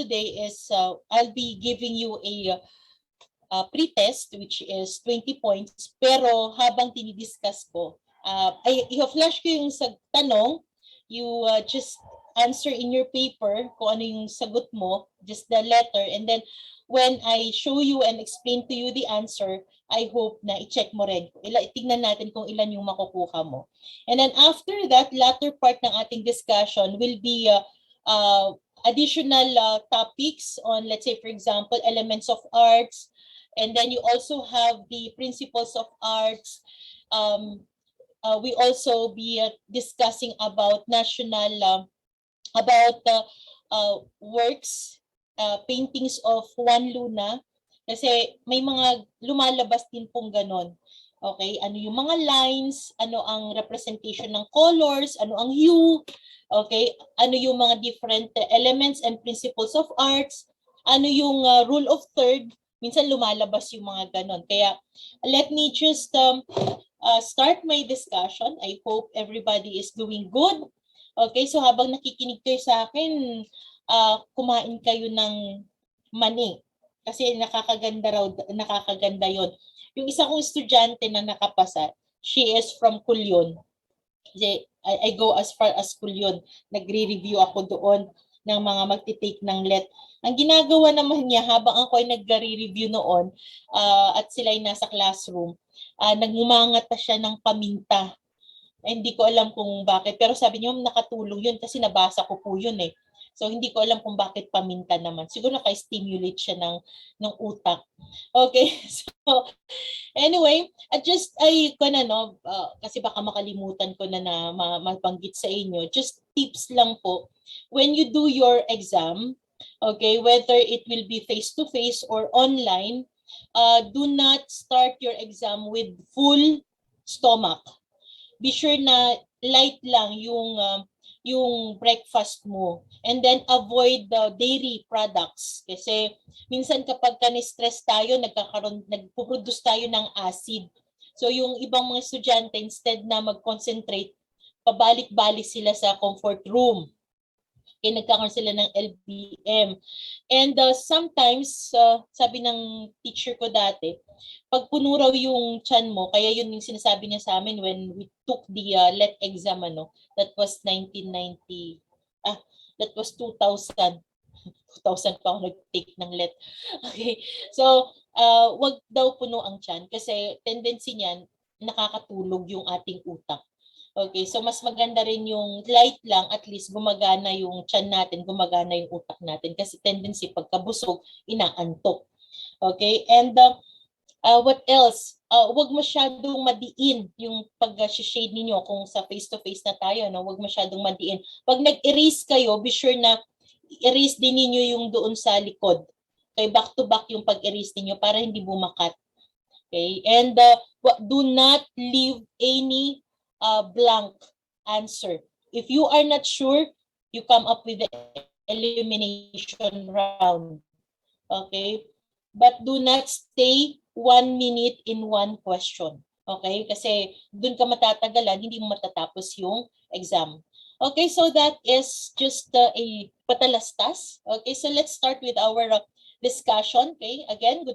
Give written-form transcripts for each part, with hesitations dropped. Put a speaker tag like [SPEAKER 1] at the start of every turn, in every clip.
[SPEAKER 1] today is I'll be giving you a pre-test which is 20 points, pero habang tinidiscuss ko, i-flash ko yung tanong, you just answer in your paper kung ano yung sagot mo, just the letter, and then when I show you and explain to you the answer, I hope na i-check mo rin. Tingnan natin kung ilan yung makukuha mo. And then after that, latter part ng ating discussion will be additional topics on, let's say, for example, elements of arts. And then you also have the principles of arts. We also be discussing about national, works, paintings of Juan Luna. Kasi may mga lumalabas din pong ganon. Okay, ano yung mga lines, ano ang representation ng colors, ano ang hue, okay, ano yung mga different elements and principles of arts, ano yung rule of third, minsan lumalabas yung mga ganon. Kaya let me just start my discussion. I hope everybody is doing good. Okay, so habang nakikinig kayo sa akin, kumain kayo ng mani. Kasi nakakaganda yon. Yung isa kong estudyante na nakapasa, she is from Culyon. I go as far as Culyon. Nagre-review ako doon ng mga magtitake ng let. Ang ginagawa naman niya habang ako ay nagre-review noon at sila ay nasa classroom, nagmumangata siya ng paminta. Hindi ko alam kung bakit, pero sabi niya nakatulong yun kasi nabasa ko po yun eh. So hindi ko alam kung bakit paminta naman. Siguro naka-stimulate siya ng utak. Okay, so anyway, kasi baka makalimutan ko na mabanggit sa inyo. Just tips lang po. When you do your exam, okay, whether it will be face-to-face or online, do not start your exam with full stomach. Be sure na light lang yung breakfast mo, and then avoid the dairy products kasi minsan kapag na-stress tayo, nagpo-produce tayo ng acid. So yung ibang mga estudyante, instead na mag-concentrate, pabalik-balik sila sa comfort room. Kaya nagkakaroon sila ng LBM. And sometimes, sabi ng teacher ko dati, pag puno raw yung tiyan mo, kaya yun yung sinasabi niya sa amin when we took the LET exam, that was 1990, that was 2000. 2000 pa ako nag-take ng LET. Okay. So, wag daw puno ang tiyan kasi tendency niyan, nakakatulog yung ating utak. Okay, so mas maganda rin yung light lang, at least gumagana yung tiyan natin, gumagana yung utak natin kasi tendency pagkabusog, inaantok. Okay, and what else? Wag masyadong madiin yung pag-shade ninyo kung sa face-to-face na tayo, wag masyadong madiin. Pag nag-erase kayo, be sure na erase din ninyo yung doon sa likod. Okay, back-to-back yung pag-erase ninyo para hindi bumakat. Okay, and do not leave any blank answer. If you are not sure, you come up with the elimination round. Okay? But do not stay 1 minute in one question. Okay? Kasi dun ka matatagalan, hindi mo matatapos yung exam. Okay, so that is just a patalastas. Okay, so let's start with our discussion. Okay, again,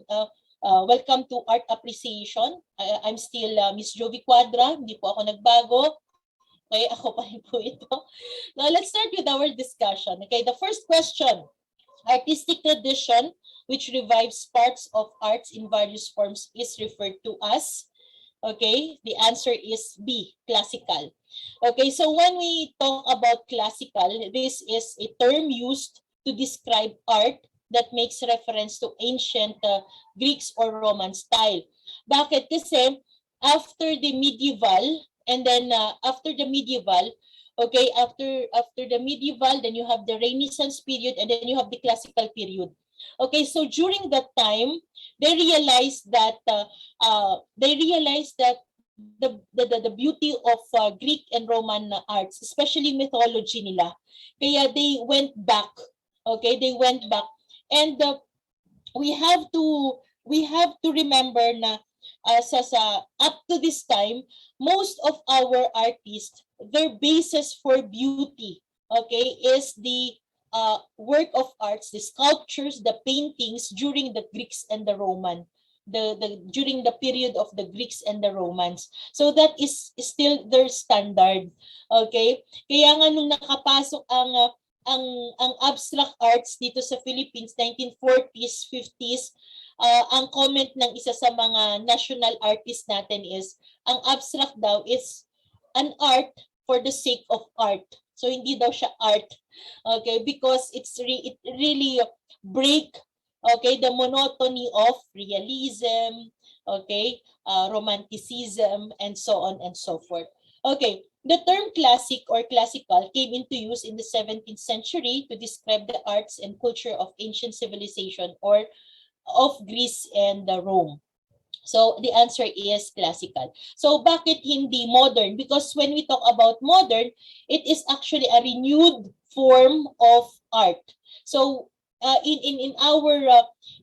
[SPEAKER 1] welcome to Art Appreciation. I'm still Miss Jovi Quadra. Hindi po ako nagbago. Okay, ako pa rin po ito. Now, let's start with our discussion. Okay, the first question. Artistic tradition, which revives parts of arts in various forms, is referred to as, okay, the answer is B, classical. Okay, so when we talk about classical, this is a term used to describe art that makes reference to ancient Greeks or Roman style. Bakit? Kasi after the medieval, and then after the medieval, okay, after the medieval, then you have the Renaissance period, and then you have the classical period. Okay, so during that time, they realized that the beauty of Greek and Roman arts, especially mythology nila. Kaya they went back. Okay, they went back. And we have to remember na up to this time, most of our artists, their basis for beauty, okay, is the work of arts, the sculptures, the paintings during the Greeks and the Roman, during the period of the Greeks and the Romans. So that is still their standard. Okay? Kaya nga nung nakapasok ang abstract arts dito sa Philippines 1940s, 50s, ang comment ng isa sa mga national artists natin is ang abstract daw is an art for the sake of art. So hindi daw siya art. Okay, because it really break the monotony of realism, romanticism, and so on and so forth. Okay, the term classic or classical came into use in the 17th century to describe the arts and culture of ancient civilization or of Greece and Rome. So the answer is classical. So bakit hindi modern? Because when we talk about modern, it is actually a renewed form of art. So in our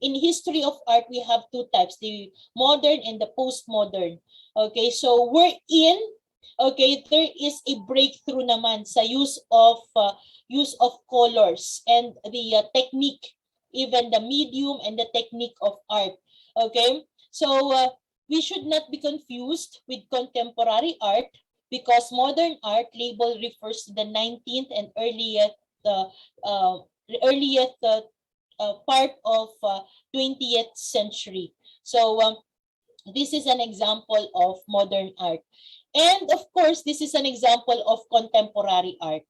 [SPEAKER 1] in history of art, we have two types: the modern and the postmodern. Okay, so we're in. Okay, there is a breakthrough naman sa use of colors and the technique, even the medium and the technique of art. Okay. So we should not be confused with contemporary art because modern art label refers to the 19th and earliest part of 20th century. So this is an example of modern art. And of course, this is an example of contemporary art.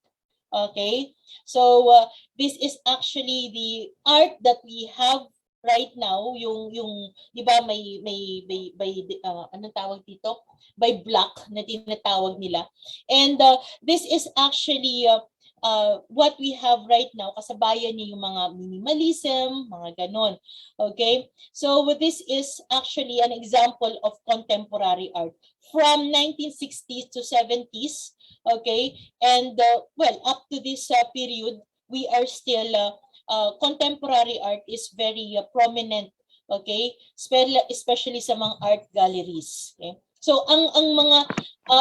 [SPEAKER 1] Okay? So this is actually the art that we have right now, yung 'di ba anong tawag dito? By block na tinatawag nila. And this is actually what we have right now, kasabayan niya yung mga minimalism, mga ganon. Okay? So this is actually an example of contemporary art from 1960s to 70s. Okay? And well, up to this period, we are still contemporary art is very prominent, okay, especially sa mga art galleries. Okay? So ang mga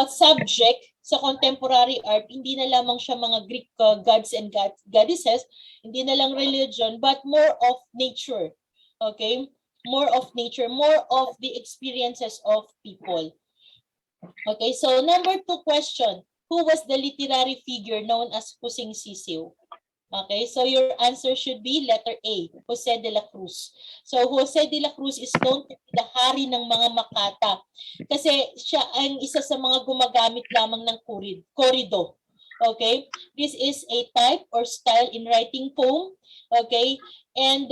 [SPEAKER 1] subject sa contemporary art, hindi na lamang siya mga Greek gods and goddesses, hindi na lang religion, but more of nature. Okay? More of nature, more of the experiences of people. Okay, so number 2 question. Who was the literary figure known as Pusing Sisiw? Okay, so your answer should be letter A, Jose de la Cruz. So Jose de la Cruz is known to be the hari ng mga Makata kasi siya ang isa sa mga gumagamit lamang ng korido. Okay, this is a type or style in writing poem. Okay, and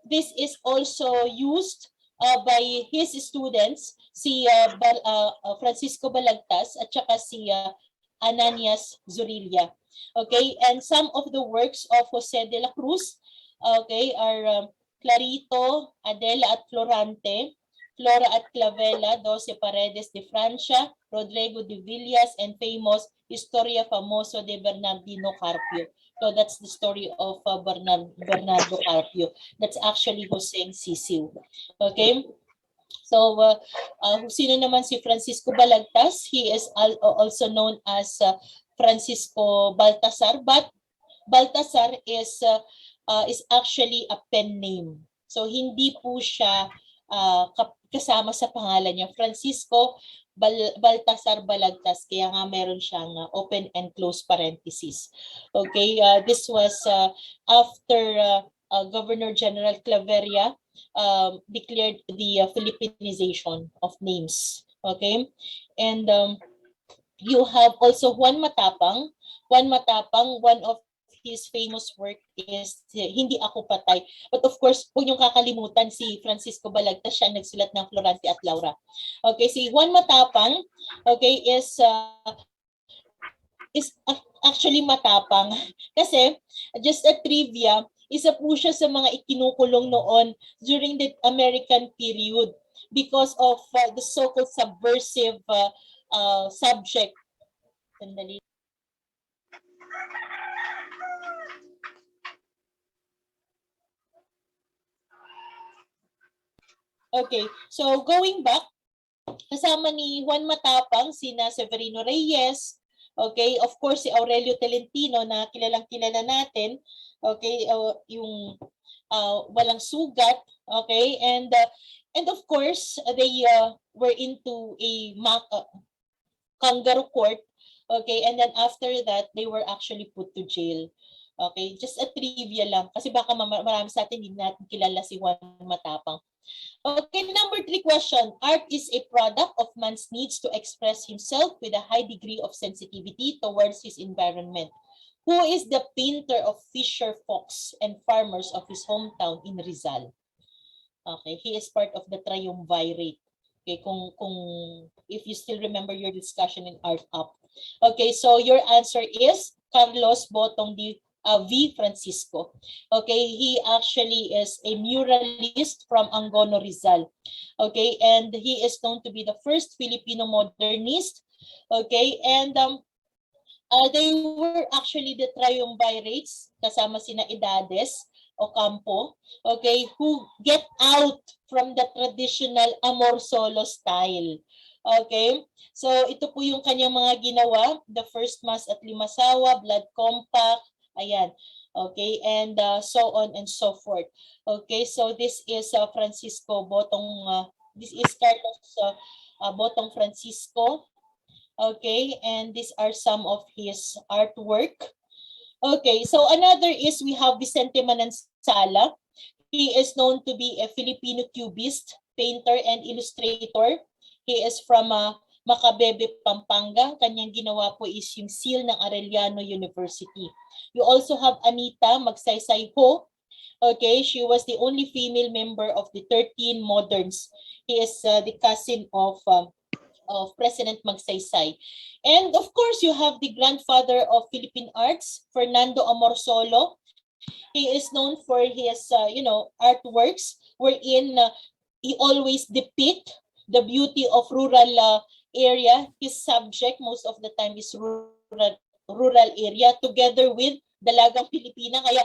[SPEAKER 1] this is also used by his students, si Francisco Balagtas at saka si Ananias Zorilla. Okay, and some of the works of Jose de la Cruz, okay, are Clarito, Adela at Florante, Flora at Clavela, 12 Paredes de Francia, Rodrigo de Villas, and famous Historia Famoso de Bernardino Carpio. So that's the story of Bernardo Carpio. That's actually Jose Sisiw. Okay? So, sino naman si Francisco Balagtas? He is also known as Francisco Baltasar, but Baltasar is actually a pen name. So hindi po siya kasama sa pangalan niya, Francisco Baltasar Balagtas, kaya nga meron siyang open and close parentheses. Okay, this was after Governor General Claveria declared the Philippinization of names. Okay, and you have also Juan Matapang. Juan Matapang, one of his famous work is Hindi Ako Patay. But of course, huwag niyong kakalimutan si Francisco Balagtas, siya nagsulat ng Florante at Laura. Okay, si Juan Matapang, okay, is actually matapang. Kasi, just a trivia, isa po siya sa mga ikinukulong noon during the American period because of the so-called subversive subject. Sandali. Okay, so going back, kasama ni Juan Matapang, sina Severino Reyes, okay, of course si Aurelio Tolentino na kilalang-kilala natin, Okay, yung walang sugat, okay, and of course they were into a kangaroo court, okay, and then after that they were actually put to jail. Okay, just a trivia lang kasi baka marami sa atin hindi natin kilala si Juan Matapang. Okay, number 3 question. Art is a product of man's needs to express himself with a high degree of sensitivity towards his environment. Who is the painter of fisher folks and farmers of his hometown in Rizal? Okay, he is part of the triumvirate. Okay, kung if you still remember your discussion in Art Up. Okay, so your answer is Carlos Botong V. Francisco. Okay, he actually is a muralist from Angono, Rizal. Okay, and he is known to be the first Filipino modernist. Okay, and they were actually the triumvirates kasama sina Edades Ocampo, okay, who get out from the traditional Amor Solo style. Okay? So ito po yung kanyang mga ginawa, the first mass at Limasawa, Blood Compact, ayan. Okay, and so on and so forth. Okay, so this is Francisco Botong, this is Carlos Botong Francisco. Okay, and these are some of his artwork. Okay, so another is we have Vicente Manansala. He is known to be a Filipino cubist, painter, and illustrator. He is from Macabebe, Pampanga. Kanyang ginawa po is yung seal ng Arellano University. You also have Anita Magsaysay Ho. Okay, she was the only female member of the 13 Moderns. He is the cousin of President Magsaysay. And of course, you have the grandfather of Philippine arts, Fernando Amorsolo. He is known for his, artworks wherein he always depict the beauty of rural area. His subject most of the time is rural area together with Dalagang Pilipina. Kaya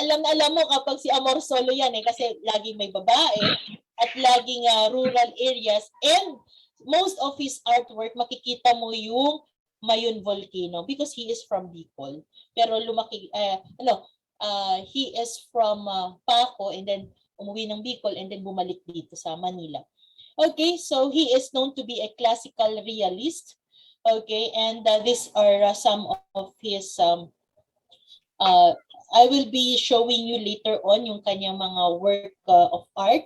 [SPEAKER 1] alam mo kapag si Amorsolo yan kasi laging may babae at laging rural areas, and most of his artwork makikita mo yung Mayon Volcano because he is from Bicol. Pero lumaki he is from Paco and then umuwi ng Bicol and then bumalik dito sa Manila. Okay, so he is known to be a classical realist. Okay, and these are some of his I will be showing you later on yung kanyang mga work of art.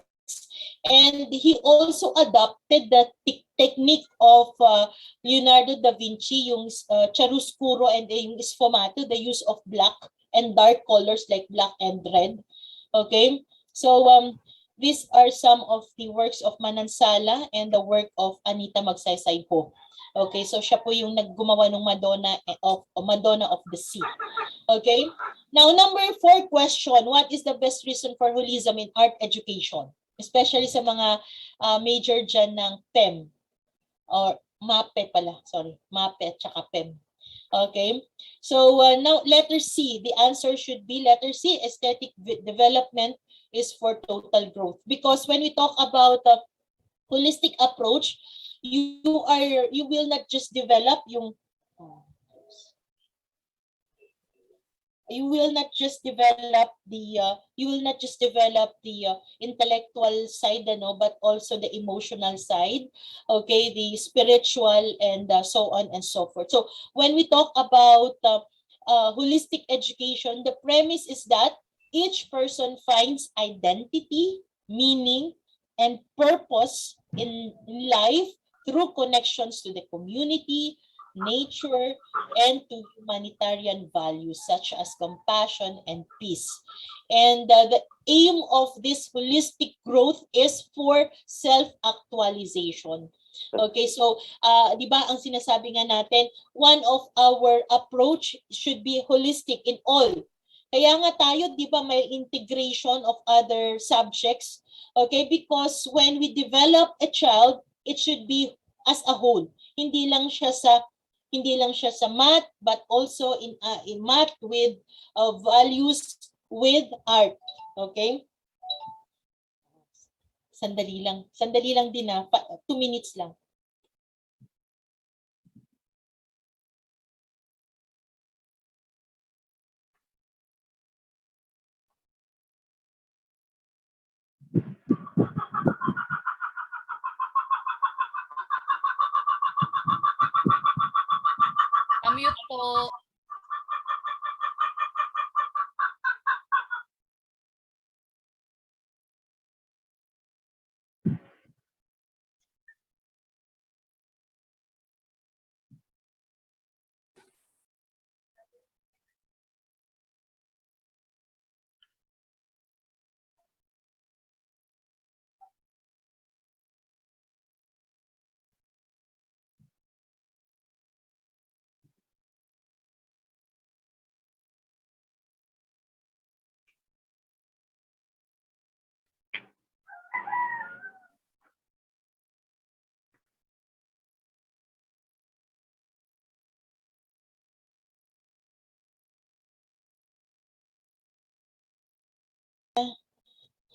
[SPEAKER 1] And he also adopted the technique of Leonardo da Vinci, yung chiaroscuro and yung sfumato, the use of black and dark colors like black and red. Okay, so these are some of the works of Manansala and the work of Anita Magsaysay Ho. Okay, so siya po yung naggumawa ng Madonna of the Sea. Okay, now number 4 question, what is the best reason for holism in art education? Especially sa mga major dyan ng PEM or MAPE pala, sorry, MAPE at saka PEM. Okay, so now letter C, the answer should be letter C, aesthetic development is for total growth. Because when we talk about holistic approach, you will not just develop yung you will not just develop the intellectual side, but also the emotional side, okay, the spiritual, and so on and so forth. So when we talk about holistic education, the premise is that each person finds identity, meaning, and purpose in life through connections to the community, nature, and to humanitarian values such as compassion and peace. And the aim of this holistic growth is for self-actualization. Okay, so di ba ang sinasabi nga natin, one of our approach should be holistic in all. Kaya nga tayo, di ba, may integration of other subjects. Okay, because when we develop a child, it should be as a whole. Hindi lang siya sa math, but also in math with values with art. Okay? Sandali lang din 2 minutes lang.
[SPEAKER 2] Na-mute po.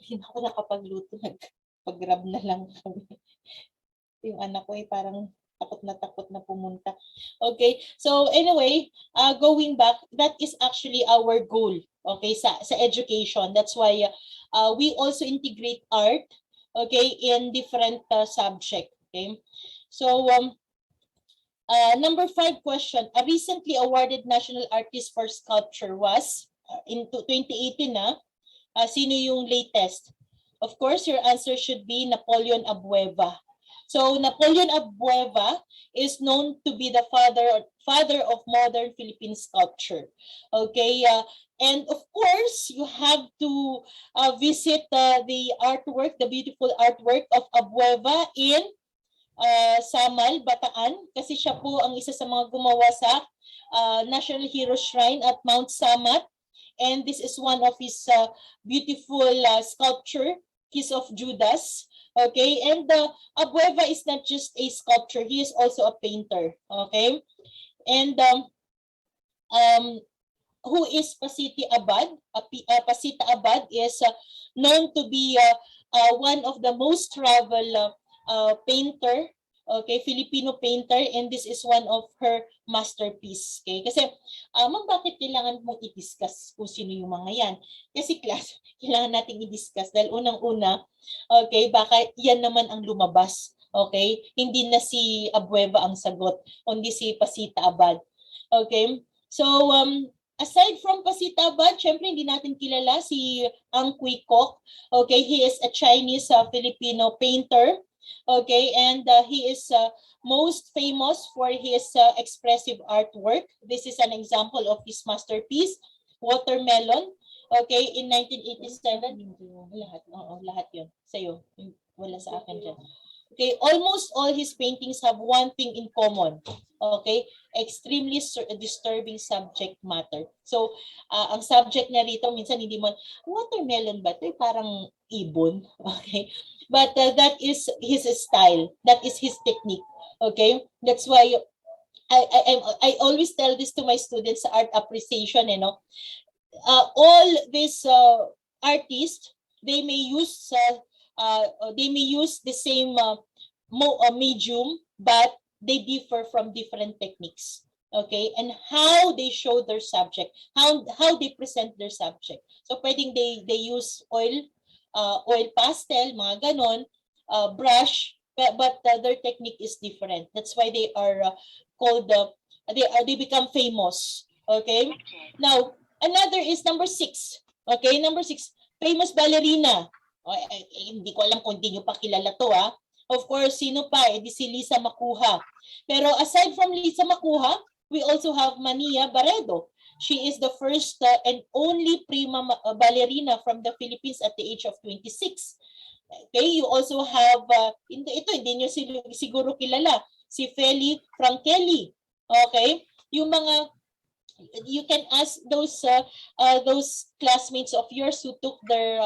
[SPEAKER 1] Hindi na ako nakapagluto. Pag-grab na lang kami. Yung anak ko ay parang takot na pumunta. Okay, so anyway, going back, that is actually our goal, okay, sa education. That's why we also integrate art, okay, in different subject, okay. So number 5 question, a recently awarded national artist for sculpture was in 2018 na. Sino yung latest? Of course, your answer should be Napoleon Abueva. So Napoleon Abueva is known to be the father of modern Philippine sculpture. Okay, and of course, you have to visit the artwork, the beautiful artwork of Abueva in Samal, Bataan, kasi siya po ang isa sa mga gumawa sa National Hero Shrine at Mount Samat. And this is one of his beautiful sculpture, Kiss of Judas. Okay, and Abueva is not just a sculptor, he is also a painter. Okay, and who is Pasita Abad? Pasita Abad is known to be one of the most traveled painter, okay, Filipino painter, and this is one of her masterpiece. Okay, kasi ma'am, bakit kailangan mong i-discuss kung sino yung mga yan? Kasi class, kailangan nating i-discuss dahil unang-una, okay, baka yan naman ang lumabas. Okay, hindi na si Abueva ang sagot, kundi si Pasita Abad. Okay, so aside from Pasita Abad, syempre hindi natin kilala si Ang Kui Kok. Okay, he is a Chinese Filipino painter. Okay, and he is most famous for his expressive artwork. This is an example of his masterpiece, Watermelon. Okay, in 1987. Lahat, lahat yun. Sa'yo, wala sa akin dyan. Okay, almost all his paintings have one thing in common. Okay, extremely disturbing subject matter. So, ang subject niya rito, minsan hindi mo, watermelon ba ito? Parang ibon. Okay, but that is his style. That is his technique. Okay, that's why I always tell this to my students sa art appreciation, you know. All these artists, they may use the same medium, but they differ from different techniques. Okay, and how they show their subject, how they present their subject. So pwedeng they use oil pastel, mga ganon, brush, but their technique is different. That's why they are called they become famous. Okay, now another is number 6. Okay, number 6, famous ballerina. Hindi ko alam kung hindi nyo pa kilala to, ha. Of course, sino pa? Di si Lisa Macuja. Pero aside from Lisa Macuja, we also have Mania Barredo. She is the first and only prima ballerina from the Philippines at the age of 26. Okay, you also have, ito hindi nyo siguro kilala, si Feli Frankeli. Okay, yung mga, you can ask those classmates of yours who took their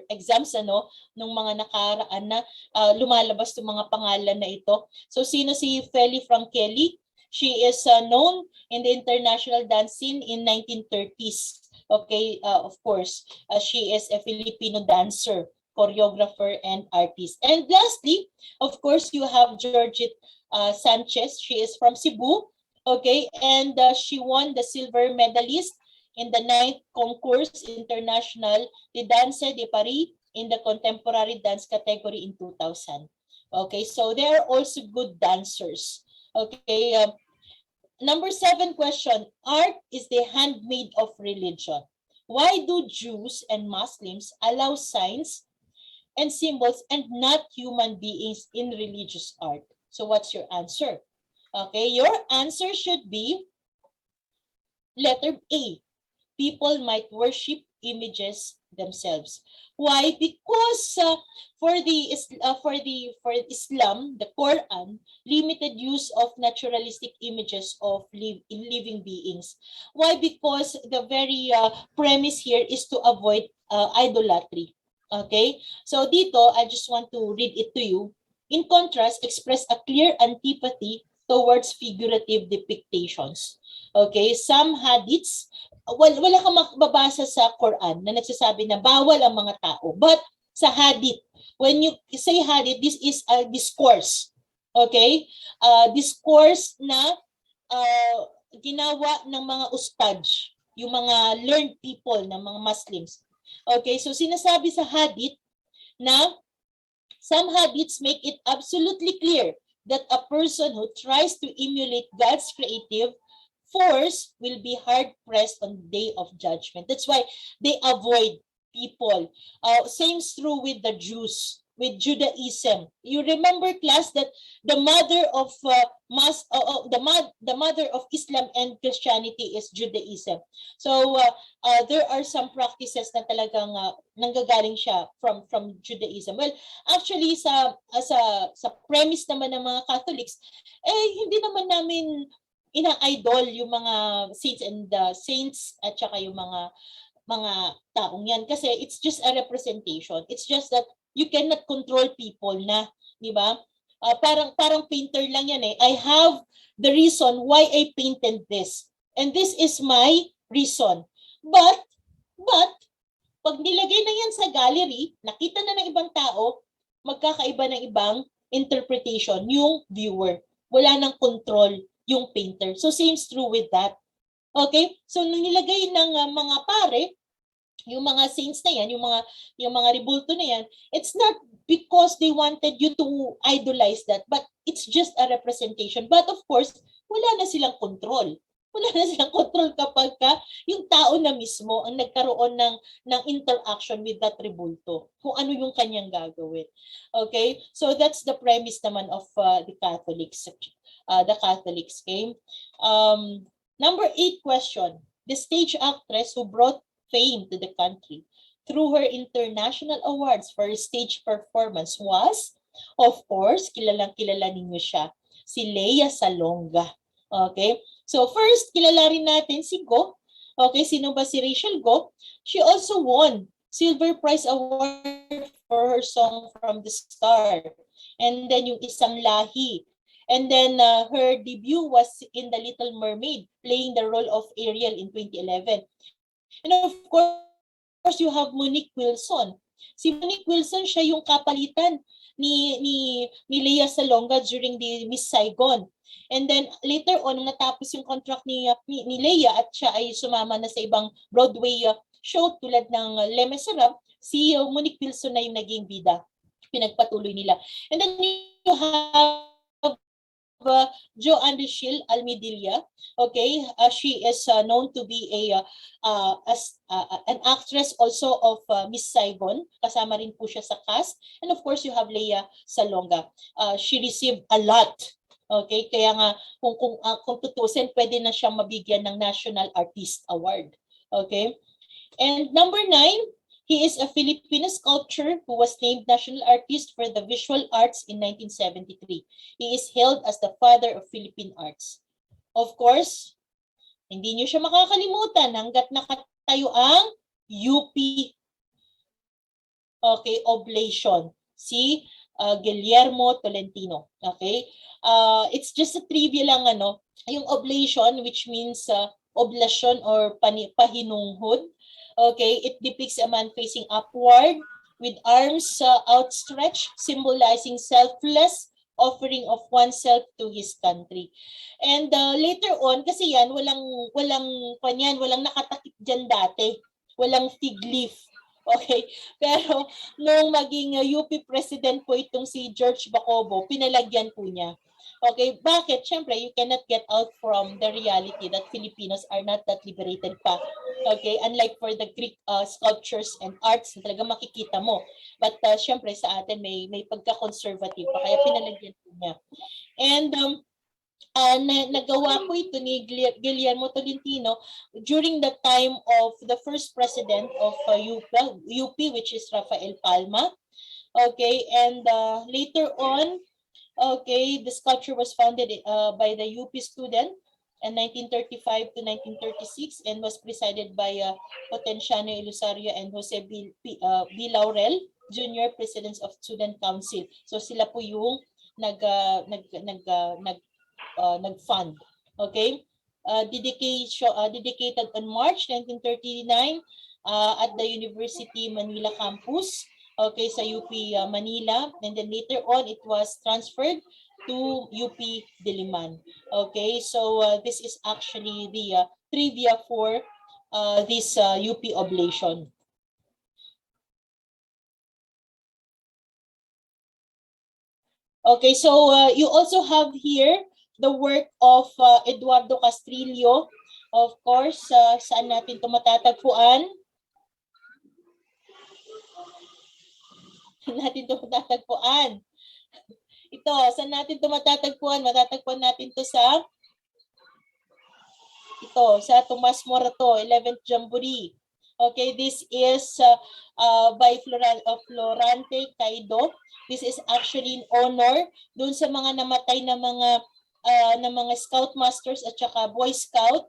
[SPEAKER 1] exams nung mga nakaraan na lumalabas yung mga pangalan na ito. So sino si Feli Frankeli? She is known in the international dance scene in 1930s. Okay, of course, she is a Filipino dancer, choreographer, and artist. And lastly, of course, you have Georgette Sanchez. She is from Cebu. Okay, and she won the silver medalist in the 9th Concours International de Danse de Paris in the contemporary dance category in 2000. Okay, so they are also good dancers. Okay, number 7 question. Art is the handmaid of religion. Why do Jews and Muslims allow signs and symbols and not human beings in religious art? So what's your answer? Okay, your answer should be letter A. People might worship images themselves. Why? Because for Islam, the Quran limited use of naturalistic images of living beings. Why? Because the very premise here is to avoid idolatry. Okay? So dito, I just want to read it to you. In contrast, express a clear antipathy towards figurative depictions. Okay? Some hadiths wala kang mababasa sa Quran na nagsasabi na bawal ang mga tao. But sa hadith, when you say hadith, this is a discourse. Okay? Discourse na ginawa ng mga ustadj, yung mga learned people ng mga Muslims. Okay? So sinasabi sa hadith na some hadiths make it absolutely clear that a person who tries to emulate God's creative force will be hard-pressed on the day of judgment. That's why they avoid people. Same is true with the Jews, with Judaism. You remember, class, that the mother of the mother of Islam and Christianity is Judaism. So there are some practices na talagang nanggagaling siya from Judaism. Well, actually sa premise naman ng mga Catholics, hindi naman namin ina-idol yung mga saints at saka yung mga taong yan kasi it's just a representation. It's just that you cannot control people na, di ba? Parang painter lang yan eh. I have the reason why I painted this. And this is my reason. But pag nilagay na yan sa gallery, nakita na ng ibang tao, magkakaiba ng ibang interpretation yung viewer. Wala nang control yung painter. So same is true with that. Okay? So nung nilagay ng mga pare, yung mga saints na yan, yung mga rebulto na yan, it's not because they wanted you to idolize that, but it's just a representation. But of course, wala na silang control. Wala na silang control kapag yung tao na mismo ang nagkaroon ng interaction with that rebulto, kung ano yung kanyang gagawin. Okay? So that's the premise naman of the Catholics. Okay? Number 8 question. The stage actress who brought fame to the country through her international awards for her stage performance was, of course, kilalang-kilala ninyo siya, si Lea Salonga. Okay? So first, kilalarin natin si Go. Okay, sino ba si Rachel Go? She also won Silver Prize Award for her song From the Star. And then yung Isang Lahi. And then her debut was in The Little Mermaid, playing the role of Ariel in 2011. And of course, you have Monique Wilson. Si Monique Wilson, siya yung kapalitan ni Lea Salonga during the Miss Saigon. And then later on, natapos yung contract ni Lea at siya ay sumama na sa ibang Broadway show tulad ng Les Miserables, si Monique Wilson na yung naging bida. Pinagpatuloy nila. And then you have Joanne Rachel Almedilla. Okay, she is known to be an actress also of Miss Saigon. Kasama rin po siya sa cast. And of course, you have Lea Salonga. She received a lot. Okay, kaya nga kung tutusin, pwede na siyang mabigyan ng National Artist Award. Okay, and number 9. He is a Filipino sculptor who was named National Artist for the Visual Arts in 1973. He is hailed as the father of Philippine arts. Of course, hindi niyo siya makakalimutan hanggat nakatayo ang UP Oblation, si Guillermo Tolentino. Okay? It's just a trivia lang, yung oblation, which means oblation or pahinunghod. Okay, it depicts a man facing upward with arms outstretched, symbolizing selfless offering of oneself to his country. And later on, kasi yan, walang nakatakim dyan dati. Walang fig leaf. Okay? Pero nung maging UP president po itong si George Bacobo, pinalagyan po niya. Okay, bakit? Siyempre, you cannot get out from the reality that Filipinos are not that liberated pa. Okay, unlike for the Greek sculptures and arts na talaga makikita mo. But siyempre sa atin may pagka-conservative pa, kaya pinalagyan po niya. And nagawa po ito ni Guillermo Tolentino during the time of the first president of UP, which is Rafael Palma. Okay, and later on, okay, the sculpture was founded by the UP student in 1935 to 1936 and was presided by Potenciano Ilusario and Jose B. Laurel, Junior Presidents of Student Council. So sila po yung nag-fund. Okay? Dedicated on March 1939 at the University Manila campus, okay, sa UP Manila, and then later on it was transferred to UP Diliman. Okay, so this is actually the trivia for this UP oblation. Okay, so you also have here the work of Eduardo Castrillo. Of course, saan natin ito matatagpuan? Natin ito matatagpuan. Ito, saan natin ito matatagpuan? Matatagpuan natin ito sa Tomas Morato, 11th Jamboree. Okay, this is by Florante Caido. This is actually in honor dun sa mga namatay na mga scout masters at saka boy scout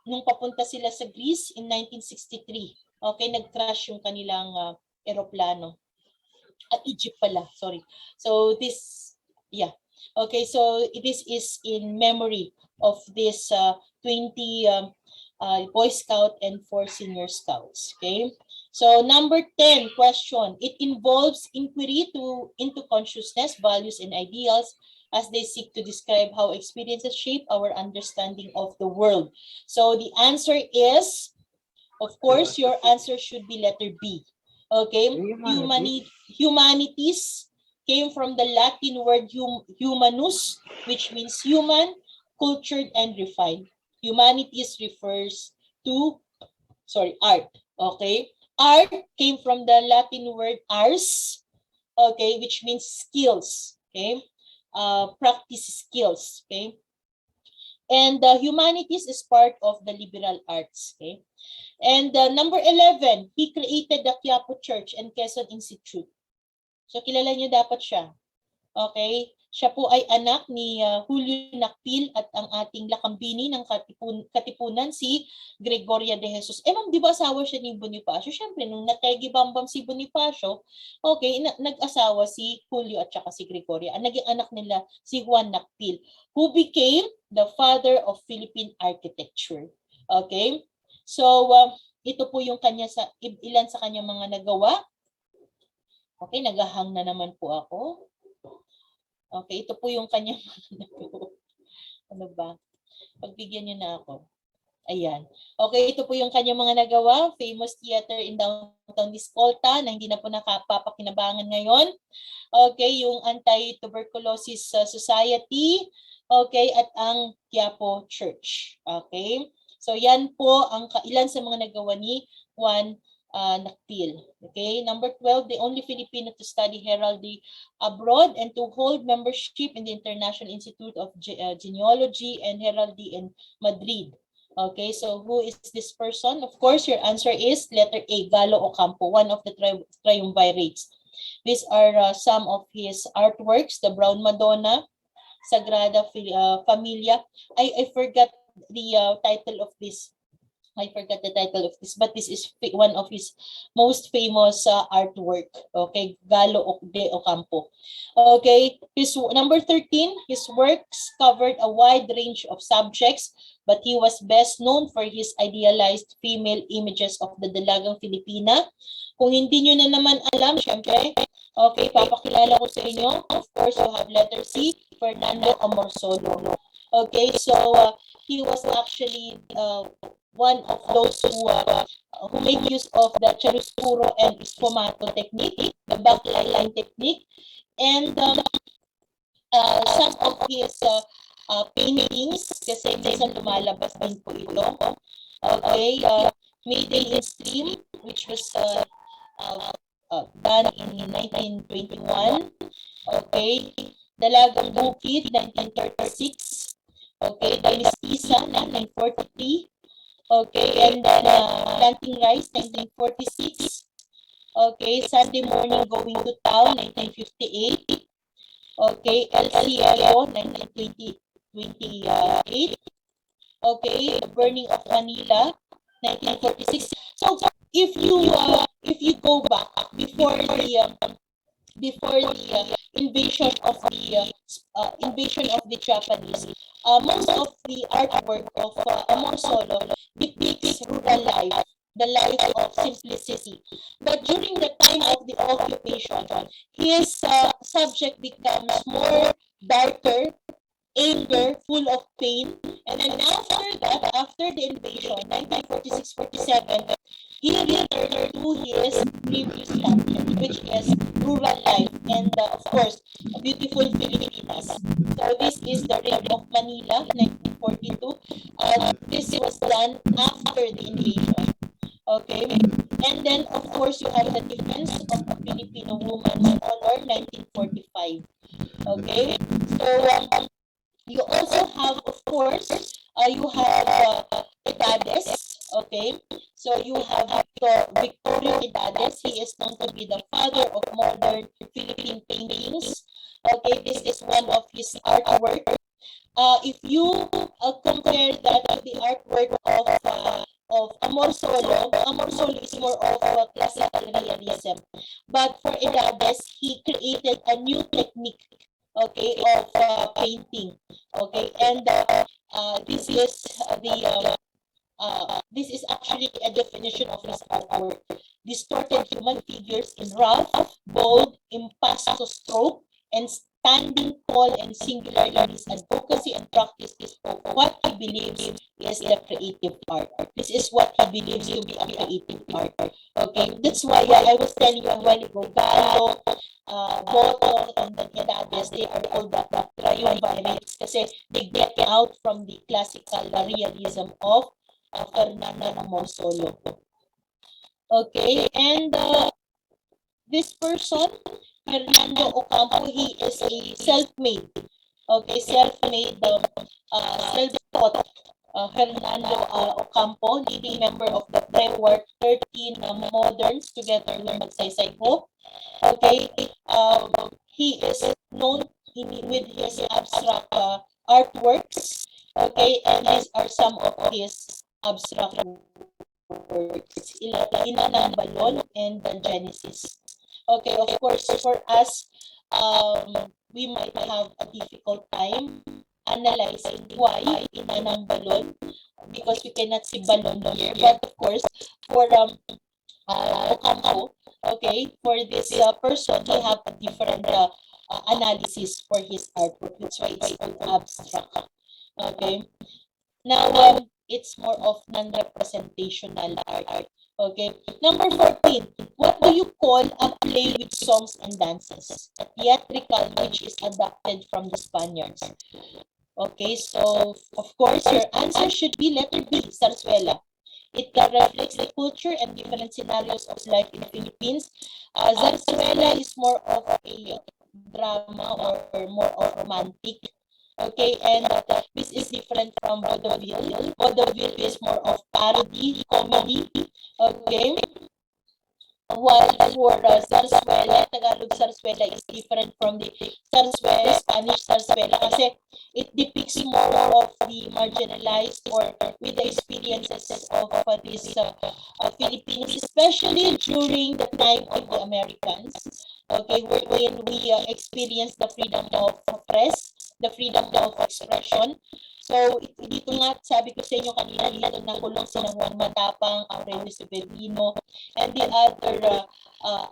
[SPEAKER 1] nung papunta sila sa Greece in 1963. Okay, nag-crash yung kanilang eroplano. Egypt pala, sorry. So this, yeah. Okay, so this is in memory of this 20 Boy Scout and 4 Senior Scouts. Okay, so number 10 question. It involves inquiry into consciousness, values, and ideals as they seek to describe how experiences shape our understanding of the world. So the answer is, of course, your answer should be letter B. Okay, humanities came from the Latin word humanus, which means human, cultured, and refined. Humanities refers to, art. Okay, art came from the Latin word ars, okay, which means skills. Okay, practice skills. Okay, and humanities is part of the liberal arts. Okay, and number 11, he created the Quiapo Church and Quezon Institute. So kilala niyo dapat siya. Okay? Siya po ay anak ni Julio Nakpil at ang ating lakambini ng Katipunan si Gregoria de Jesus. Ma'am, di ba asawa siya ni Bonifacio? Siyempre, nung nategi-bambam si Bonifacio, okay, nag-asawa si Julio at saka si Gregoria. Ang naging anak nila si Juan Nakpil, who became the father of Philippine architecture. Okay? So, ito po yung ilan sa kanya mga nagawa. Okay, nagahang na naman po ako. Okay, ito po yung kanyang ano ba? Pagbigyan niyo na ako. Ayan. Okay, ito po yung kanyang mga nagawa. Famous theater in downtown Discolta na hindi na po nakapapakinabangan ngayon. Okay, yung Anti-Tuberculosis Society. Okay, at ang Quiapo Church. Okay. So yan po ang ilan sa mga nagawa ni Juan Nakpil. Okay, number 12, the only Filipino to study heraldry abroad and to hold membership in the International Institute of Genealogy and Heraldry in Madrid. Okay, so who is this person? Of course, your answer is letter A, Galo Ocampo, one of the triumvirates. These are some of his artworks, the Brown Madonna, Sagrada Familia. I forgot the title of this. I forgot the title of this, but this is one of his most famous artwork. Okay, Galo de Ocampo. Okay, his number 13, his works covered a wide range of subjects, but he was best known for his idealized female images of the Dalagang Filipina. Kung hindi nyo na naman alam, syempre, okay, papakilala ko sa inyo. Of course, you have letter C, Fernando Amorsolo. Okay, so he was actually one of those who make use of the chiaroscuro and sfumato technique, the backlighting technique, and some of his paintings, kasi minsan lumalabas din po ito. Okay, Mayday in Stream, which was done in 1921. Okay, Dalagang Bukid, 1936. Okay, The Mestiza, 1943. Okay, and then Planting Rice, 1946. Okay, Sunday Morning Going to Town, 1958. Okay, El Cierro, 1928. Okay, The Burning of Manila, 1946. So if you go back before the invasion of the Japanese, most of the artwork of Amor Solo depicts rural life, the life of simplicity. But during the time of the occupation, his subject becomes more darker, anger, full of pain. And then after that, after the invasion, 1946-47, he returned to his previous subject, which is rural life and, of course, a beautiful Filipinas. So this is The Ring of Manila, 1942. This was done after the invasion. Okay? And then, of course, you have The Defense of a Filipino Woman's Honor, 1945. Okay? So, you also have, of course, you have Edades, okay? So you have Victorio Edades. He is known to be the father of modern Philippine paintings. Okay, this is one of his artwork. If you compare that to the artwork of Amor Solo is more of classical realism. But for Edades, he created a new technique, okay, of painting. Okay, and this is actually a definition of his artwork. Distorted human figures in rough, bold, impasto stroke, and standing tall and singular in his advocacy and practice of what he believes is the creative art. This is what he believes to be a creative art. Okay, that's why I was telling you a while ago, Gallo, Boto, and then Edades, they are called the triumvirates kasi they get out from the classical realism of Fernando Amor Solo. Okay, and this person, Fernando Ocampo, he is a self-made, self-taught Fernando Ocampo, leading member of the pre-war 13 moderns together with Magsaysay Hope. Okay, he is known with his abstract artworks. Okay, and these are some of his abstract works, Ina ng Balon and the Genesis. Okay, of course, for us, we might have a difficult time analyzing why Ina ng Balon, because we cannot see balon here. But of course, for Ocampo, okay, for this person, he have a different analysis for his artwork. That's why it's called abstract. Okay. Now, it's more of non-representational art. Okay. Number 14. What do you call a play with songs and dances? A theatrical which is adapted from the Spaniards. Okay, so of course your answer should be letter B, Zarzuela. It reflects the culture and different scenarios of life in the Philippines. Zarzuela is more of a drama or more of romantic. Okay, and this is different from vaudeville. Vaudeville is more of parody, comedy. Okay, while for Zarzuela, Tagalog Zarzuela is different from the Zarzuela, Spanish Zarzuela kasi it depicts more of the marginalized or with the experiences of these Filipinos, especially during the time of the Americans. Okay, wherein we experience the freedom of press, the freedom of expression. So, dito nga, sabi ko sa inyo kanina, dito nakulong sila Juan Matapang, Aurelio Severino, and the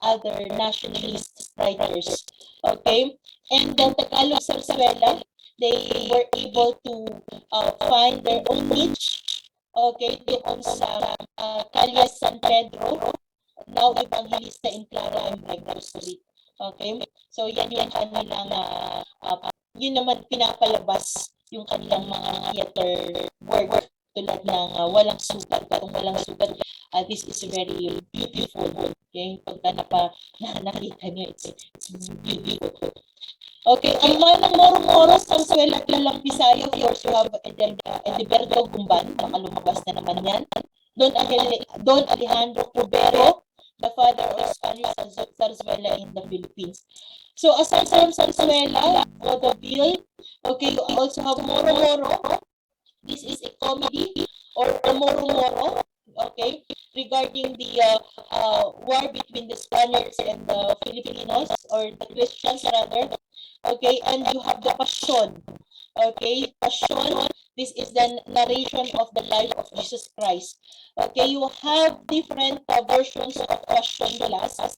[SPEAKER 1] other nationalist writers. Okay? And the Tagalog Zarzuela, they were able to find their own niche. okay, doon sa Calle San Pedro, now Evangelista in Clara and Brecto Street. Okay? So yan yung kanilang yun naman pinapalabas yung kanilang mga theater work tulad ng walang sugat. Kung walang sugat, this is very beautiful. Okay? Pagka nakita niyo, it's beautiful. Okay, ang manang Moro-Moro sa Suela at Lalang Bisaya, of course, you have Ediberto Gumban, baka lumabas na naman yan. Don Alejandro Cubero, the father of Spanish Zarzuela in the Philippines. So aside from Zarzuela, vaudeville, okay, you also have Moro-Moro. This is a comedy or a Moro-Moro, okay, regarding the war between the Spaniards and the Filipinos, or the Christians rather. Okay, and you have the Passion. Okay, Passion, this is the narration of the life of Jesus Christ. Okay, you have different versions of Passion class.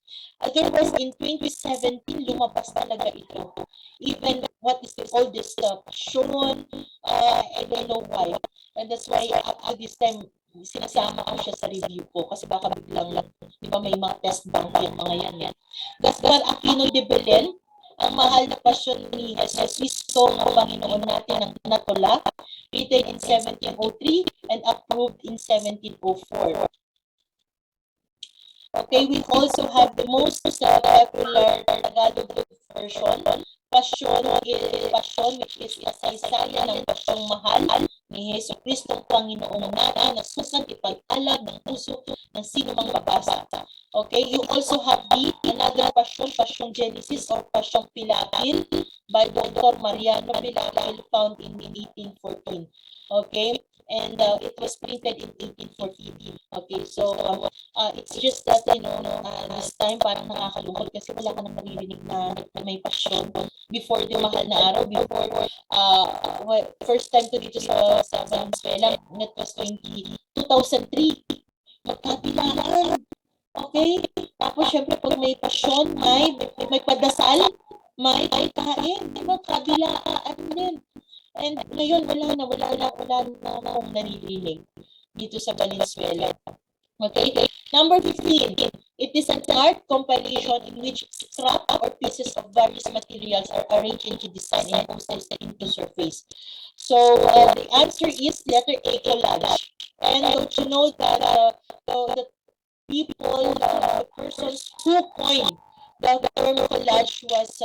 [SPEAKER 1] There was in 2017, lumabas talaga ito. Even what is the oldest Passion, I don't know why. And that's why up to this time, sinasama ko siya sa review ko kasi baka biglang, di ba may mga test bank yung mga yan. Gaspar Aquino de Belen, ang mahal na pasyon ni Jesus Cristo ng Panginoon natin ng natula, written in 1703 and approved in 1704. Okay, we also have the most popular Tagalog version, Passion, which is kasaysayan ng pasyong mahal ni Hesus Kristong Panginoong natin na susang ipag-alab ng puso ng sino mang babasa. Okay, you also have another passion, Pasyong Genesis or Pasyong Pilapil by Dr. Mariano Pilapil, found in 1814. Okay, and it was printed in 1814. Okay, so it's just that, this time parang nakakalungkot kasi wala ka nang maririnig na may pasyon before the mahal na araw, before first time ko dito sa Valenzuela, it was 2003, magkabilaan. Okay? Tapos syempre pag may pasyon, may padasal, may kain, di ba? Kabilaan din. And ngayon wala na akong naririnig dito sa Valenzuela. Okay? Number 15. It is an art compilation in which scrap or pieces of various materials are arranged into design and posted into surface. So the answer is letter A, collage. And don't you know that the people, the persons who coined the term collage was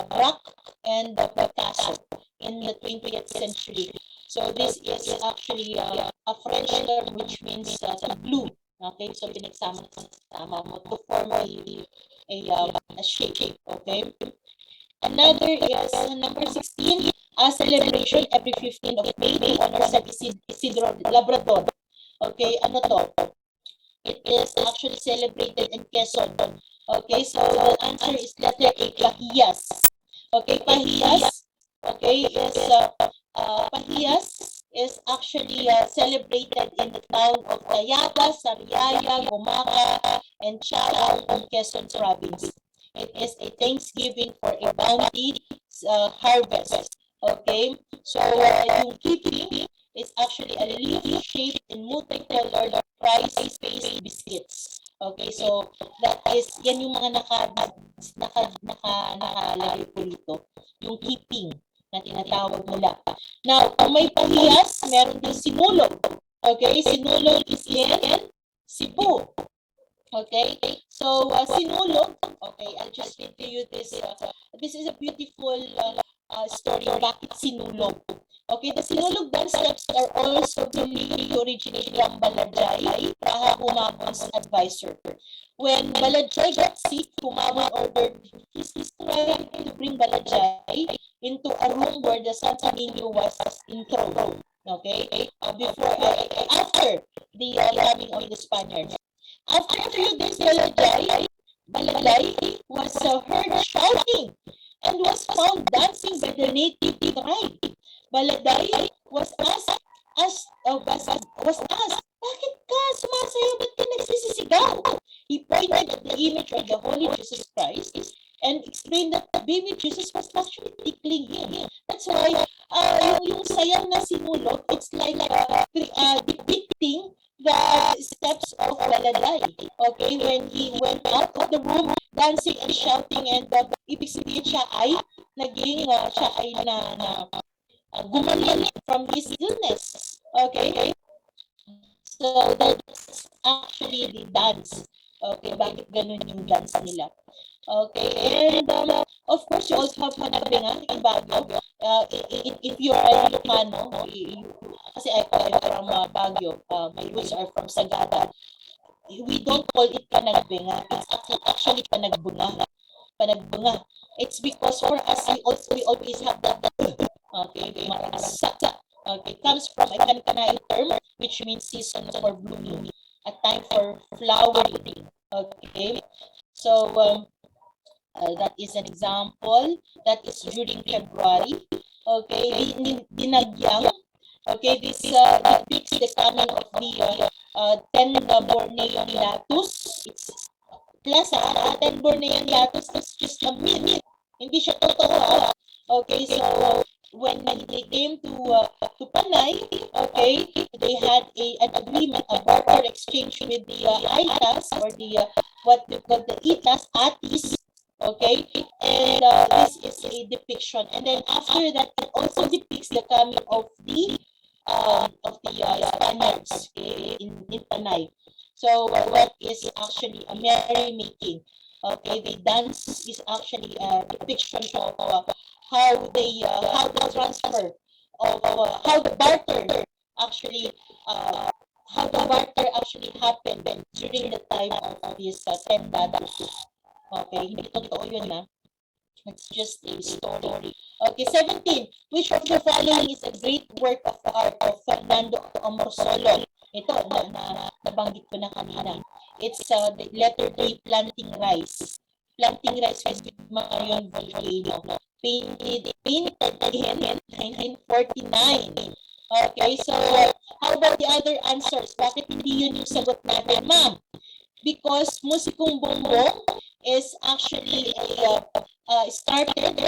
[SPEAKER 1] Braque and Picasso in the 20th century. So this is actually a French term which means to glue. Okay, so pinagsama mo to form a shape. Okay. Another is number 16, a celebration every 15th of May to honor San Isidro Labrador. Okay, ano to? It is actually celebrated in Quezon. Okay, so the answer is letter A, Pahiyas. Okay, Pahiyas. Okay, is Pahiyas is actually celebrated in the town of Tayaba, Sariaya, Gumaca, and Charal in Quezon Province. It is a Thanksgiving for a bounty harvest. Okay, so yung keeping is actually a leaf-shaped and multicolored rice-based biscuits. Okay, so that is, yan yung mga nakalagay po dito. Yung keeping na tinatawag nila. Now, kung may pahiyas, meron din sinulog. Okay, sinulog is in Cebu. Okay, so sinulog, okay, I'll just read to you this. This is a beautiful story. Bakit sinulog? Okay, the sinulog dance steps are also believed to originate from Balajay, Praha Humabon's advisor. When Balajay got sick, Humabon ordered his tribe to bring Balajay into a room where the Santo Niño was enthroned. Okay, after the coming of the Spaniards. After a few days, Balajay was heard shouting and was found dancing by the native tribe. Balajay was asked, bakit ka sumasayaw? Ba't ka nagsisisigaw? He pointed at the image of the Holy Jesus Christ and explained that baby Jesus was actually tickling him. That's why yung sayang na sinulot, it's like depicting the steps of Balalay. Okay, when he went out of the room, dancing and shouting, and ibig sabihin siya ay gumaling from his illness. Okay, so that's actually the dance. Okay, bakit ganun yung dance nila? Okay, and of course, you also have Panagbenga in Baguio. If you are a Ilocano, kasi I'm from Baguio, my roots are from Sagada. We don't call it Panagbenga. It's actually Panagbunga. Panagbunga. It's because for us, we always have that. Okay, okay, comes from a Kankanay term, which means season for blooming, a time for flowering. Okay, so that is an example. That is during February. Okay, Dinagyang. Okay, this depicts the coming of the 10 Bornean Latus. It's plus 10 Bornean Latus is just a myth. Hindi siya totoo. Okay, so when they came to Panay, okay, they had an agreement, a barter exchange with the Aitas, or the what they call the Itas, Atis. Okay, and this is a depiction, and then after that, it also depicts the coming of the Spaniards in Panay. So what is actually a merrymaking? Okay, the dance is actually a depiction of how the transfer of how the barter actually how the barter actually happened during the time of this Tendados. Okay, hindi totoo yun na. It's just a story. Okay, 17. Which of the following is a great work of art of Fernando Amorsolo? Ito, nabanggit ko na kanina. It's the letter D, Planting Rice. Planting Rice with Marion Volcano. Painted in 1949. Okay, so how about the other answers? Bakit hindi yun yung sagot natin, ma'am? Because Musikong Bongbong is actually started it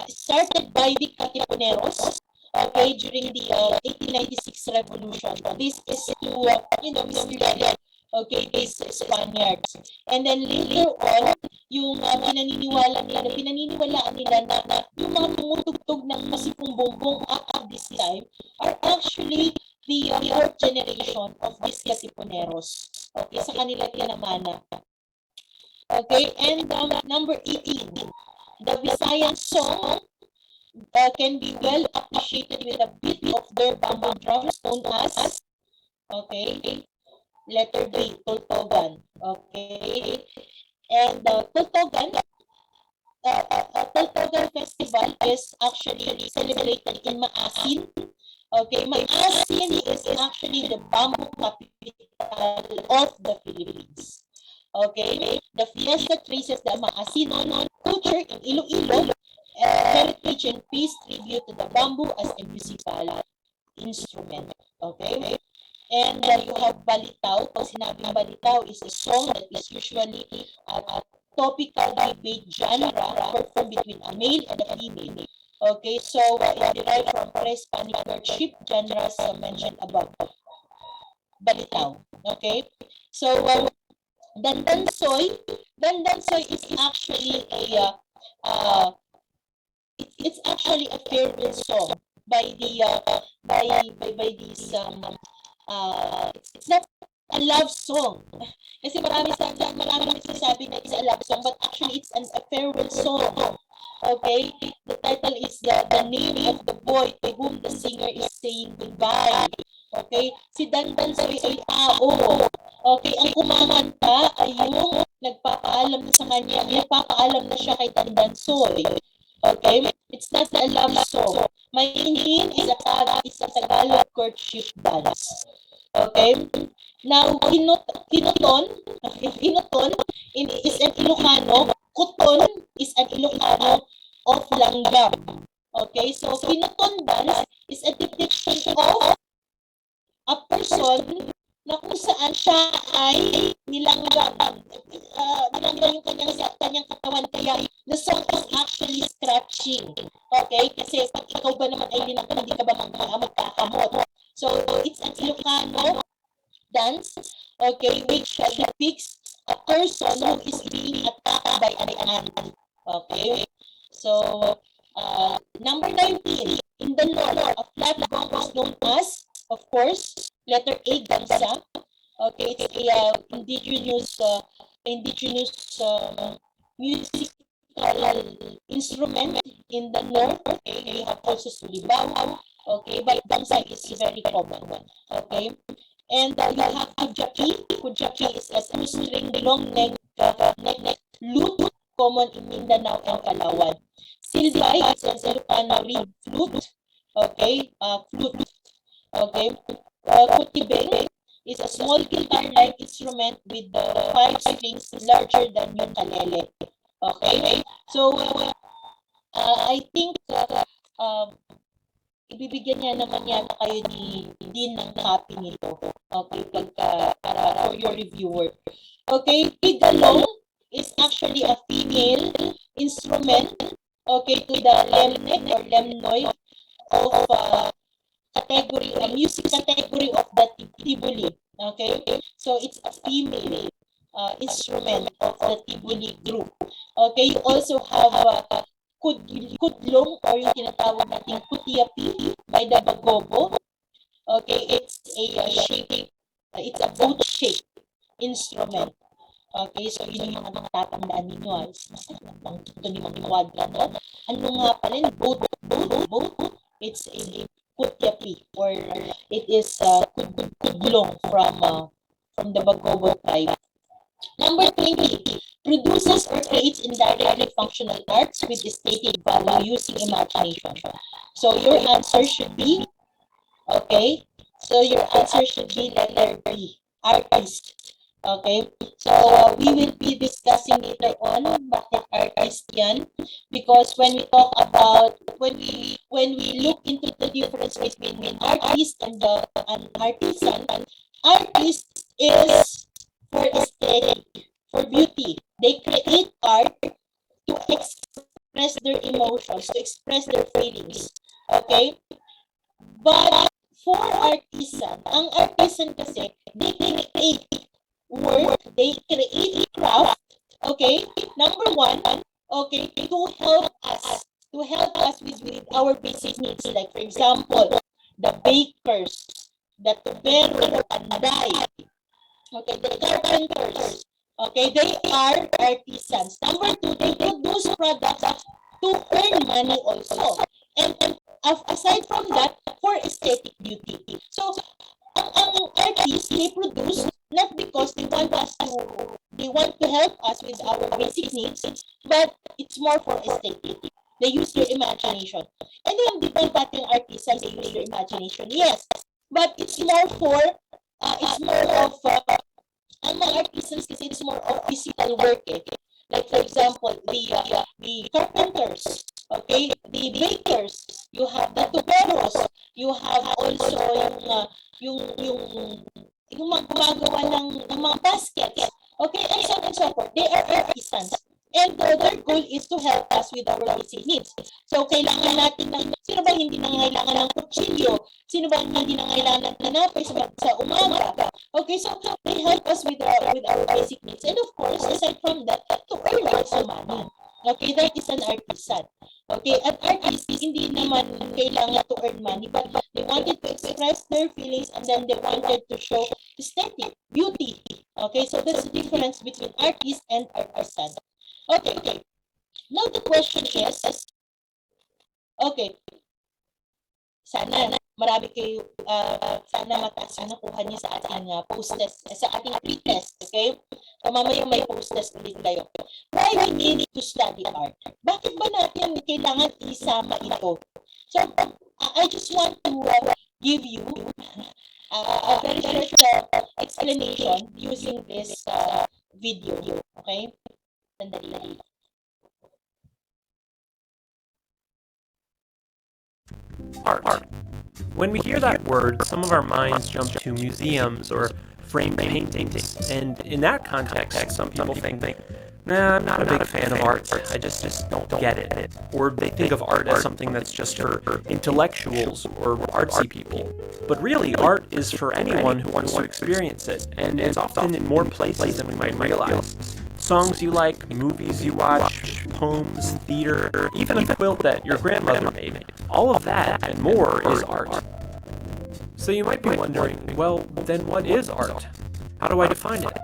[SPEAKER 1] started by the Katipuneros, okay, during the 1896 revolution. This is to mislead, okay, these Spaniards. And then later on, yung pinaniniwalaan nila na yung mga tumutugtog ng Musikong Bongbong at this time are actually the fourth generation of these Katipuneros. Okay, sa kanila pinamana. Okay, and number 18, the Visayan song can be well appreciated with a beat of their bamboo drums known as, okay, letter D, Toltogan. Okay, and Toltogan Festival is actually celebrated in Maasin. Okay, Maasin is actually the bamboo capital of the Philippines. Okay, the fiesta traces the Maasinon culture in Iloilo, heritage and pays tribute to the bamboo as a musical instrument. Okay, and you have Balitaw. Pag sinabing Balitaw is a song that is usually a topical debate genre performed between a male and a female. Okay, so it derived from pre-Hispanic courtship genres mentioned above. Balitaw. Okay, so Dandansoy is actually it's actually a farewell song by the by this it's not a love song. Kasi marami nagsasabi na it's a love song, but actually it's a farewell song. Okay, the title is the name of the boy to whom the singer is saying goodbye. Okay, si Dandansoy ay tao. Okay, ang kumanta ay yung nagpapaalam na sa kanya, nagpapaalam na siya kay Dandansoy. Okay, it's not a love song. Mahinhin is a Tagalog courtship dance. Okay, now Kinuton is an Ilocano. Kuton is an Ilocano of langgam. Okay, so Kinuton dance is a depiction of a person na kung saan siya ay nilanggang yung kanyang katawan, kaya the song is actually scratching. Okay? Kasi pag ikaw ba naman ay linanggang, hindi ka ba magkakamot? So, it's an Ilocano dance, okay, which depicts a person who is being attacked by an ant. Okay? So, number 19, in the north, a flat gong is known as, of course, letter A, gansa. Okay, it's a indigenous musical instrument in the north. Okay, you have also sulibaw. Okay, but gansa is very common. Okay, and you have kudyapi. Kudyapi is a two-string long neck lute, common in Mindanao and Palawan. Silbay is an Ilocano reed flute. Okay, flute. Okay, kutibeng is a small guitar-like instrument with the 5 strings larger than ukulele. Okay, so I think ibibigyan niya naman yata kayo ni Dean ng copy nito. Okay, para for your reviewer. Okay, tigalong is actually a female instrument, okay, to the lemnek or lemnoy of category, music category of the tibuli. Okay, so it's a female instrument of the tibuli group. Okay, you also have kudlong or yung tinatawag natin kutiapi by the Bagobo. Okay, it's a it's a boat-shaped instrument. Okay, so yun yung mga tatandaan ninyo. Ito ni mga kwadra, no? Ano nga pala yung boat? It's a kutyapi or it is kudlong from the Bagobo tribe. Number 20, produces or creates indirectly functional arts with stated value using imagination. So your answer should be, okay, so your answer should be letter B, artist. Okay, so we will be discussing later on bakit artist yan, because when we talk about, when we look into the difference between an artist and an artisan, artist is for aesthetic, for beauty. They create art to express their emotions, to express their feelings. Okay? But for artisan, ang artisan kasi, they create work, they create craft, okay? Number one, okay, to help us with our basic needs. Like for example, the bakers, the tubero, panday, okay, the carpenters, okay, they are artisans. Number two, they produce products to earn money also. And aside from that, for aesthetic beauty. So, ang artists, they produce not because they want to help us with our basic needs, but it's more for aesthetic. They use their imagination. And then, di ba dating artisans, they use their imagination? Yes. But it's more of, ang mga artisans kasi it's more of physical work eh. Like for example, the carpenters, okay, the bakers, you have the tuberos, you have also yung mga gumagawa ng mga baskets, okay, and so on and so forth. They are artisans. And their goal is to help us with our basic needs. So, kailangan natin sino ba hindi nangangailangan ng kutsilyo? Sino ba hindi nangangailangan ng tinapay sa umaga? Okay, so they help us with our basic needs. And of course, aside from that, to earn also money. Okay, that is an artisan. Okay, an artist, hindi naman kailangan to earn money, but they wanted to express their feelings and then they wanted to show aesthetic, beauty. Okay, so that's the difference between artist and artisan. Okay. Now the question is, okay, sana marami kayo, sana mataas ang nakuha niyo sa ating post-test, sa ating pre-test, okay? So mamaya may post-test ulit kayo. Why we need to study art? Bakit ba natin kailangan isama ito? So, I just want to give you a very short explanation using this video, okay? Sandali.
[SPEAKER 3] Art. When we hear that word, some of our minds jump to museums or framed paintings. And in that context, some people think, nah, I'm not a big fan of art. I just don't get it. Or they think of art as something that's just for intellectuals or artsy people. But really, art is for anyone who wants to experience it, and it's often in more places than we might realize. Songs you like, movies you watch, poems, theater, even a quilt that your grandmother made. All of that and more is art. So you might be wondering, well, then what is art? How do I define it?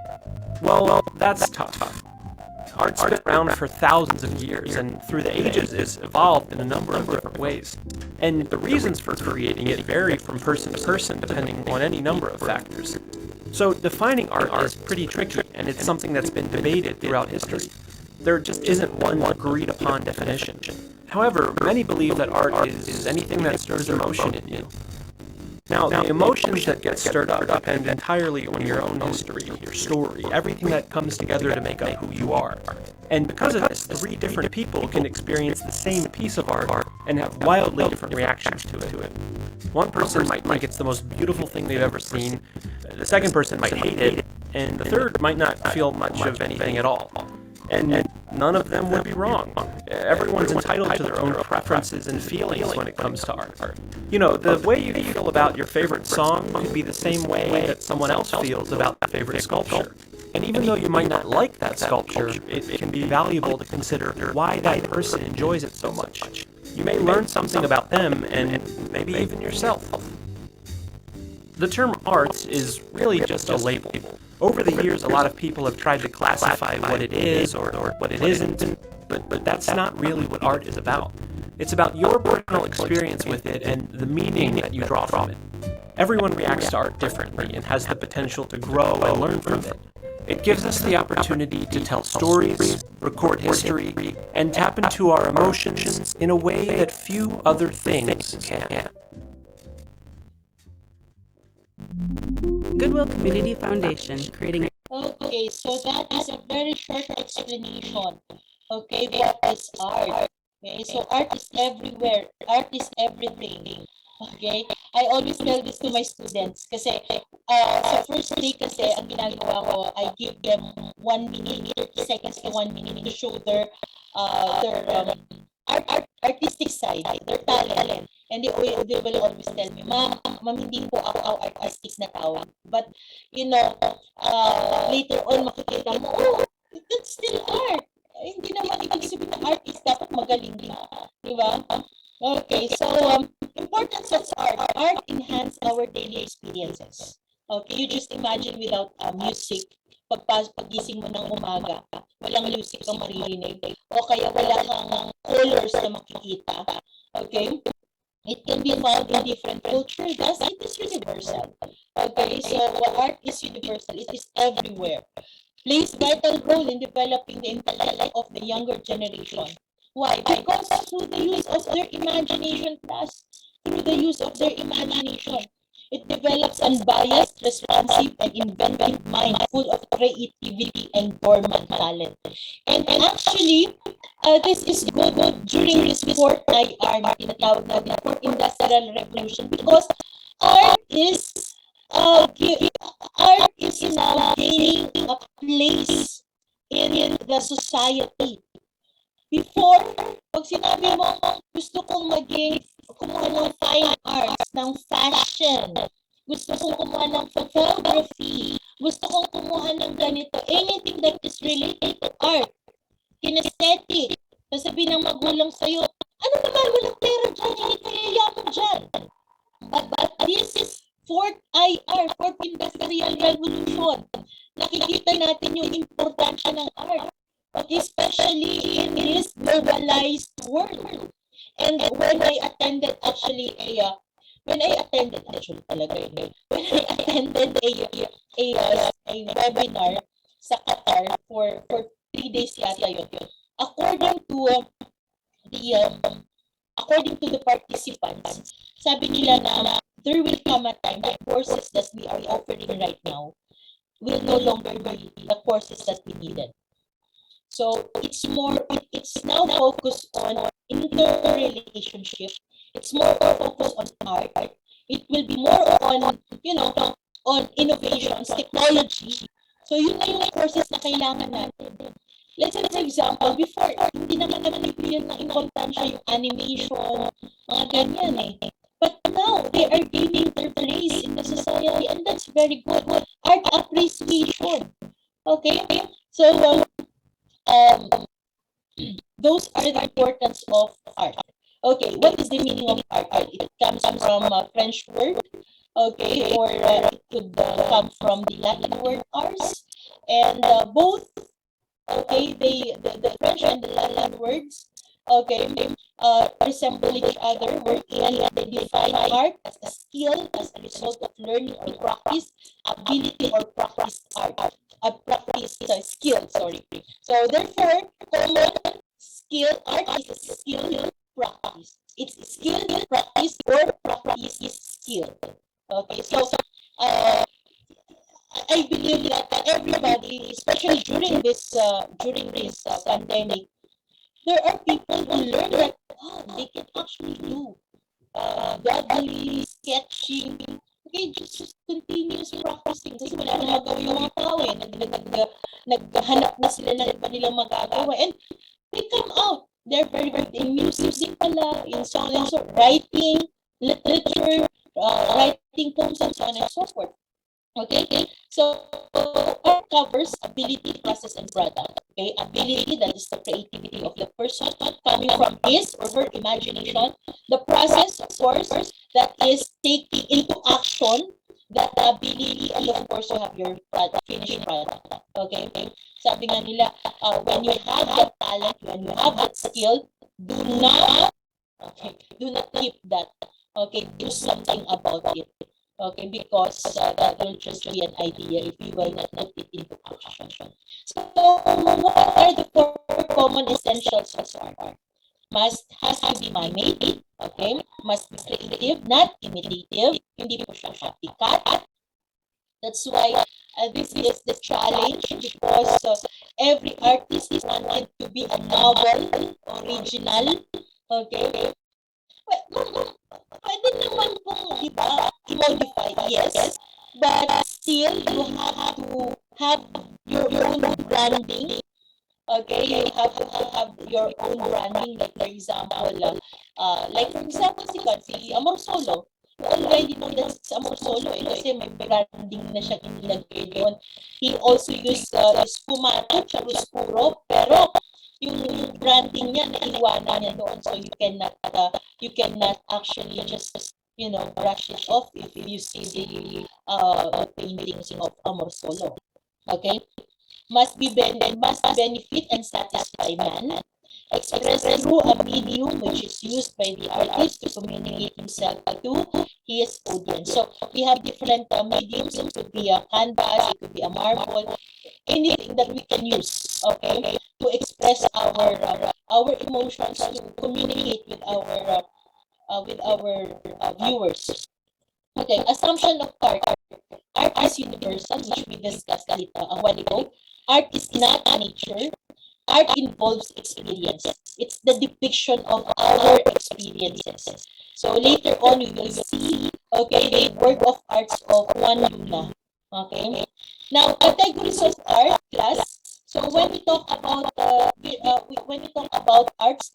[SPEAKER 3] Well, that's tough. Art's been around for thousands of years, and through the ages it's evolved in a number of different ways. And the reasons for creating it vary from person to person depending on any number of factors. So defining art is pretty tricky, and it's something that's been debated throughout history. There just isn't one agreed upon definition. However, many believe that art is anything that stirs emotion in you. Now, the emotions that get stirred up depend entirely on your own history, your story, everything that comes together to make up who you are. And because of this, three different people can experience the same piece of art and have wildly different reactions to it. One person might think it's the most beautiful thing they've ever seen, the second person might hate it, and the third might not feel much of anything at all. And none of them would be wrong. Everyone's entitled to their own preferences and feelings when it comes to art. You know, the way you feel about your favorite song could be the same way that someone else feels about their favorite sculpture. And even though you might not like that sculpture, it can be valuable to consider why that person enjoys it so much. You may learn something about them and maybe even yourself. The term art is really just a label. Over the years, a lot of people have tried to classify what it is or what it isn't, but that's not really what art is about. It's about your personal experience with it and the meaning that you draw from it. Everyone reacts to art differently and has the potential to grow and learn from it. It gives us the opportunity to tell stories, record history, and tap into our emotions in a way that few other things can.
[SPEAKER 4] Goodwill Community Foundation, creating.
[SPEAKER 1] Okay, so that is a very short explanation. Okay, what is art? Okay, so art is everywhere. Art is everything. Okay, I always tell this to my students kasi sa first day kasi ang ginagawa ko, I give them 1 minute, 30 seconds to 1 minute to show their artistic side, their talent. And they will always tell me, Ma'am, hindi po ako artistic na tao. But, later on, makikita mo, oh, that's still art. Hindi naman ibig sabihin na art is dapat magaling din. Diba? Okay, so, importance of art. Art enhance our daily experiences. Okay, you just imagine without music, pagising mo ng umaga, walang music kang maririnig, o kaya wala kang colors na makikita. Okay? It can be found in different cultures. Thus, it is universal. Okay, so art is universal. It is everywhere. Plays vital role in developing the intellect of the younger generation. Why? Because through the use of their imagination, it develops unbiased, responsive, and inventive mind full of creativity and dormant talent. And actually, this is good during this fourth IR na tinatawag natin, fourth industrial revolution, because art is now gaining a place in the society. Before, pag sinabi mo, gusto kong kumuha ng fine arts, ng fashion, gusto kong kumuha ng photography, gusto kong kumuha ng ganito, anything that is related to art, kinesthetic, sasabihin ng magulang sa'yo, ano naman, walang pera dyan, hindi kaya yaman dyan. But this is fourth industrial revolution. Nakikita natin yung importansya ng art, especially in this globalized world. And when I attended a webinar sa Qatar for 3 days yata yun. According to the participants, sabi nila na there will come a time that courses that we are offering right now will no longer be the courses that we needed. So it's now focused on interrelationship. It's more focused on art. It will be more on, on innovations, technology. So yun na yung courses na kailangan natin. Let's say, for example, before, hindi naman bibigyan ng importansya yung animation, mga ganyan eh. But now, they are gaining their place in the society, and that's very good. Art appreciation. Okay? So, those are the importance of art. Okay, what is the meaning of art? It comes from a French word, okay, or it could come from the Latin word ars, and both, okay, the French and the Latin words, okay, resemble each other, wherein they define art as a skill as a result of learning or practice, ability or practice art, practice skill, sorry. So therefore, common skill, art is a skill practice. It's skill practice or practice is skill. Okay, so I believe that everybody, especially during this pandemic, there are people who learn that they can actually do doodling, sketching. Okay, just continuous practicing. Kasi wala na magawa yung mga tao eh. Naghanap na sila ng iba nilang magagawa. And they come out. They're very good in music pala, in song and so, writing, literature, writing poems, and so on and so forth. Okay, so art covers ability, process, and product. Okay, ability, that is the creativity of the person coming from his or her imagination. The process, of course, that is taking into action that ability, and of course you have your product, finished product. Okay, sabi nga nila, when you have that talent, when you have that skill, do not keep that. Okay, do something about it. Okay, because that will just be an idea if you will not put it into action. So, what are the four common essentials of art? Has to be man-made, okay? Must be creative, not imitative. Hindi po siya copycat. That's why this is the challenge, because every artist is wanted to be a novel, original, okay? Pwede naman pong, di ba, i-modify, yes. But still, you have to have your own branding. Okay, you have to have your own branding. Like for example, si Godfrey Amor Solo. You already know that it's Amor Solo eh, kasi may branding na siya inilagay doon. He also used Spumato, Charoscuro, pero yung branding niya, naiwanan niya doon. So you cannot actually just, brush it off if you see the paintings of Amor Solo. Okay? Must benefit and satisfy man. Expressed through a medium which is used by the artist to communicate himself to his audience. So we have different mediums. It could be a canvas, it could be a marble, anything that we can use, okay, to express our emotions, to communicate with our viewers. Okay, assumption of art. Art is universal, which we discussed a while ago. Art is not nature. Art involves experience. It's the depiction of our experiences. So later on, you will see, okay, the work of arts of Juan Luna. Okay. Now, categories of art class. So when we talk about arts,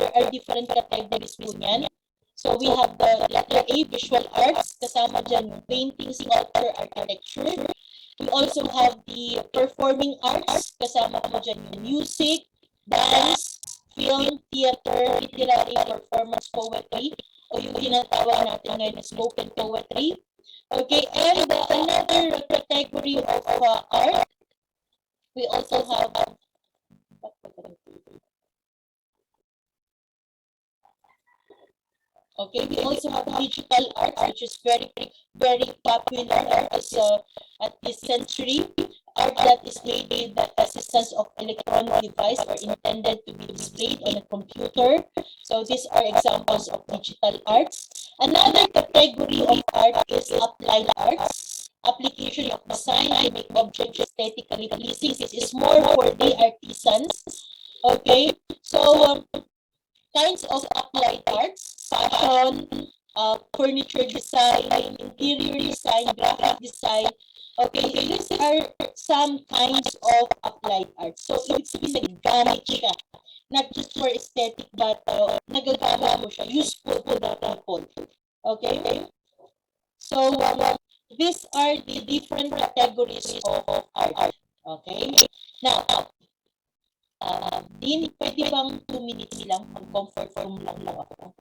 [SPEAKER 1] there are different categories po niyan. So we have the letter A, visual arts, kasama dyan yung painting, sculpture, architecture. We also have the performing arts, kasama po dyan yung music, dance, film, theater, literary, performance, poetry, o yung tinatawag natin ngayon na spoken poetry. Okay, and another category of art, we also have okay, we also have digital art, which is very, very popular at this century. Art that is made with the assistance of electronic device or intended to be displayed on a computer. So these are examples of digital arts. Another category of art is applied arts. Application of design to make objects aesthetically pleasing. This is more for the artisans. Okay, so kinds of applied arts: fashion, furniture design, interior design, graphic design. Okay, these are some kinds of applied art. So, ibig sabihin, gamit siya. Not just for aesthetic, but nagagamit mo siya. Useful to the people. Okay? So, these are the different categories of art. Okay? Now, Dean, pwede bang 2 minutes lang? Mag-comfort room lang ako.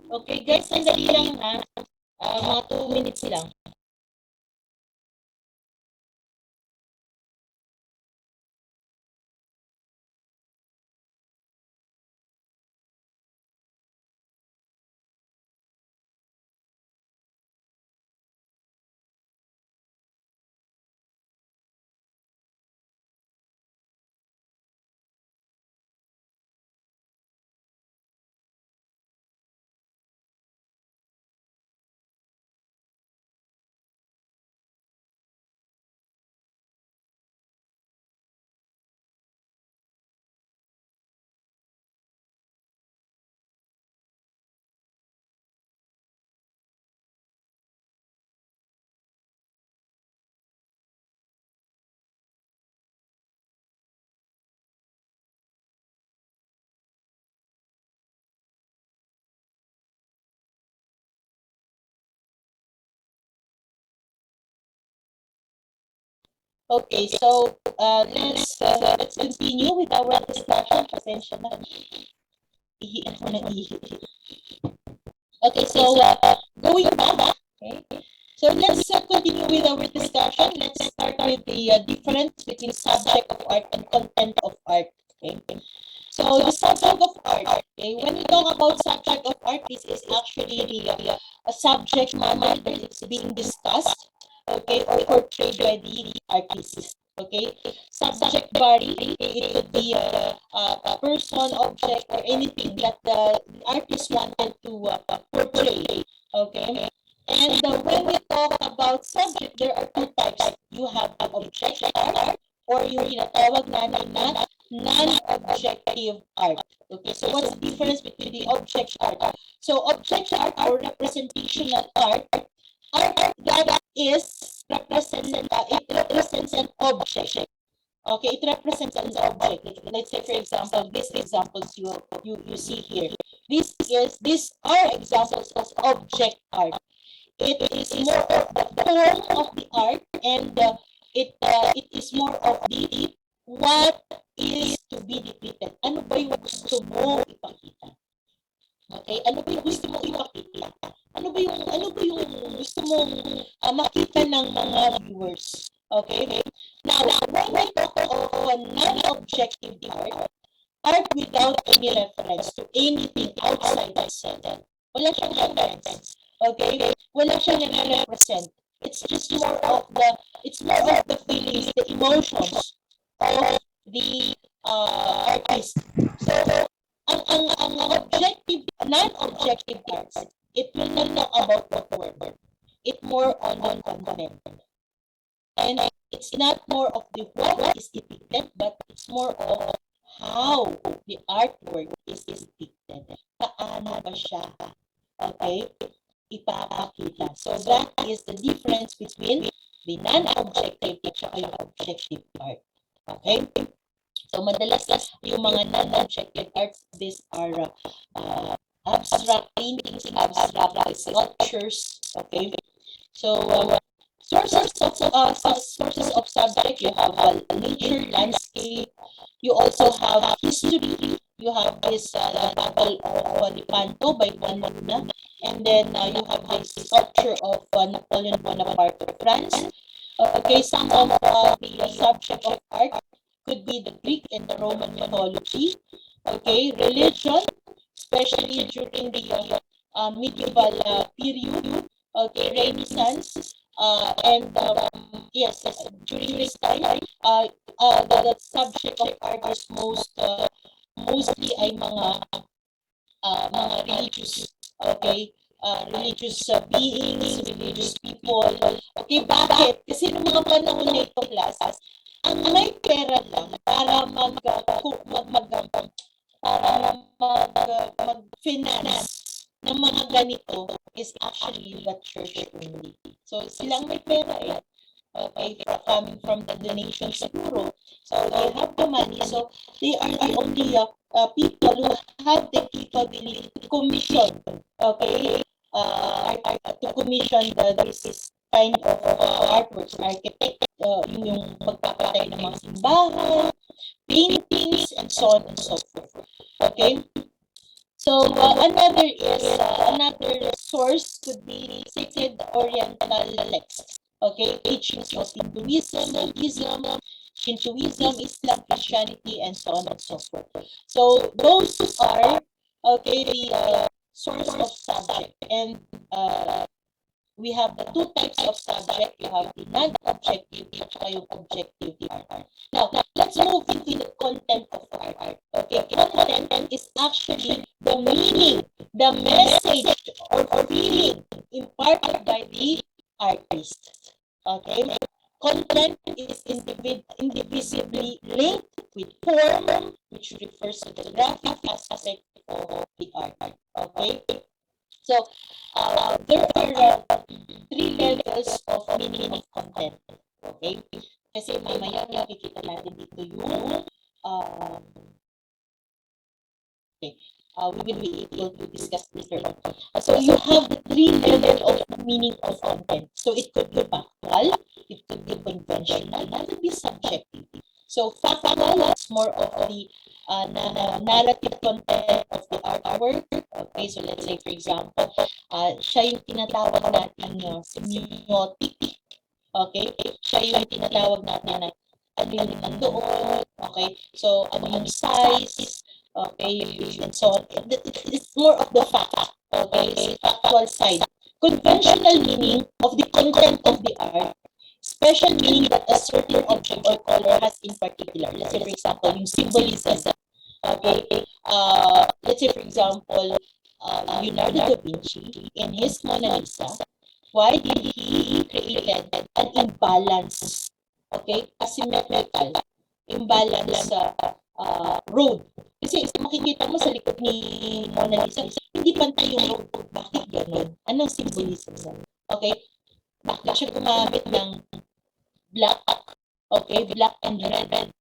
[SPEAKER 1] Okay, guys, sandali lang ha. Mga 2 minutes lang. Okay, so let's continue with our discussion. Pasensya na. Ihi ako ng ihi. Okay, so going back, okay. So let's continue with our discussion. Let's start with the difference between subject of art and content of art. Okay. So the subject of art. Okay, when we talk about subject of art, this is actually a subject matter that is being discussed, okay, or portrayed by the artist. Okay, subject vary. It could be a person, object, or anything that the artist wanted to portray. Okay, and when we talk about subject, there are two types. You have object art, or yung tinatawag natin na non-objective art. Okay, so what's the difference between the object art? So object art or representational art that is it represents an object. Okay, it represents an object. Let's say, for example, these examples you see here. These are examples of object art. It is more of the form of the art, and it is more of the what is to be depicted. Ano ba yung gusto mo ipakita? Okay, ano ba yung gusto mong ipakita? Ano ba yung gusto mong makita ng mga viewers? Okay? Now, when we talk of non-objective art without any reference to anything outside the setting. Wala siyang reference. Okay? Wala siyang nare-represent. It's just more of the feelings, the emotions of the artist. So, ang objective, non-objective arts, it will not talk about the form. It more on the content. And it's not more of the what is depicted, but it's more of how the artwork is depicted. Paano ba siya? Okay? Ipapakita. So that is the difference between the non-objective at yung objective art. Okay? So madalas yung mga non-objective arts, these are abstract paintings, abstract sculptures. Okay? So sources of subject, you have nature, landscape. You also have history. You have this the Battle of Lepanto by Juan Luna, and then you have this sculpture of Napoleon Bonaparte of France. Okay, some of the subject of art could be the Greek and the Roman mythology. Okay, religion, especially during the medieval period. Okay, Renaissance. And yes, during this time, the subject of art is mostly ay mga religious, okay? Religious beings, religious people. Okay, bakit? Kasi noong mga panahon na ito, classes, ang may pera lang para mag-finance ng mga ganito is actually the church only. So, silang may pera eh. Okay, coming from the donation siguro. So, they have the money. So, they are the only people who have the capability to commission, okay, to commission this kind of artworks, architect, yung pagpapatay ng mga simbahan, paintings, and so on and so forth. Okay? So, another source could be sacred Oriental texts. Okay, teachings of Hinduism, Buddhism, Shintoism, Islam, Christianity, and so on and so forth. So those are okay the source of subject, and we have the two types of subject. You have the non-objective at yung objective art. Now, let's move into the content of art. Okay, content is actually the meaning, the message or feeling imparted by the artist. Okay, content is indivisibly linked with form, which refers to the graphic aspect of the art. Okay, so there are three levels of meaning of content. Okay, kasi mamaya makikita natin dito yung okay. We will be able to discuss this later. So you have the three levels of meaning of content. So it could be factual, it could be conventional, it could be subjective. So factual, that's more of the narrative content of the artwork. Okay, so let's say for example, siya yung tinatawag natin semiotic. Okay, siya yung tinatawag natin na ano yung nandoon. Okay, so ano yung size, okay, and so on. It's more of the fact, okay, factual side. Conventional meaning of the content of the art, special meaning that a certain object or color has in particular. Let's say, for example, yung symbolism. Okay, let's say, for example, Leonardo da Vinci in his Mona Lisa, why did he created an imbalance? Okay, asymmetrical, imbalance sa road. Kasi makikita mo sa likod ni Mona Lisa, hindi pantay yung road. Bakit ganun? Anong symbolism? Okay? Bakit siya gumamit ng black, okay, black and red,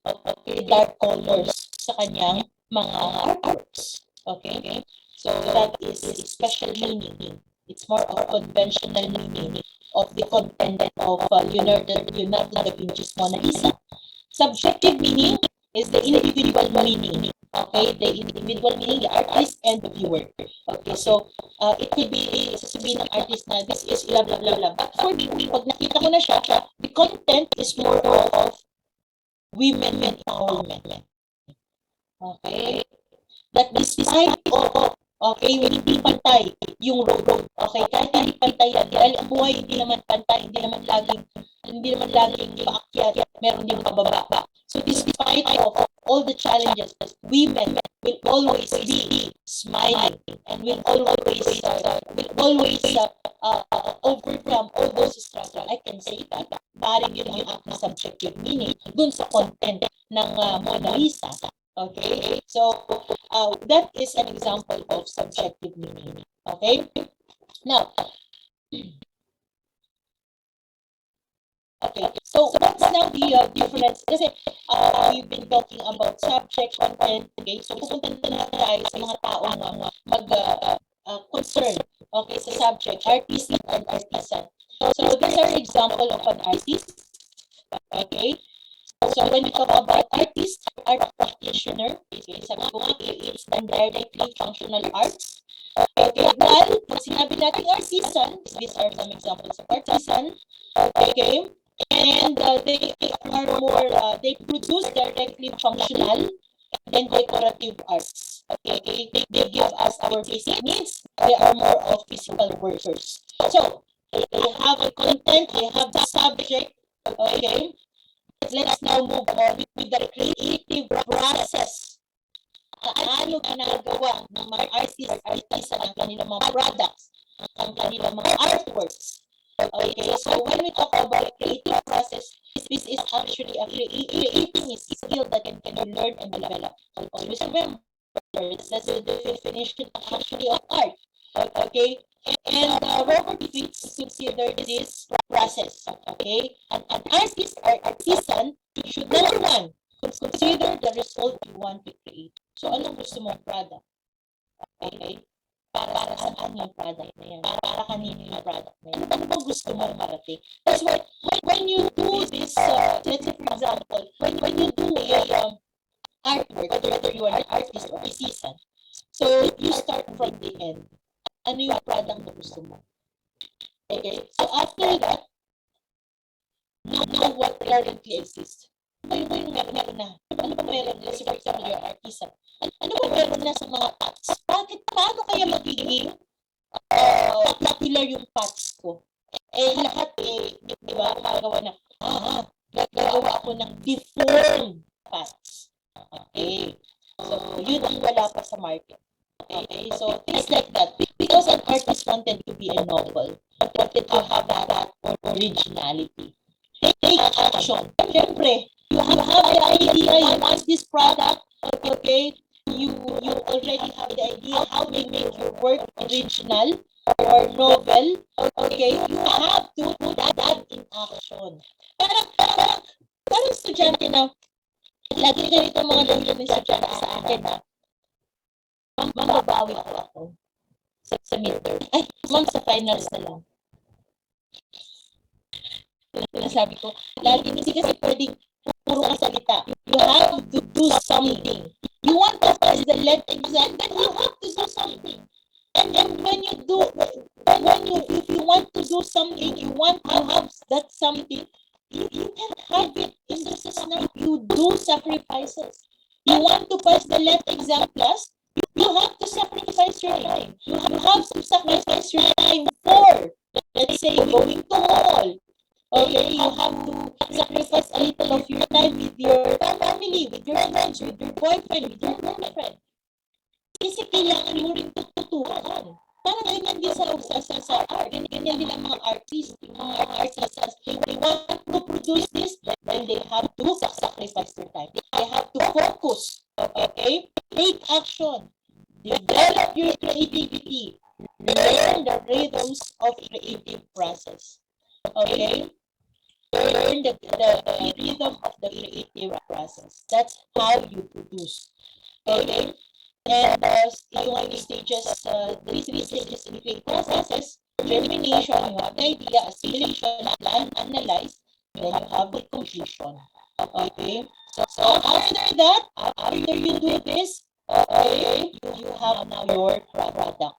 [SPEAKER 1] okay, dark colors sa kanyang mga artworks. Okay? So that is special meaning. It's more of conventional meaning of the content of Leonardo da Vinci's Mona Lisa. Subjective meaning is the individual meaning. Okay, the individual meaning, the artist and the viewer. Okay, so it could be sasabihin ng artist na this is blah blah blah blah. But for me, pag nakita ko na siya, the content is more of women empowerment. Okay, that despite of Okay, hindi pantay yung road. Okay, kahit hindi pantay yan. Dahil ang buhay hindi naman pantay, hindi naman laging paakyat, meron din pababa. So despite of all the challenges, women will always be smiling and will always overcome all those struggles. I can say that. Barring yun ang aking subjective meaning dun sa content ng Mona Lisa. Okay, so that is an example of subjective meaning. Okay, now, okay, so what's now the difference? Kasi we've been talking about subject, content. Okay, so pupunta na tayo sa mga taong concern. Okay, sa subject, artist and artisan. So these are example of an artist. Okay. So when we talk about artist, art practitioner, okay, sabi ko nga, it's directly functional arts. Okay, while pag sinabi natin artisan, these are some examples of artisan, okay, and they are more, they produce directly functional and decorative arts. Okay, they give us our basic needs, they are more of physical workers. So, they have a content, they have the subject, okay. Let's now move on with the creative process. Ano ginagawa ng mga artist ang kanilang mga products, ang kanilang mga artworks. Okay, so when we talk about creative process, this is actually a creating skill that can be learned and developed. Always remember, that's the definition actually of art. Okay, and Robert Fitts considered this process. Okay, an artist or artisan should, number one, consider the result you want to create. So anong gusto mong product? Okay, para saan yung product na yan? Para kanino yung product na yan? Ano bang gusto mong marating? That's why when you do this, let's say for example, when you do a artwork, whether you are an artist or artisan, so you start from the end. Ano yung product na gusto mo? Okay, so after that, know what currently exists. Ano yung meron na? Ano ba meron na? So for example, you're an artisan. Ano ba meron na sa mga pots? Paano kaya magiging popular yung pots ko? Lahat di ba, gagawa na, gagawa ako ng deformed pots. Okay, so yun ang wala pa sa market. Okay, so things like that. Because an artist wanted to be a novel, wanted to have that originality. Take action. Siyempre, you have the idea, you want this product, okay? You already have the idea how to make your work original or novel, okay? You have to put that in action. Parang estudyante na, lagi ganito mga dahilan ng estudyante sa akin na, mababawi ako sa midterm. Ay, ma'am, sa finals na lang. Sinasabi ko, lagi hindi kasi pwedeng puro kasalita. You have to do something. You want to pass the lead exam, then you have to do something. And when you do, if you want to do something, you want to have that something, you can have it in the system. You do sacrifices. You want to pass the lead exam class, you have to sacrifice your time. You have to sacrifice your time for, let's say, going to mall. Okay, you have to sacrifice a little of your time with your family, with your friends, with your boyfriend, with your girlfriend. Kasi kailangan mo rin tutukan. Parang ganyan din sa art. Ganyan din ang mga artists. Yung mga artists, they want to produce this, then they have to sacrifice their time. They have to focus. Okay? Take action. Develop your creativity. Learn the rhythms of creative process. Okay? Learn the rhythm of the creative process. That's how you produce. Okay? And yung stages, the three stages in the creative processes: germination, you have the idea; assimilation, plan, analyze, then you have the conclusion. Okay? So after that, after you do this, okay, you have now your product.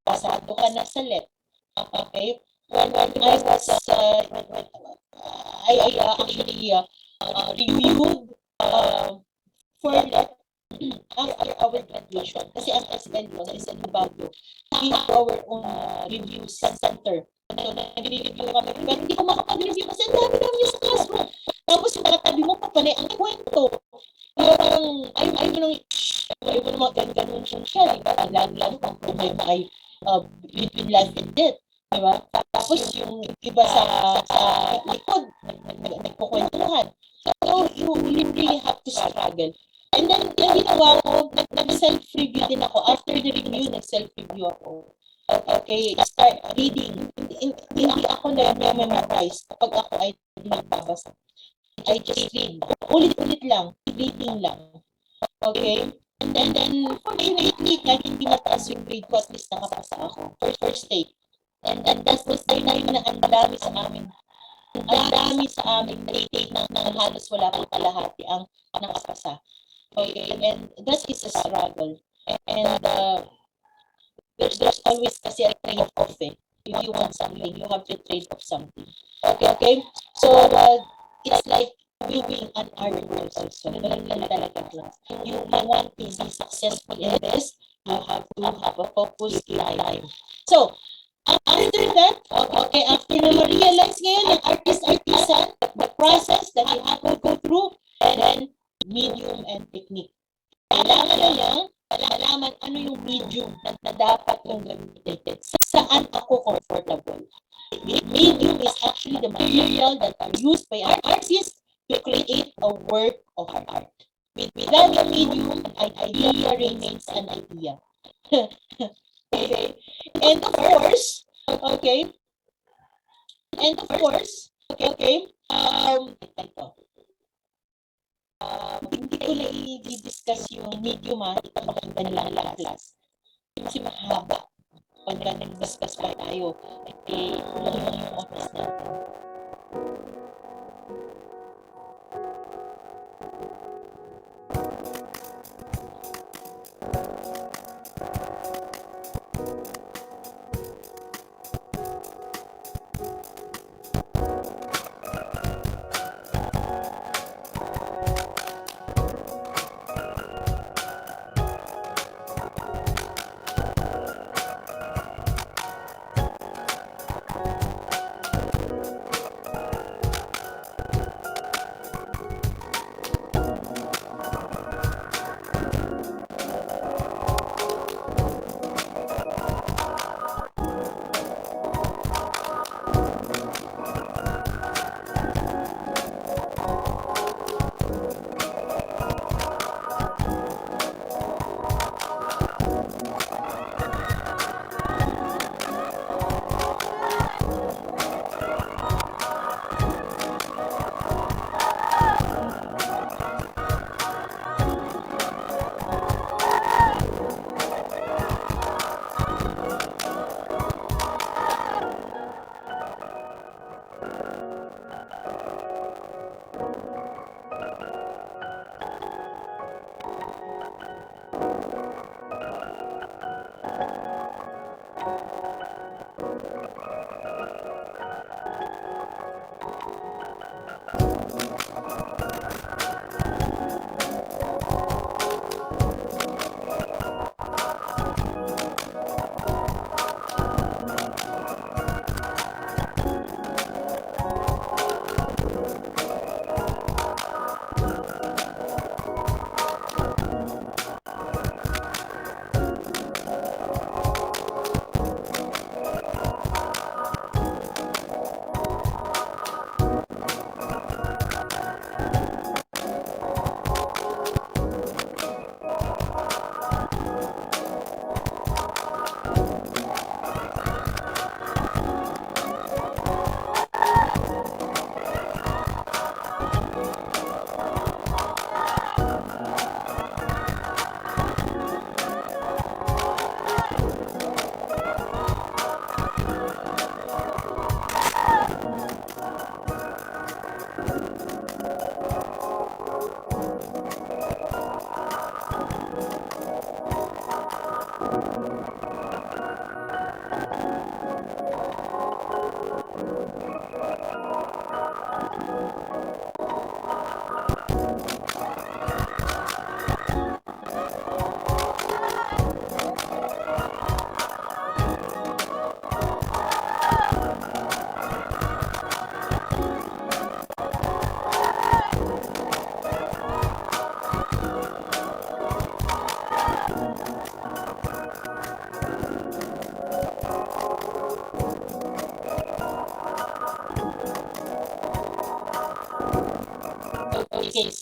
[SPEAKER 1] Pasado ka na sa LET. Okay? When I was, I actually reviewed for LET after our graduation. Kasi ang SL po, sa SL Baguio, we have our own review center. So, nag-review kami. Pero hindi ko makapag-review kasi ang dami sa classroom. Tapos yung katabi mo pa pala ang kwento. Parang ayaw mo nang ganun siya, di ba? Lalo kung problema ay between life and death, di ba? Tapos yung iba sa likod, nagkukwentuhan. So, you really have to struggle. And then, yung ginawa ko, nag-self-review din ako. After the review, nag-self-review ako. Okay, start reading. Hindi ako na-memorize kapag ako ay nagbabasa. I just read. Ulit-ulit lang. Reading lang. Okay? And then fortunately, kahit hindi mataas yung grade ko, at least nakapasa ako. First take. And that was the time na ang dami sa amin take ng halos wala pa kalahati ang nakapasa. Okay? And that is a struggle. And there's always kasi a trade-off eh. If you want something, you have to trade off something. Okay? So, it's like doing an art also. Ganun lang talaga class. You want to be successful in this, you have to have a focus in life. So, after that, okay, after na ma-realize ngayon ng artisan, the process that you have to go through, and then medium and technique. Kailangan na lang malaman ano yung medium na dapat kong gamitin. Saan ako comfortable. Medium is actually the material that are used by our artists to create a work of art. Without the medium, an idea remains an idea. Okay? And of course, ito. Hindi ko na i-discuss yung medium kapag lang class. Kasi mahaba. Pag nag-discuss pa tayo, kulang lang yung oras natin.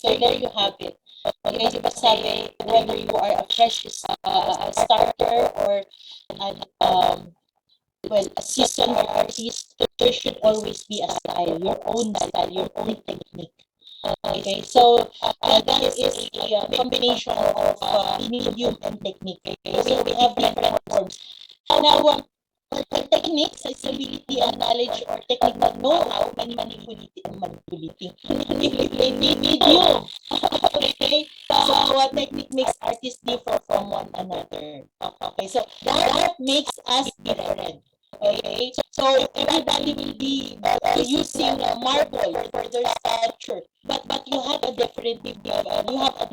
[SPEAKER 1] so there you have it. Okay, di ba sabi, whether you are a fresh starter or an well, a seasoned artist, there should always be a style, your own technique. Okay, so that is a combination of medium and technique. Okay, so we have different forms. Now, the techniques is ability and knowledge or technical know-how in manipulating medium. Okay, so what technique makes artists differ from one another. Okay, so that makes us different. Okay, so everybody will be using marble for their sculpture, but you have a different you have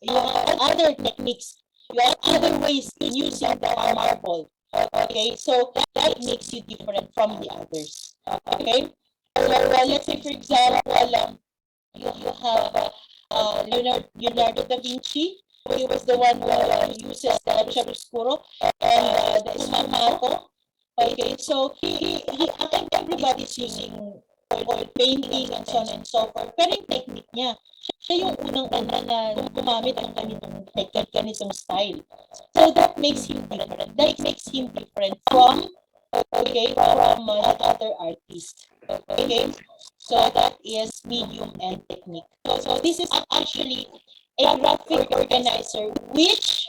[SPEAKER 1] you have other techniques, you have other ways in using the marble. Okay, so that makes you different from the others. Okay, so let's say for example, you have Leonardo da Vinci. He was the one who uses the chiaroscuro and the sfumato. Okay, so I think everybody's using oil painting and so on and so forth. Pero yung technique niya, siya yung unang-una na gumamit ng ganitong style. So that makes him different. That makes him different from the other artist. Okay, so that is medium and technique. So this is actually a graphic organizer which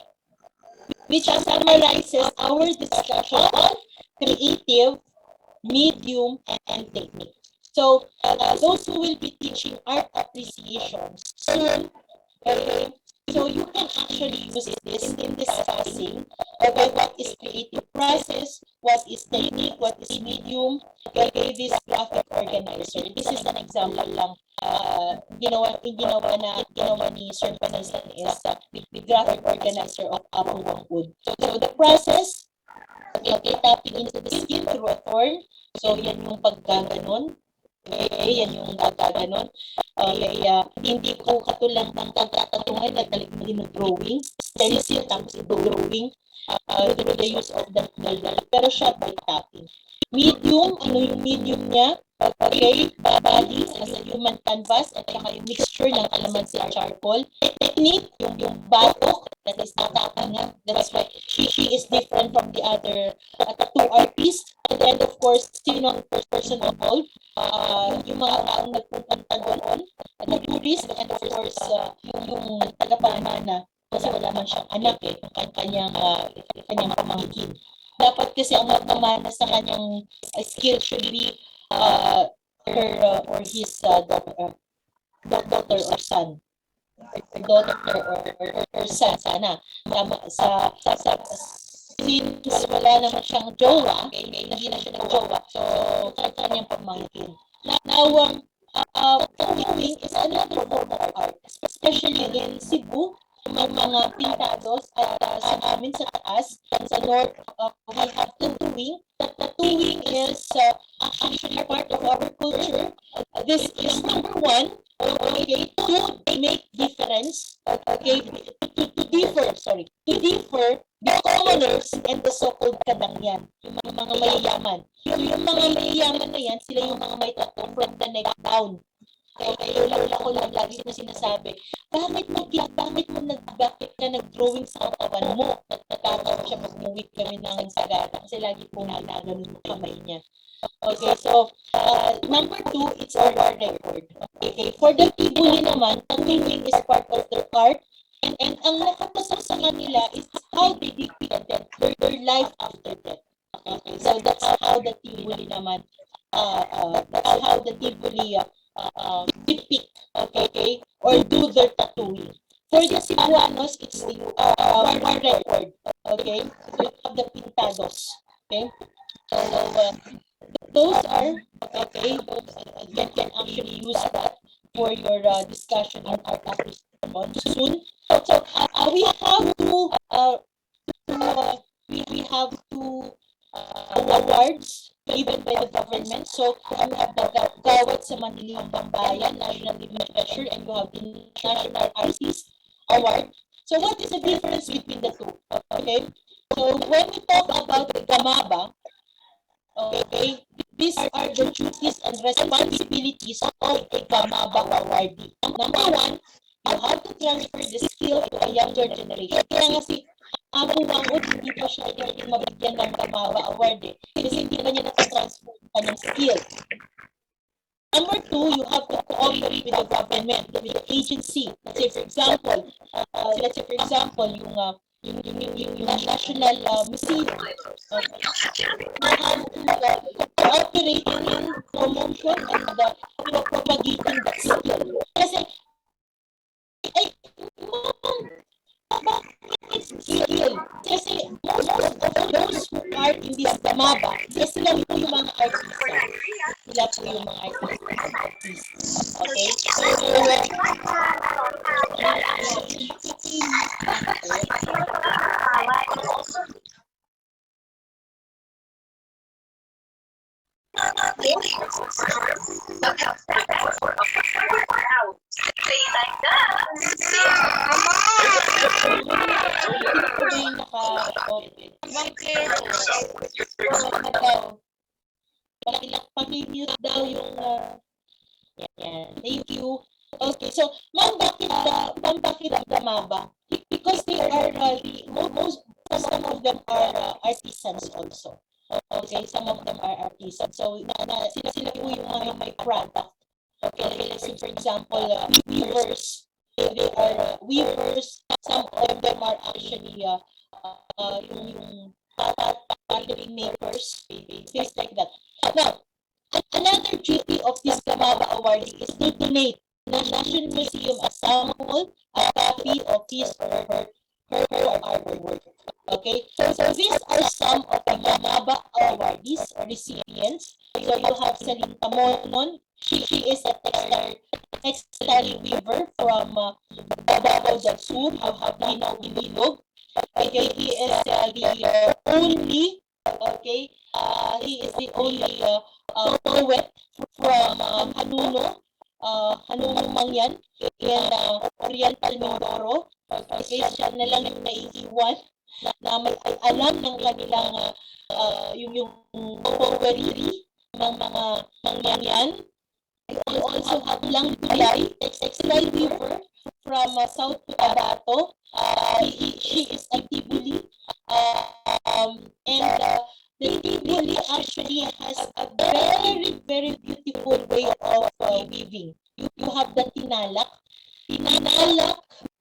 [SPEAKER 1] summarizes our discussion on creative, medium, and technique. So those who will be teaching art appreciation soon, okay, so you can actually use this in discussing what is creative process, what is technique, what is medium, okay, this graphic organizer. This is an example lang. Ginawa ni Sir Vanessa is the graphic organizer of Apple Wood. So the process, okay, tapping into the skin through a thorn. So yan yung paggaganon. Okay, yan yung gaganon. Okay, hindi ko katulad ng pagkatatungan na talagang drawing. Stencil tapos drawing through the use of the needle. Pero siya by tapping. Medium, ano yung medium niya? Okay, body as a human canvas at saka yung mixture ng calamansi at charcoal. Technique, yung batok, that is tatapang niya. That's why she is different from the other two artists. And then of course, sino ang first person involved? Yung mga taong nagpupunta doon, the tourist, and of course, yung tagapamana, kasi wala man siyang anak yung kanyang pamangkin. Dapat kasi ang magmamana sa kanyang skill should be her or his daughter or son. Daughter or son, sana. Since wala naman siyang jowa, hindi na siya nag-jowa, so kanyang pamangkin. Now, painting is another form of art, especially in Cebu, may mga pintados at sa amin sa taas, sa north, we have tattooing. Tattooing is actually part of our culture. This is number one, okay, to make difference, okay, to differ the commoners and the so-called kadangyan, yung mga mayayaman. Yung mga mayayaman na yan, sila yung mga may tattoo from the neck down. Okay, lola ko lang lagi na sinasabi, bakit ka nag-drawing sa katawan mo? Natatawa siya pag umuwi kami ng Sagara kasi lagi pong ginaganon yung kamay niya. Okay, so number 2, it's our record. Okay, for the Tibuli naman, tattooing is part of their art. And ang nakapasok sa kanila is how they depict their life after death. Okay, so that's how the Tibuli naman, that's how the Tibuli depict, okay, or do their tattooing. For the Cebuanos, it's the war record, okay, so you have the pintados, okay, so those are, okay, you can actually use that for your discussion in art appreciation soon. So we have two awards given by the government. So you have the Gawad sa Maniling Bayan National Image Treasure, and you have the National Artist Award. So what is the difference between the two? Okay, so when we talk about the Gamaba, okay, these are the duties and responsibilities of a Gamaba awardee. Number one, you have to transfer the skill to a younger generation. Kaya nga si Abu Wangud, hindi pa siya pwedeng mabigyan ng Gamaba award kasi hindi pa niya nakatransfer yung kanyang skill. Number two, you have to cooperate with the government, with the agency. Let's say, for example, yung National Museum. You have to cooperate in promotion and propagating that skill. Kasi, ay, bakit skill? Kasi most of those who are in this Gamaba, sila po yung mga artista. Sila po yung mga artista. Okay? Pag-mute daw yung yan. Thank you. Okay, so ma'am, bakit Gamaba? Because they are some of them are artisans also. Okay, some of them are artisans. So sila po yung mga may product. Okay, so for example, weavers. They are weavers. Some of them are actually yung pottery makers, things like that. Now, another duty of this Gamaba awardee is to donate the National Museum a sample, a copy of his or her artwork. Okay, so these are some of the Gamaba awardees or recipients. So you have Celine Tamonon. She is a textile weaver from Davao del Sur, Habino, Ilog. Okay, he is the only, okay, he is the only poet from Hanuno Mangyan in Oriental Mindoro. Okay, siya na lang yung naiiwan na may alam ng kanilang yung poetry ng mga Mangyan. We also have Lang Tulay, textile weaver from South Cotabato. She is a Tibuli. And the Tibuli actually has a very, very beautiful way of weaving. You have the Tinalak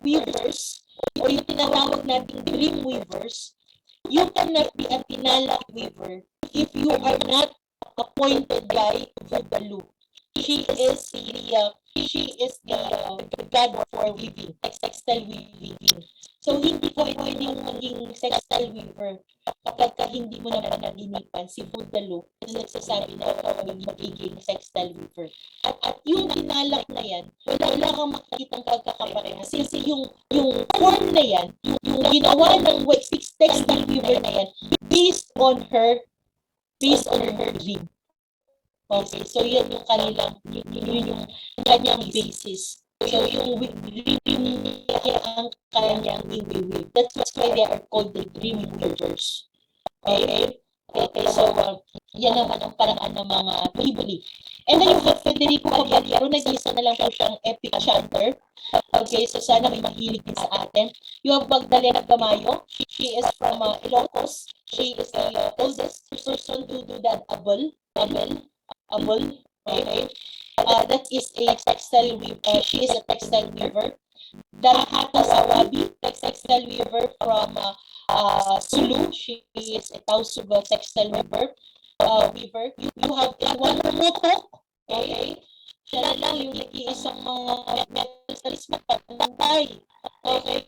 [SPEAKER 1] weavers, o yung tinatawag nating dream weavers. You cannot be a Tinalak weaver if you are not appointed by Budalu. She is the god for weaving, textile weaving. So, hindi po pwedeng maging textile weaver kapag hindi mo naman nalinipan si Budalu na nagsasabi na ikaw ay magiging textile weaver. At yung tinalak na yan, wala kang makikitang pagkakaparehas. Kasi yung form na yan, yung ginawa ng textile weaver na yan, based on her dream. Okay, so yan yung kanyang basis. So yung dream niya ang kanyang i-weave. That's why they are called the dream weavers. Okay? Okay, so yan naman ang paraan ng mga Tibuli. And then you have Federico Caballero, nag-isa na lang po siyang epic chanter. Okay, so sana may mahilig din sa atin. You have Magdalena Gamayo. She is from Ilocos. She is the oldest person to do that abol. Okay. That is a textile weaver. She is a textile weaver. Darahata Sawabi, textile weaver from Sulu. She is a Tausuga textile weaver. You have Iwan Moto. Okay. Siya na lang yung nag-iisang mga metalist matantay. Okay.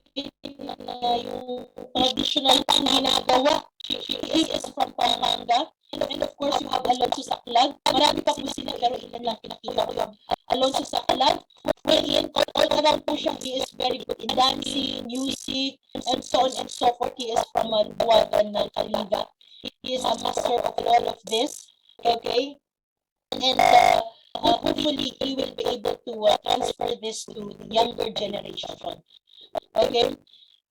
[SPEAKER 1] Yung traditional pang ginagawa. He is from Pampanga. And of course, you have Alonso Saclag. Marami pa po sila, pero ilan lang pinakita ko yung Alonso Saclag. Wherein, all around po siya, he is very good in dancing, music, and so on and so forth. He is from Buwagan ng Kaliga. He is a master of all of this. Okay? And hopefully, he will be able to transfer this to the younger generation. Okay?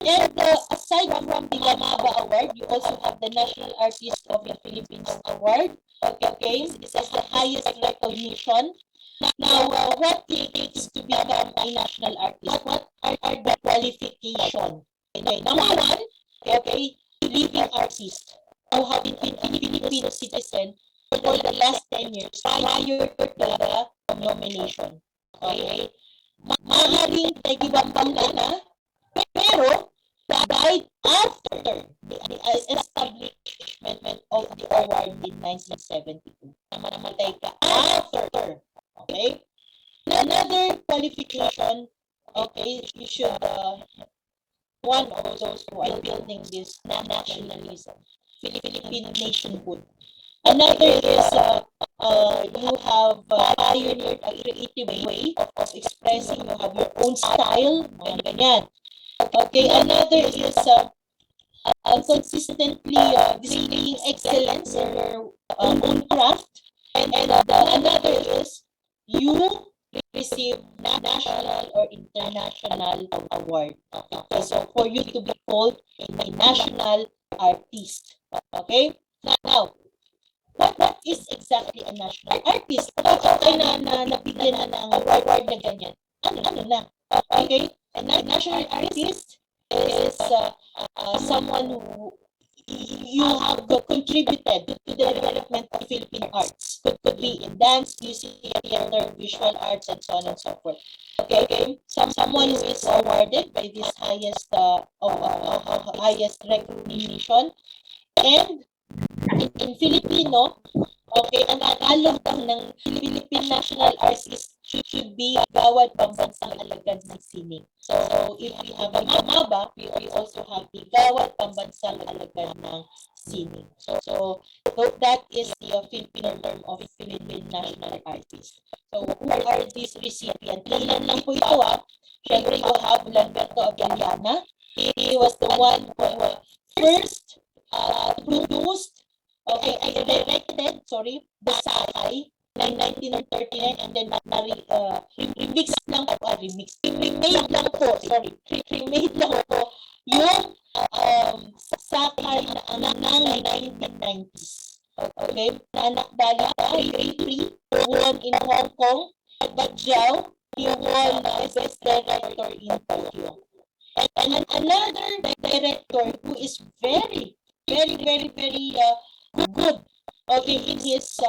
[SPEAKER 1] And aside from the Yamaba Award, you also have the National Artist of the Philippines Award. Okay, this is the highest recognition. Now, what it takes to become a national artist? What are the qualifications? Okay, number one, okay, living artist who have been Filipino citizen for the last 10 years prior to the nomination. Okay? Maaaring nag-ibang na, pero died after the establishment of the award in 1972. Namatay ka after. Okay? Another qualification, okay, you should, one of those who are building this nationalism, Philippine nationhood. Another is you have pioneered a creative way of expressing, you have your own style, ganyan. Okay, another is consistently displaying excellence in your own craft. And another is you receive national or international award. Okay, so for you to be called a national artist. Okay, now, what is exactly a national artist? Kapag nabigyan na ng award na ganyan, ano na? Okay, a national artist is someone who you have contributed to the development of Philippine arts. Could be in dance, music, theater, visual arts, and so on and so forth. Okay, someone who is awarded by this highest recognition. And in Filipino, okay, ang Tagalog ng Philippine National Artist should be Gawad Pambansang Alagad ng Sining. So if we have a Yamaba, we also have the Gawad Pambansang Alagad ng Sining. So that is the Filipino term of Philippine National Artist. So who are these recipients? Ilan lang po ito Siyempre you have Lamberto Abellana. He was the one who first produced, okay, I directed, the Sakay in 1939, and then remade lang po yung Sakay na ng 1990s. Okay, Nanak Dali, Ray won in Hong Kong, but Jiao, he won Best Director in Tokyo. And another director who is very good, okay, in his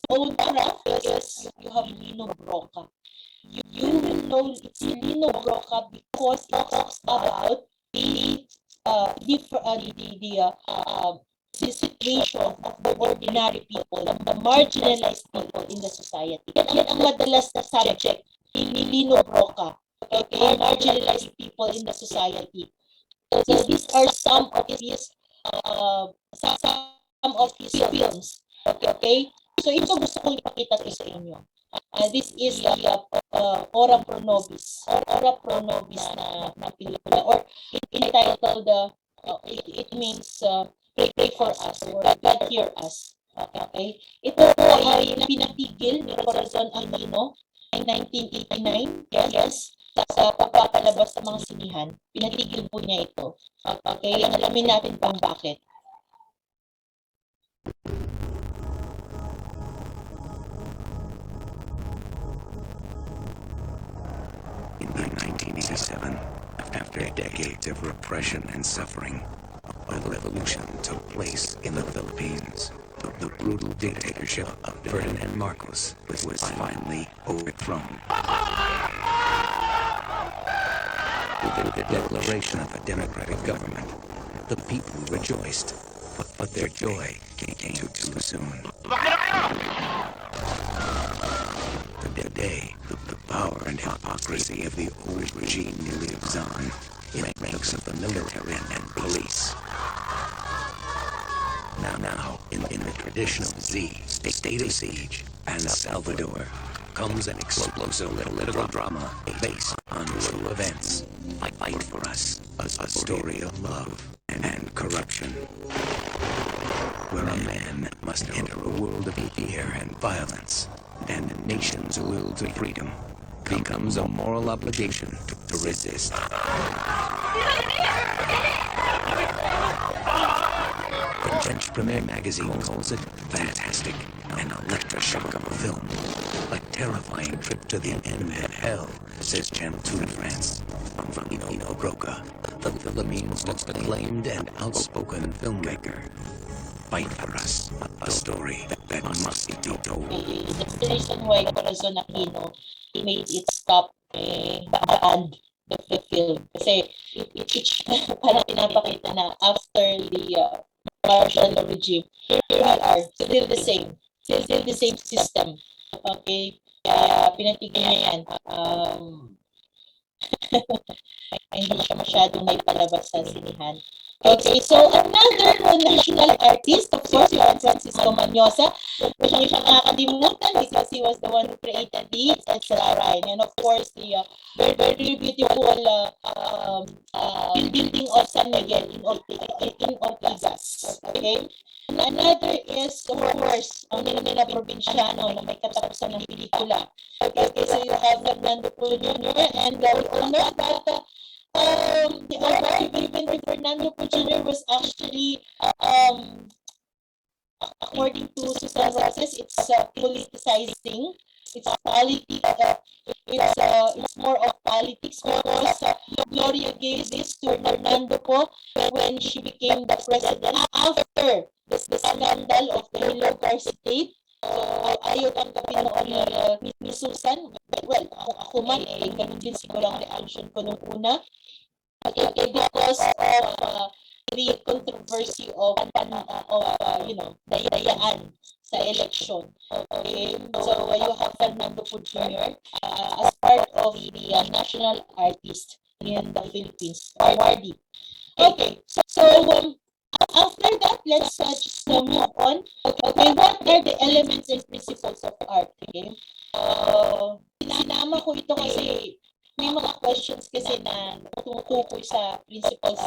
[SPEAKER 1] own craft is you have Lino Broca. You will know it's Lino Broca because it talks about the situation of the ordinary people, the marginalized people in the society. Yan ang madalas na subject ni Lino Broca. Okay, marginalized people in the society. So these are some of his films. Okay? So ito gusto kong ipakita to sa inyo. This is the Ora Pro Nobis. Ora Pro Nobis na pelikula, or entitled it means pray for us, or God hear us. Okay? Ito po ay pinatigil ni Corazon Aquino in 1989. Yes. Sa pagpapalabas sa mga sinihan, pinatigil po niya ito. Okay, alamin natin pang bakit.
[SPEAKER 5] In 1987, after decades of repression and suffering, a revolution took place in the Philippines. The brutal dictatorship of Ferdinand Marcos was finally overthrown. With the declaration of a democratic government, the people rejoiced, but their joy came too soon. The day, the power and hypocrisy of the old regime lives on in ranks of the military and police. Now, in the traditional state of siege, and Salvador comes an explosive political drama based on true events. Fight for us, a story of love and corruption, where a man must enter a world of fear and violence, and nations' will to freedom becomes a moral obligation to resist. The French Premier magazine calls it fantastic, an electroshock of a film. A terrifying trip to the end of hell, says Channel 2 in France. From Nino Broca, the Philippines' most acclaimed and outspoken filmmaker. Fight for us, a story that must be told.
[SPEAKER 1] That's the reason why Corazon Aquino made it stop banned the film. Kasi parang pinapakita na after the martial law regime, here we are, still the same. Still the same system. Okay? Kaya pinatigil niya yan. Hindi siya masyadong may palabas sa sinihan. Okay, so another national artist, of course, Juan Francisco Manyosa. Siya siyang nakakalimutan because he was the one who created the etc. And of course, the very, very beautiful building of San Miguel in Ortigas. Okay? Another is, of course, ang Manila Provinciano na may katapusan ng pelikula. Okay, so you have Fernando Poe Jr. and we all know that the award given to Fernando Poe Jr. was actually, according to Susan Roses, it's politicizing. It's politics. It's more of politics because Gloria gave this to Fernando Poe when she became the president after the scandal of the Ilocos State. So, ayaw tanggapin noon ni Susan. Well, ako man, ganun din siguro ang reaction ko nung una. Okay, because of the controversy of dayaan sa election. Okay, so you have Fernando Poe Jr. As part of the national artist in the Philippines, awardee. Okay, so after that, let's just move on. Okay, what are the elements and principles of art? Okay, sinama ko ito kasi may mga questions kasi na tumutukoy sa principles,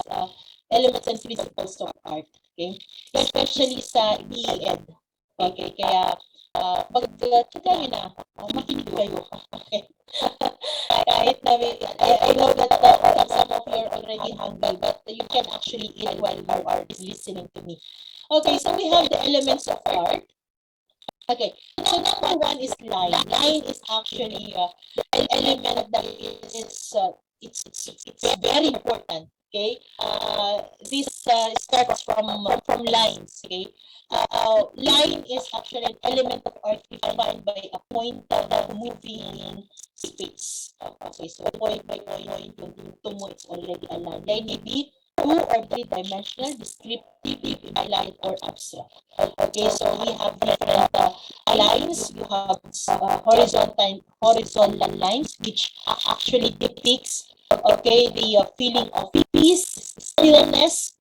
[SPEAKER 1] elements and principles of art. Okay, especially sa DED. Okay, kaya pag tagay na, makinig kayo. Okay. Kahit na I know that some of you are already hungry, but you can actually eat while you are listening to me. Okay, so we have the elements of art. Okay, so number one is line. Line is actually an element that is it's very important. Okay, this starts from lines. Okay, line is actually an element of art defined by a point moving in space. Okay, so point by point, yung tumo, it's already a line. Line may be 2 or 3-dimensional, descriptive, inline, or abstract. Okay, so we have different lines. You have horizontal lines, which actually depicts, okay, the feeling of peace, stillness.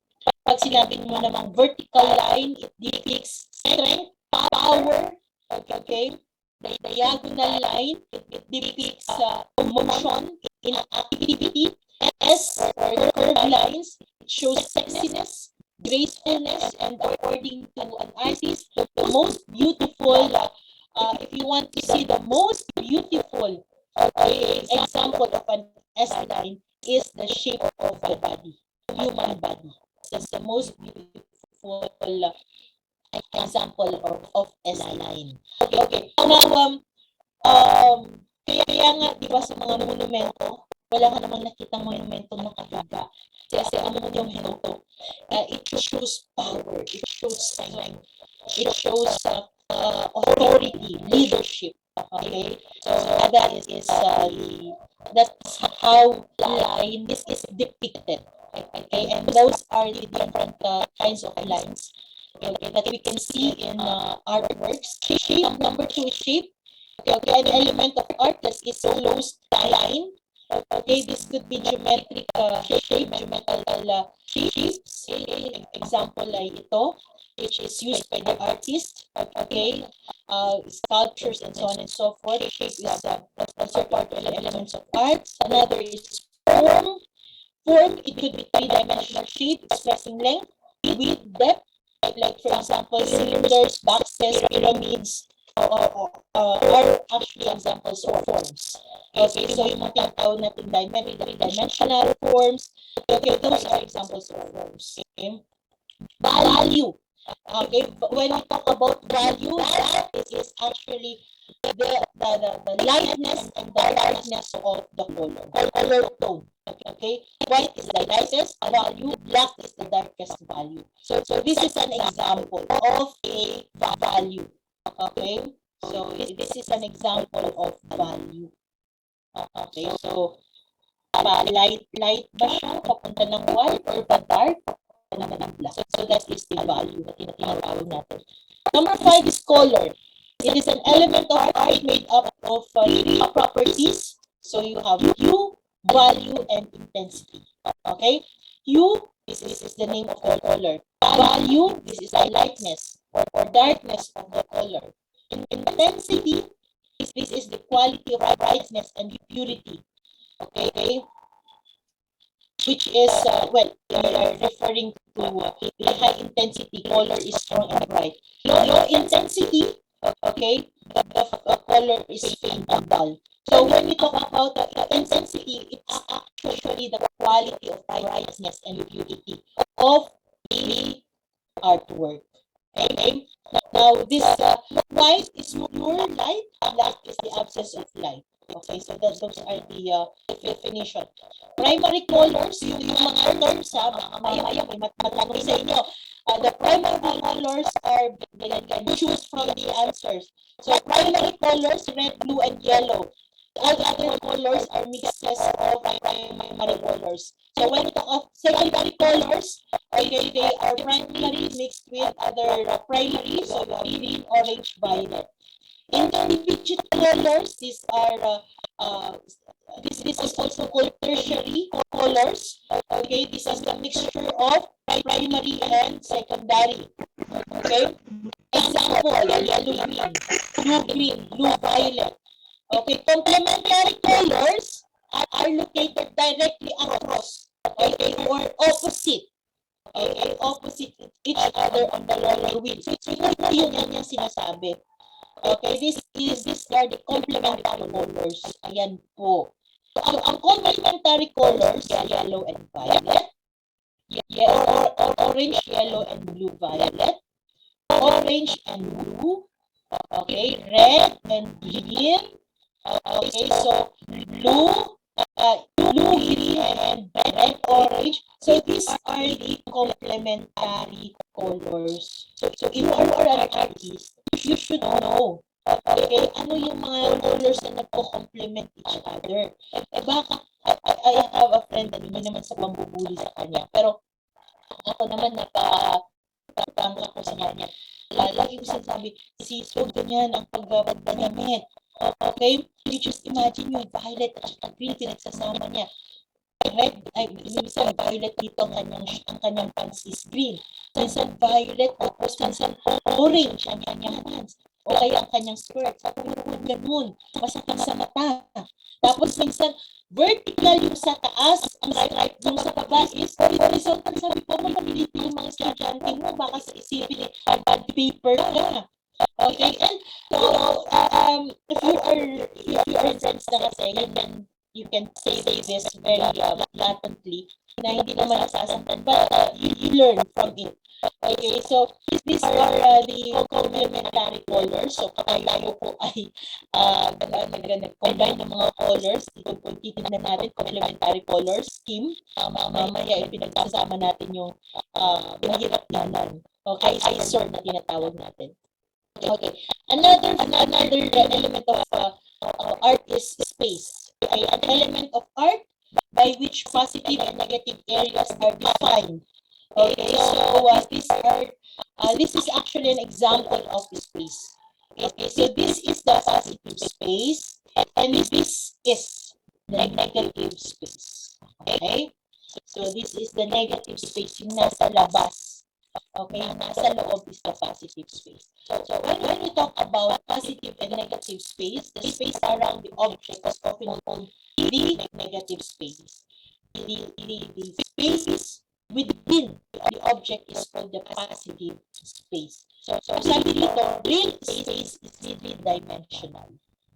[SPEAKER 1] Pag sinabi mo namang vertical line, it depicts strength, power. Okay, the diagonal line, it depicts motion, inactivity. S or curved lines, it shows sexiness, gracefulness, and according to an artist, the most beautiful, if you want to see the most beautiful example of an S line is the shape of the body, human body. That's the most beautiful example of S line. Okay. Now, kaya nga, di ba sa mga monumento, wala ka namang nakitang monumento na kahiga. Kasi ano mo yung hinuto? It shows power, it shows strength, it shows authority, leadership. Okay? So that is that's how line is depicted. Okay? And those are the different kinds of lines, okay, that we can see in artworks. Shape, number 2 is shape. Okay, an element of art that is closed line. Okay, this could be geometric shape, geometrical shapes. Example like ito, which is used by the artist. Okay, sculptures and so on and so forth. Shape is also part of the elements of art. Another is form. Form, it could be 3-dimensional shape expressing length, width, depth. Like for example, cylinders, boxes, pyramids, are actually examples of forms. Okay, so yung mga tinatawag natin dimensional forms, okay, those are examples of forms. Okay? Value. Okay, but when we talk about value, that is actually the lightness and the darkness of the color tone. Okay, white is the lightest value, black is the darkest value. So this is an example of a value. Okay, so this is an example of value. Okay, so light ba siya papunta ng white or pa dark papunta ng black? So that is the value na tinatawag natin. Number 5 is color. It is an element of art made up of 3 properties. So you have hue, value, and intensity. Okay? Hue, this is the name of the color. Value, this is the lightness or darkness of the color. Intensity, this is the quality of brightness and purity. Okay? Which is, well, we are referring to the high intensity color is strong and bright. Low intensity, okay, the color is faint and dull. So when we talk about the intensity, it's actually the quality of brightness and purity of the artwork. Okay? Now, this white is pure light, black is the absence of light. Okay, so those are the definition. Primary colors, yung mga terms baka maya may matanong sa inyo. The primary colors are, you can choose from the answers. So primary colors, red, blue, and yellow. All other colors are mixes of primary colors. So when we talk of secondary colors, okay, they are primary mixed with other primary, so green, orange, violet. Intermediate colors, these are this is also called tertiary colors. Okay, this is the mixture of primary and secondary. Okay, example, yellow green, blue violet. Okay, complementary colors are located directly across, okay, or opposite. Okay, opposite each other on the roller wheel. So ito yung sinasabi. Okay, these are the complementary colors. Ayan po. So, ang complementary colors, yellow and violet, or orange, yellow, and blue, violet, orange and blue, okay, red and green, okay, so blue, green, and red, orange. So these are the complementary colors. So if you are an artist, you should know, okay, ano yung mga colors na nagko-complement each other. Eh baka, I have a friend na hindi naman sa pambubuli sa kanya, pero ako naman napapangka ko sa kanya. Lagi ko sinasabi, sis, huwag ganyan ang pagdadamit. Okay? You just imagine yung violet at saka green, pinagsasama niya. Red, ay, minsan violet dito ang kanyang pants is green. Minsan violet, tapos minsan orange ang kanyang pants. O kaya ang kanyang skirt. Sabi ko, ganun. Masakit sa mata. Tapos minsan, vertical yung sa taas, ang stripe yung sa baba is horizontal. Sabi ko, mamamiliti yung mga estudyante mo. Baka sa isipin paper ka. Okay, and if you are friends na kasi, you can say this very blatantly na hindi naman nasasaktan, but you learn from it. Okay, so these are the complementary colors. So tayo po ay nag-combine ng mga colors. Dito po titignan natin complementary colors scheme. Mamaya ipinagsasama natin yung mahirap naman. Okay, ISOR na tinatawag natin. Okay, another element of art is space. Okay, an element of art by which positive and negative areas are defined. Okay, so this is actually an example of space. Okay, so this is the positive space, and this is the negative space. Okay, so this is the negative space, yung nasa labas. Okay, nasa loob is the positive space. So when we talk about positive and negative space, the space around the object is often called the negative space. The space within the object is called the positive space. So sabi dito, real space is three-dimensional.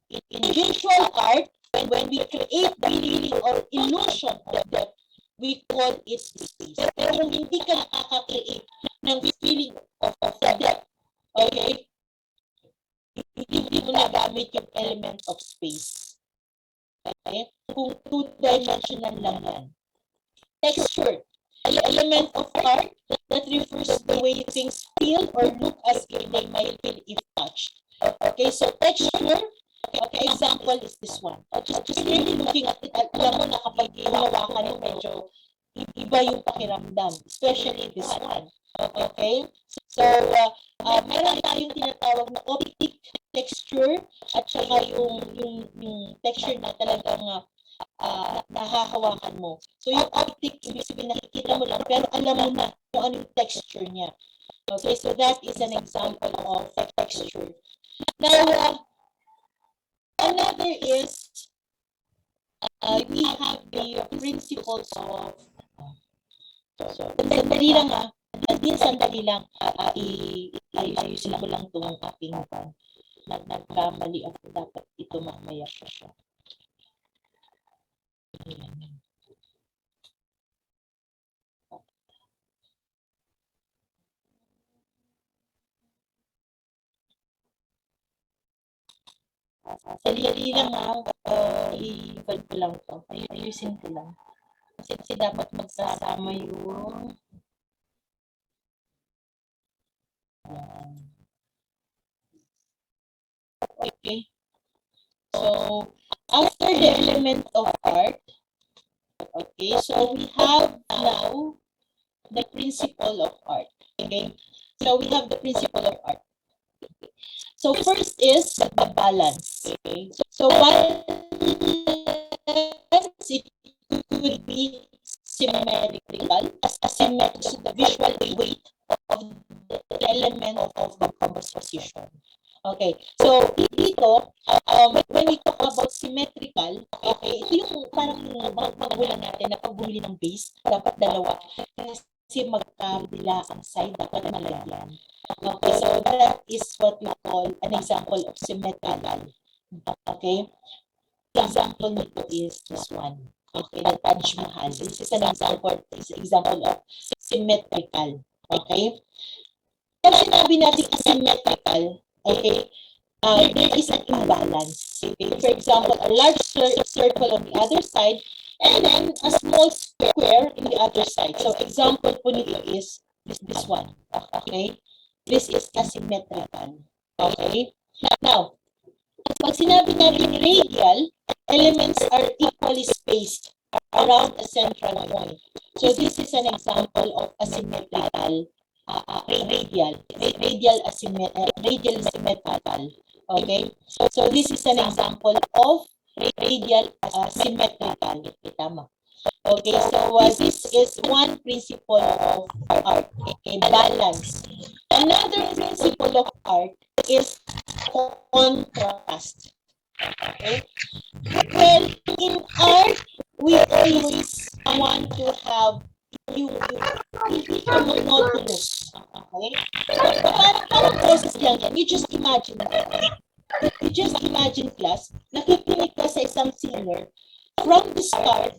[SPEAKER 1] In visual art, when we create the feeling or illusion of depth, we call it space. Pero kung hindi ka nakaka-create ng feeling of depth, okay, hindi mo nagamit yung element of space. Okay? Kung two-dimensional lang yan. Texture, element of art that refers to the way things feel or look as if they might feel if touched. Okay, so texture, okay, example is this one. Just really looking at it, alam mo na kapag ginawa ka medyo iba yung pakiramdam, especially this one. Okay, so meron tayong tinatawag na optic texture at saka yung texture na talagang nahahawakan mo. So yung optic, ibig sabihin nakikita mo lang pero alam mo na kung ano yung texture niya. Okay, so that is an example of texture. Now, another is we have the principles of sandali lang sandali lang ayusin ko lang itong aking nagkamali ako dapat ito mamaya siya. Sandali lang i-record ko lang ito. Ayusin ko lang. Kasi dapat magsasama yung okay. So, after the element of art, okay, so we have now the principle of art. Okay, so we have the principle of art. So first is the balance. Okay, so balance it could be symmetrical, asymmetric to the visual weight of the element of the composition. Okay, so dito, when we talk about symmetrical, okay, ito yung parang magulang natin na pagbumili ng base, dapat dalawa. Kasi magkabila ang side, dapat malagyan. Okay, so that is what we call an example of symmetrical. Okay, example nito is this one. Okay, the Taj Mahal. This is an example of symmetrical. Okay, pag sinabi natin asymmetrical, okay, there is an imbalance. Okay? For example, a large circle on the other side and then a small square in the other side. So example po nito is this one. Okay? This is asymmetrical. Okay? Now, pag sinabi natin radial, elements are equally spaced around a central point. So this is an example of asymmetrical radial symmetrical. Okay, so this is an example of radial symmetrical. Tama. Okay, so this is one principle of art. Okay, balance. Another principle of art is contrast. Okay, well, in art we always want to have yung monotonous. Okay? Parang process lang yan. You just imagine class, nakikinig ka sa isang singer, from the start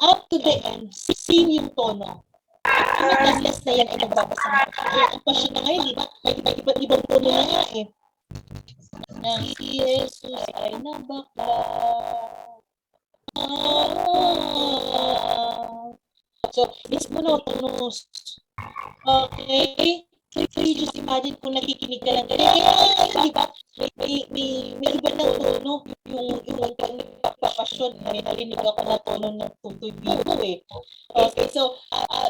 [SPEAKER 1] up to the end, same yung tono. Class na yan ay nagbabasa na. Ang pasyon na ngayon, diba? Iba't ibang tono na nga eh. Na si Jesus ay nabakla. So, it's monotonous. Okay? So, you just imagine kung nakikinig ka lang ganyan, di ba? May iba ng tono. Yung pagpapasyon, may narinig ako na tono ng Tutoy Bibo eh. Okay, so,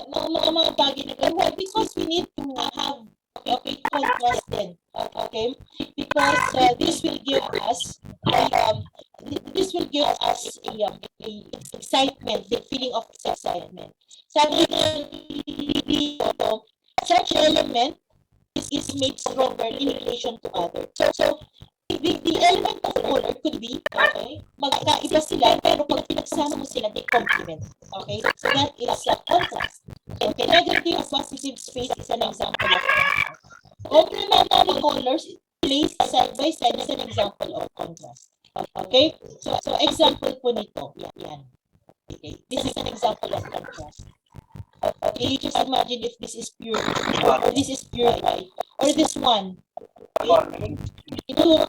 [SPEAKER 1] mga bagay na ganyan. Because we need to have, okay, contrast din. Okay? Because this will give us a excitement, the feeling of excitement. Sabi dito, such element is made stronger in relation to others. So the element of color could be, okay, magkaiba sila, pero pag pinagsama mo sila, they complement. Okay? So that is contrast. Okay, negative positive space is an example of contrast. Complementary colors placed side by side is an example of contrast. Okay? So example po nito. Yan. Okay. This is an example of contrast. Okay, you just imagine if this is pure or this is pure white or this one. Okay? Ito yung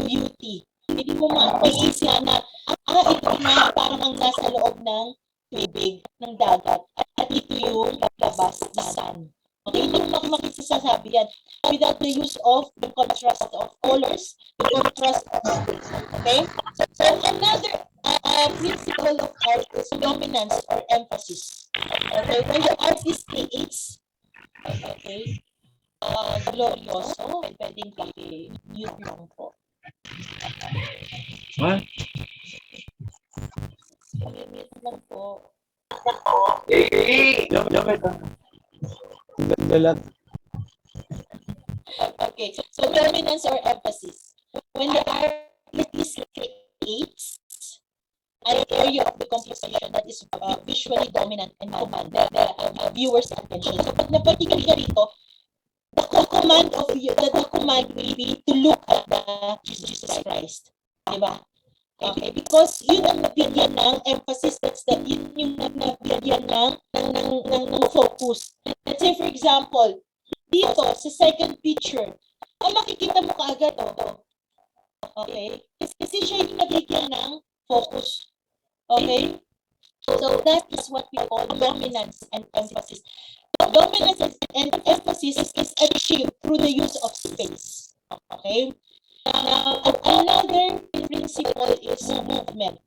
[SPEAKER 1] beauty. Hindi mo maisip na ito na parang ang nasa loob ng tubig, ng dagat at ito yung labas na sun. Okay, hindi mo makisasabi yan without the use of the contrast of colors, the contrast of space. Okay? So another principle of art is dominance or emphasis. Okay, when the artist creates, okay, glorioso, pwedeng i-mute lang po.
[SPEAKER 3] What?
[SPEAKER 1] I-mute lang po. Okay, so dominance or emphasis. When the artist creates an area of the composition that is visually dominant and command the viewer's attention. So pag napatingin ka rito, the command will be to look at the Jesus Christ. Diba? Okay, because yun ang nabigyan ng emphasis, yun yung nabigyan ng focus. Let's say for example, dito sa second picture, makikita mo kaagad okay? Kasi siya yung nabigyan ng focus. Okay? So that is what we call dominance and emphasis. Dominance and emphasis is achieved through the use of space. Okay? Now, another principle is movement.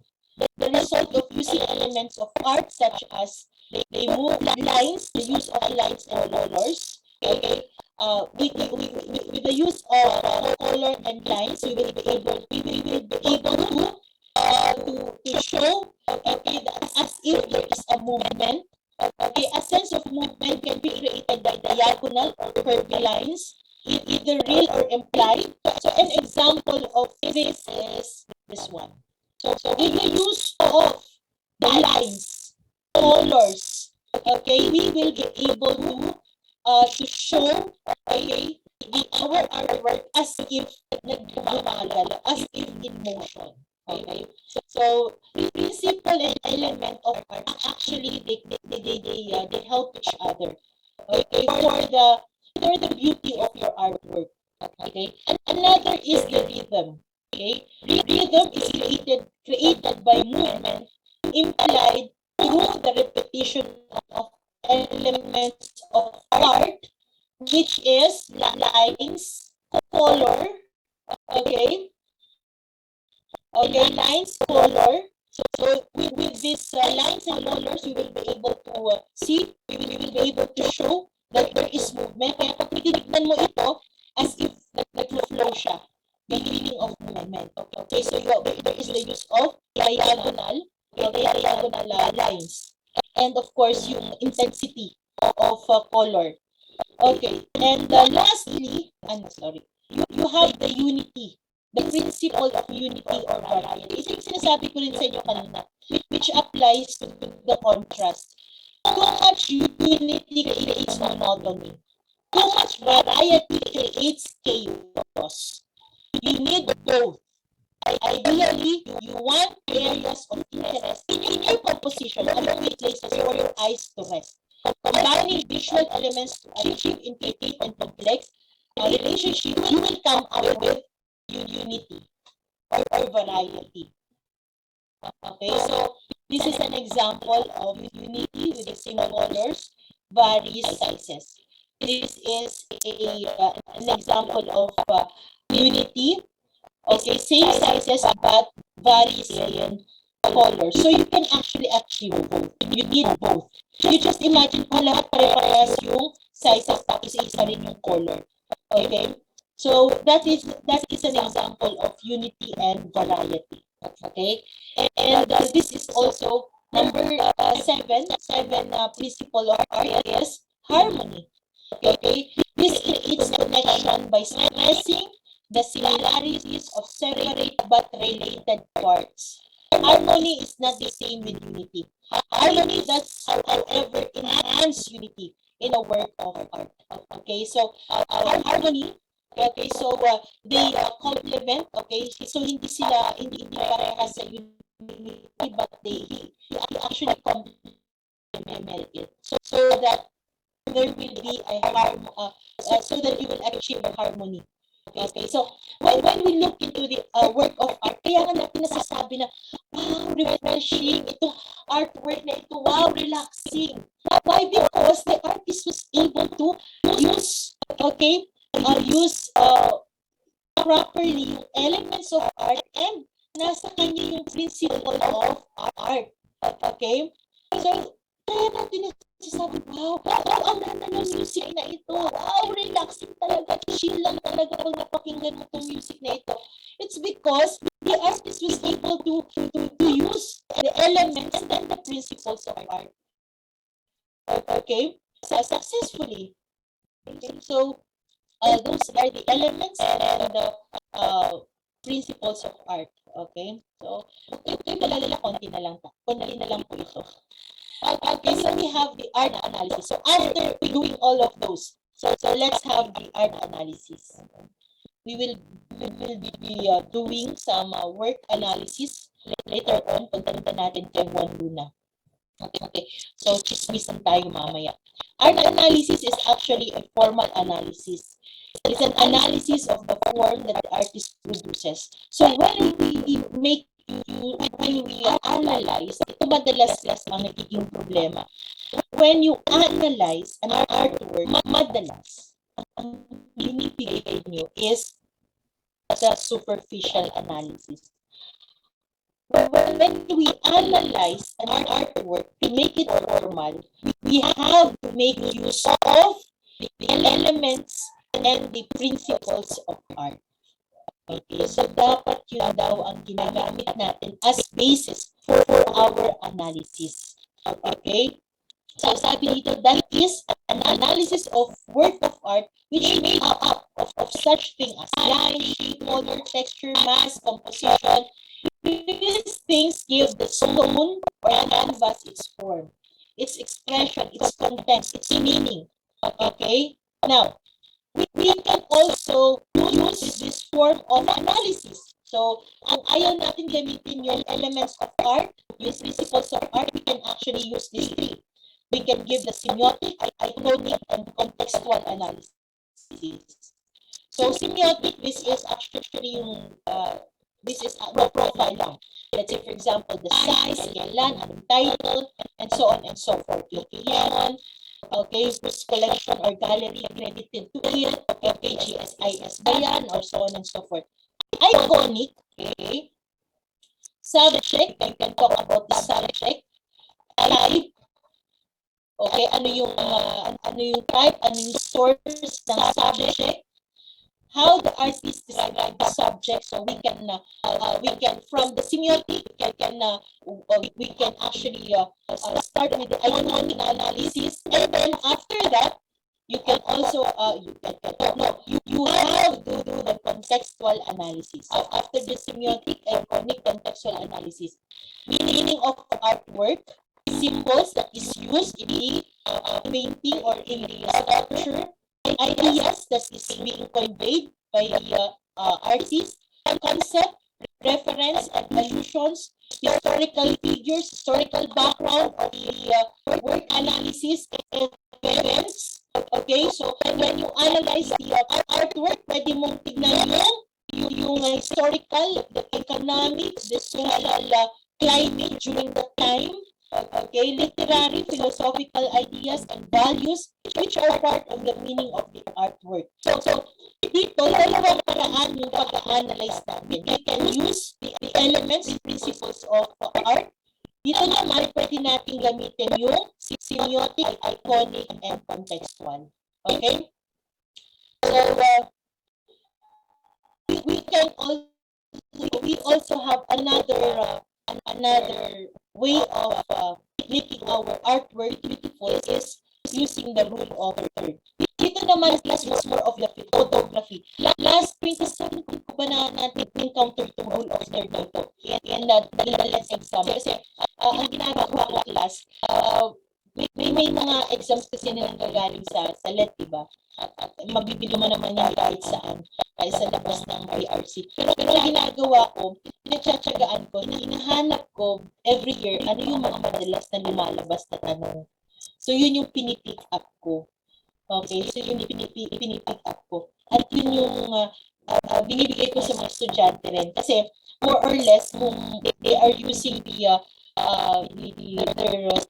[SPEAKER 1] The result of using elements of art such as they move lines, the use of lines and colors. Okay? With the use of color and lines, we will be able to show, okay, as if there is a movement. Okay, a sense of movement can be created by diagonal or curvy lines, either real or implied. So an example of this is this one. So with the use of the lines, colors, okay, we will be able to show, okay, our artwork as if nagbumagal, as if in motion. Okay, so principle and element of art actually they help each other. Okay, for the beauty of your artwork. Okay, and another is the rhythm. Okay, rhythm is created by movement implied through the repetition of elements of art, which is lines, color. Okay. Okay, lines, color. So with these lines and colors, we will be able to see, we will be able to show that there is movement. Kaya pag titignan mo ito, as if nag-flow siya, the meaning of movement. Okay, so there is the use of diagonal lines. And of course, yung intensity of color. Okay, and lastly, you have the unity. The principle of unity or variety. Ito yung sinasabi ko rin sa inyo kanina, which applies to the contrast. Too much unity creates monotony. Too much variety creates chaos. You need both. Ideally, you want areas of interest in your composition along with places for your eyes to rest. Combining visual elements to achieve intricate and complex relationship, you will come out with unity or variety. Okay, so this is an example of unity with the same colors, various sizes. This is an example of unity. Okay, same sizes but varies in colors. So you can actually achieve both. You need both. You just imagine kung lahat pare-parehas yung sizes tapos isa rin yung color. Okay? So that is an example of unity and variety. Okay, and this is also number seven principle of art is harmony. Okay, this creates connection by stressing the similarities of separate but related parts. Harmony is not the same with unity. Harmony does, however, enhance unity in a work of art. Okay, so harmony. Okay, so they complement. Okay, so hindi parehas sa unity, but they actually complement it. So that there will be a so that you will achieve harmony. Okay, so when we look into the work of art, kaya nga natin nasasabi na, wow, refreshing, itong artwork na ito, wow, relaxing. Why? Because the artist was able to use, use properly yung elements of art, and nasa kanya yung principle of art. Okay? So, kaya natin nasasabi, wow, ang ganda ng music na ito. Wow, relaxing talaga. Chill lang talaga pag napakinggan mo itong music na ito. It's because the artist was able to use the elements and the principles of art. Okay? So, successfully. Okay? So, those are the elements and the principles of art. Okay? So, ito yung malalala, konti na lang po ito. Okay, so we have the art analysis. So after doing all of those, so let's have the art analysis. We will be doing some work analysis later on. Pagdanda natin kay Juan Luna. Okay, so chismisan tayo mamaya. Art analysis is actually a formal analysis. It's an analysis of the form that the artist produces. So when we analyze, ito madalas ang nagiging problema. When you analyze an artwork, madalas, ang binibigay nyo is the superficial analysis. When we analyze an artwork to make it formal, we have to make use of the elements and the principles of art. Okay, so dapat yun daw ang ginagamit natin as basis for our analysis. Okay? So sabi dito, that is an analysis of work of art which is made up of such thing as line, shape, color, texture, mass, composition. These things give the stone or canvas its form, its expression, its content, its meaning. Okay? Now, we can also use this form of analysis. So, ang ayaw natin gamitin yung elements of art, yung principles of art, we can actually use these three. We can give the semiotic, iconic, and contextual analysis. So, semiotic, this is actually yung, this is a raw profile lang. Let's say, for example, the size, kailan, anong title, and so on and so forth. Yung kailangan, okay, whose collection or gallery credited to it, okay, GSIS ba yan, or so on and so forth. Iconic, okay, subject, I can talk about the subject, type, okay, ano yung type, ano yung source ng subject, how the artist described the subject, so we can from the semiotic we can actually start with the iconic analysis, and then after that you can also you have to do the contextual analysis. So after the semiotic, iconic, contextual analysis, meaning of artwork, symbols that is used in the painting or in the sculpture, ideas that is being conveyed by the artist, concept, reference, and allusions, historical figures, historical background of the work analysis, events. Okay, so when you analyze the artwork, pwede mong tignan yung historical, the economic, the social climate during the time. Okay, literary, philosophical ideas and values which are part of the meaning of the artwork. So dito, dalawang paraan yung pag-analyze natin. We can use the elements, principles of art. Dito naman, pwede natin gamitin yung semiotic, iconic, and contextual. Okay? So, we also have another way of making our artwork beautiful is using the rule of third. Dito naman, last was more of the photography. Last 2017 ko ba na natin encounter itong rule of third na ito? And let's exam. Kasi ang ginagawa ko class, may mga exams kasi na nanggagaling sa LET, diba? At mabibili mo naman yan kahit saan, kahit sa labas ng PRC. Pero ang ginagawa ko, pinagtsatsagaan ko, hinahanap ko every year, ano yung mga madalas na lumalabas na tanong. So, yun yung pinipick up ko. Okay, so yun yung pinipick up ko. At yun yung binibigay ko sa mga estudyante rin. Kasi, more or less, kung they are using their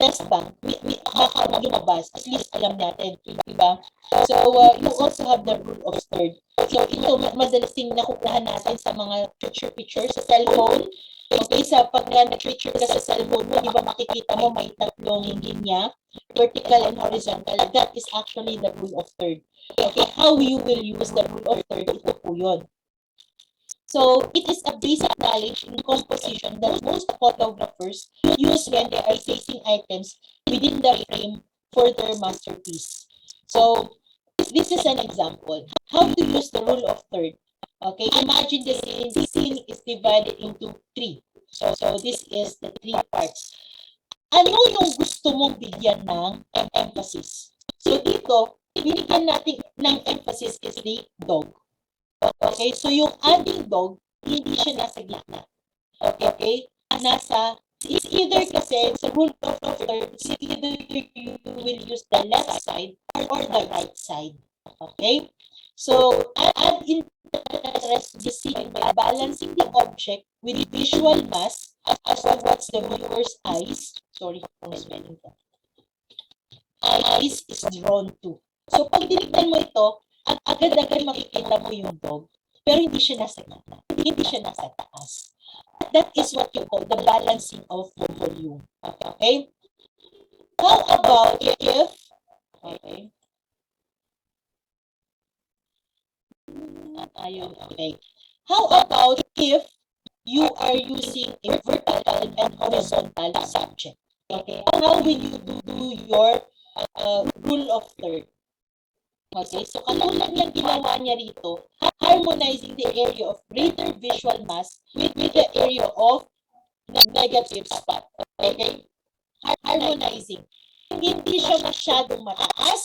[SPEAKER 1] test bank, baka lumabas, at least alam natin, diba? So, you also have the rule of third. So, ito, madalas din nakukuha natin sa mga picture sa cellphone. Okay, sa pag nag-picture ka sa cellphone mo, di ba makikita mo may tatlong linya, vertical and horizontal. That is actually the rule of third. Okay, how you will use the rule of third, ito po yun. So, it is a basic knowledge in composition that most photographers use when they are placing items within the frame for their masterpiece. So, this is an example. How to use the rule of third. Okay, imagine the scene. The scene is divided into three. So this is the three parts. Ano yung gusto mong bigyan ng emphasis? So dito, binigyan natin ng emphasis is the dog. Okay, so yung ating dog, hindi siya nasa gitna. Okay, it's either kasi sa rule of third, it's either you will use the left side or the right side. Okay, so add interest the scene by balancing the object with visual mass as to what's the viewer's eyes. Sorry for spelling that. Eyes is drawn to. So pag tinignan mo ito, agad-agad makikita mo yung dog, pero hindi siya nasa gitna, hindi siya nasa taas. That is what you call the balancing of the volume. Okay? How about if, okay, okay. How about if you are using a vertical and horizontal subject? Okay, how will you do your rule of third? Okay, so katulad ng ginawa niya rito, harmonizing the area of greater visual mass with the area of negative spot. Okay, harmonizing. Hindi siya masyadong mataas,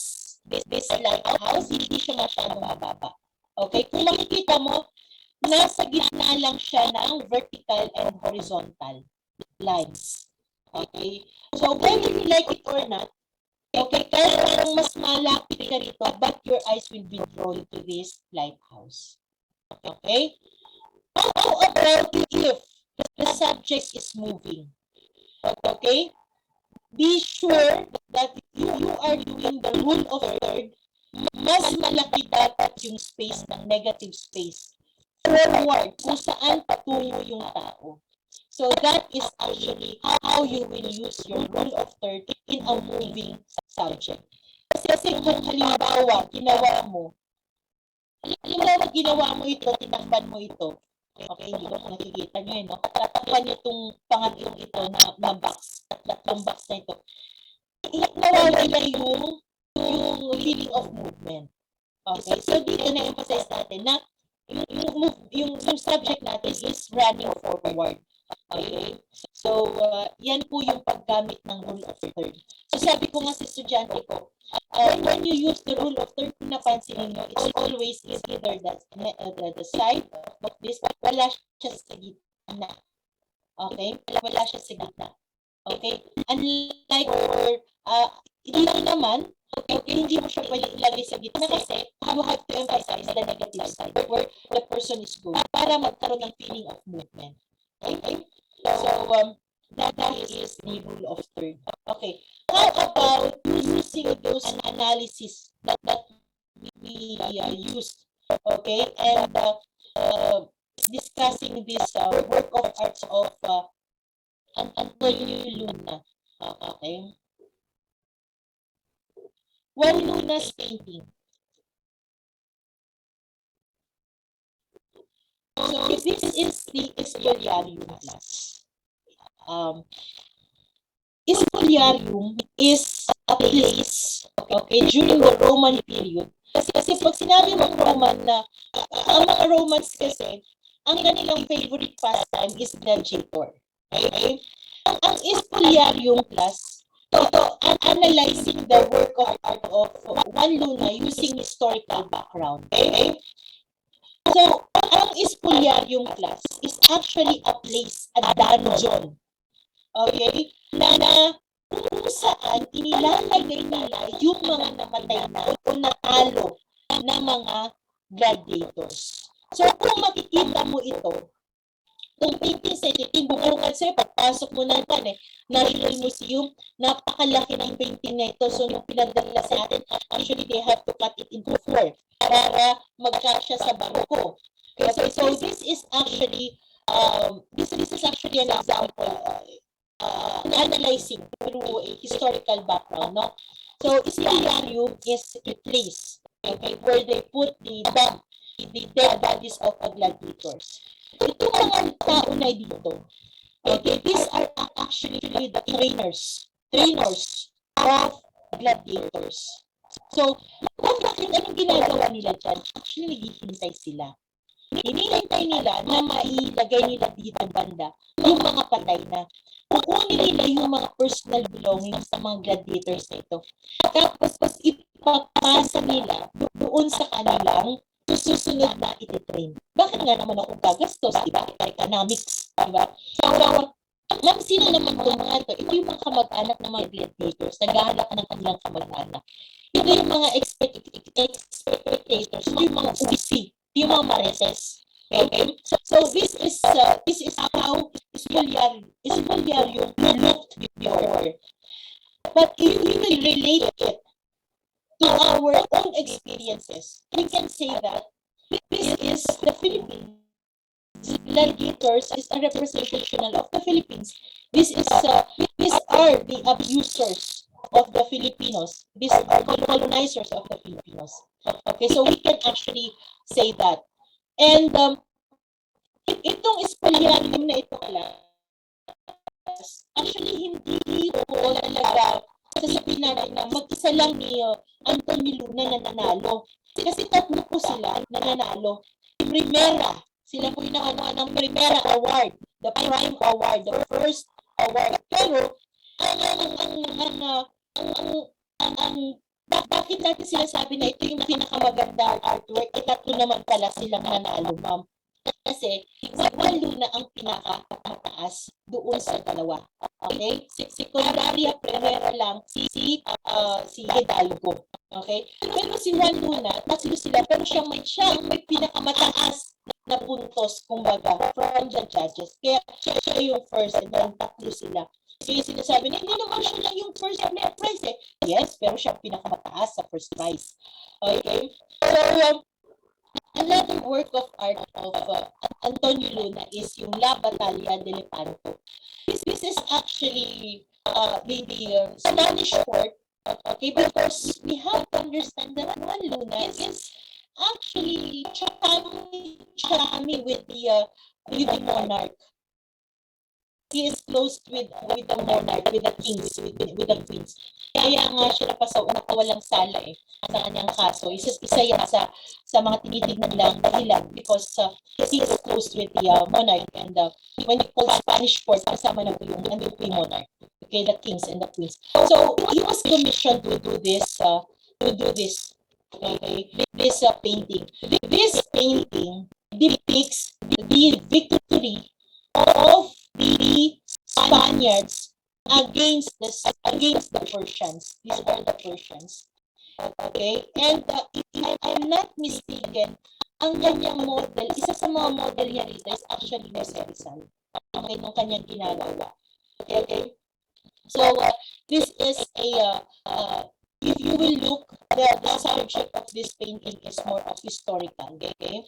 [SPEAKER 1] this lighthouse, hindi siya masyadong mababa. Okay, kung makikita mo, nasa gitna lang siya ng vertical and horizontal lines. Okay, so whether you like it or not, okay, kahit parang mas malapit ka rito, but your eyes will be drawn to this lighthouse. Okay? How about if the subject is moving? Okay? Be sure that you are doing the rule of third, mas malaki dapat yung space ng negative space. Forward, kung saan patungo yung tao. So that is actually how you will use your rule of third in a moving subject. Kasi kung halimbawa, ginawa mo ito, tinakpan mo ito. Okay, hindi ko nakikita nyo no? Tatakpan nyo itong pangatlong ito na box, tatlong box na ito. Nawawala yung feeling of movement. Okay, so dito na-emphasize natin na yung subject natin is running forward. Okay? So, yan po yung paggamit ng rule of third. So, sabi ko nga sa estudyante ko, when you use the rule of third, napansin niyo, it's always either the side of this, wala siya sa gitna. Okay? Wala siya sa gitna. Okay? Unlike dito naman, okay, hindi mo siya pwede ilagay sa gitna kasi you have to emphasize the negative side where the person is going para magkaroon ng feeling of movement. Okay? So, that is the rule of third. Okay. How about using those analysis that we used? Okay? And discussing this work of arts of Antonio Luna. Okay? Juan Luna's painting. So this is the Espoliarium class. Spoliarium is a place, okay, during the Roman period. Kasi pag sinabi mong Roman na, ang mga Romans kasi, ang kanilang favorite pastime is gladiator. Okay? Ang Spoliarium class, ito, analyzing the work of art of Juan Luna using historical background. Okay? So, ang Spoliarium class is actually a place, a dungeon. Okay? Na kung saan inilalagay nila yung mga namatay na o natalo na mga gladiators. So, kung makikita mo ito, kung 1873, bubungan sa'yo, pagpasok mo ng National Museum, napakalaki ng painting na ito. So, yung pinadala sa atin, actually, they have to cut it into 4 para magkasya sa bangko. Okay, so this is actually, this is actually an example analyzing through a historical background, no? So, Spoliarium is a place, okay, where they put the dead bodies of the gladiators. Itong mga tao na dito, okay, these are actually the trainers of gladiators. So, bakit anong ginagawa nila dyan? Actually, naghihintay sila. Hinihintay nila na mailagay nila dito banda yung mga patay na. Kukunin nila yung mga personal belongings sa mga gladiators na ito. Tapos ipapasa nila doon sa kanilang susunod na ititrain. Bakit nga naman ako gagastos? Diba? Economics. Diba? So, ma'am, sino naman itong mga ito? Ito yung mga kamag-anak ng mga gladiators. Naghahanap ng kanilang kamag-anak. Ito yung mga spectators. Ito yung mga UBC. Ito yung mga marites. Okay? So this is how Spoliarium looked before. But if we will relate it to our own experiences, we can say that this is the Philippines. Gladiators is a representation of the Philippines. These are the abusers of the Filipinos. These are colonizers of the Filipinos. Okay, so we can actually say that. And itong Spoliarium na ito actually hindi ko talaga sasabihin natin na mag-isa lang ni Antonio Luna na nanalo. Kasi tatlo po sila na nanalo. Primera, sila po yung nakakuha ng Primera Award, the Prime Award, the first award. Pero, bakit natin sinasabi na ito yung pinakamaganda artwork? Tatlo naman pala silang nanalo, ma'am. Kasi, si Juan Luna ang pinakamataas doon sa dalawa. Okay? Secundaria, primera lang si Hidalgo. Okay? Pero si Juan Luna, tatlo sila, pero siya may pinakamataas na puntos, kumbaga, from the judges. Kaya siya yung first, and then tatlo sila. Kaya sinasabi na, hindi naman siya lang yung first prize eh. Yes, pero siya pinakamataas sa first prize. Okay? So, another work of art of Antonio Luna is yung La Battaglia de Lepanto. This is actually the Spanish court, okay, because we have to understand that Juan Luna is actually chummy with the monarch. He is close with the monarch, with the kings, with the queens. Kaya nga siya napawalang sala sa kanyang kaso. Isa yan sa mga tinitignan lang dahilan because he is close with the monarch, and when you call Spanish court, kasama na po yung monarch. Okay, the kings and the queens. So he was commissioned to do this, okay, this painting. This painting depicts the victory of the Spaniards against the Persians. These are the Persians. Okay? And if I'm not mistaken, ang kanyang model, isa sa mga model niya rito is actually Jose Rizal. Okay, nung kanyang ginagawa. Okay? So, this is if you will look, the subject of this painting is more of historical. Okay?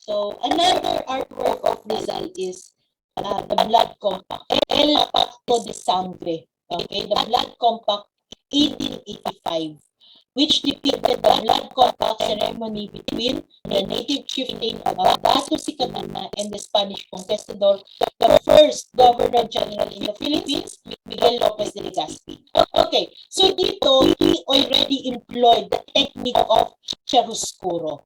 [SPEAKER 1] So, another artwork of Rizal is the Blood Compact, El Pacto de Sangre, okay, the Blood Compact 1885, which depicted the Blood Compact ceremony between the native chieftain of Dato Sicaduna and the Spanish conquistador, the first Governor General in the Philippines, Miguel Lopez Lopez de Legazpi. Okay, so dito, he already employed the technique of chiaroscuro.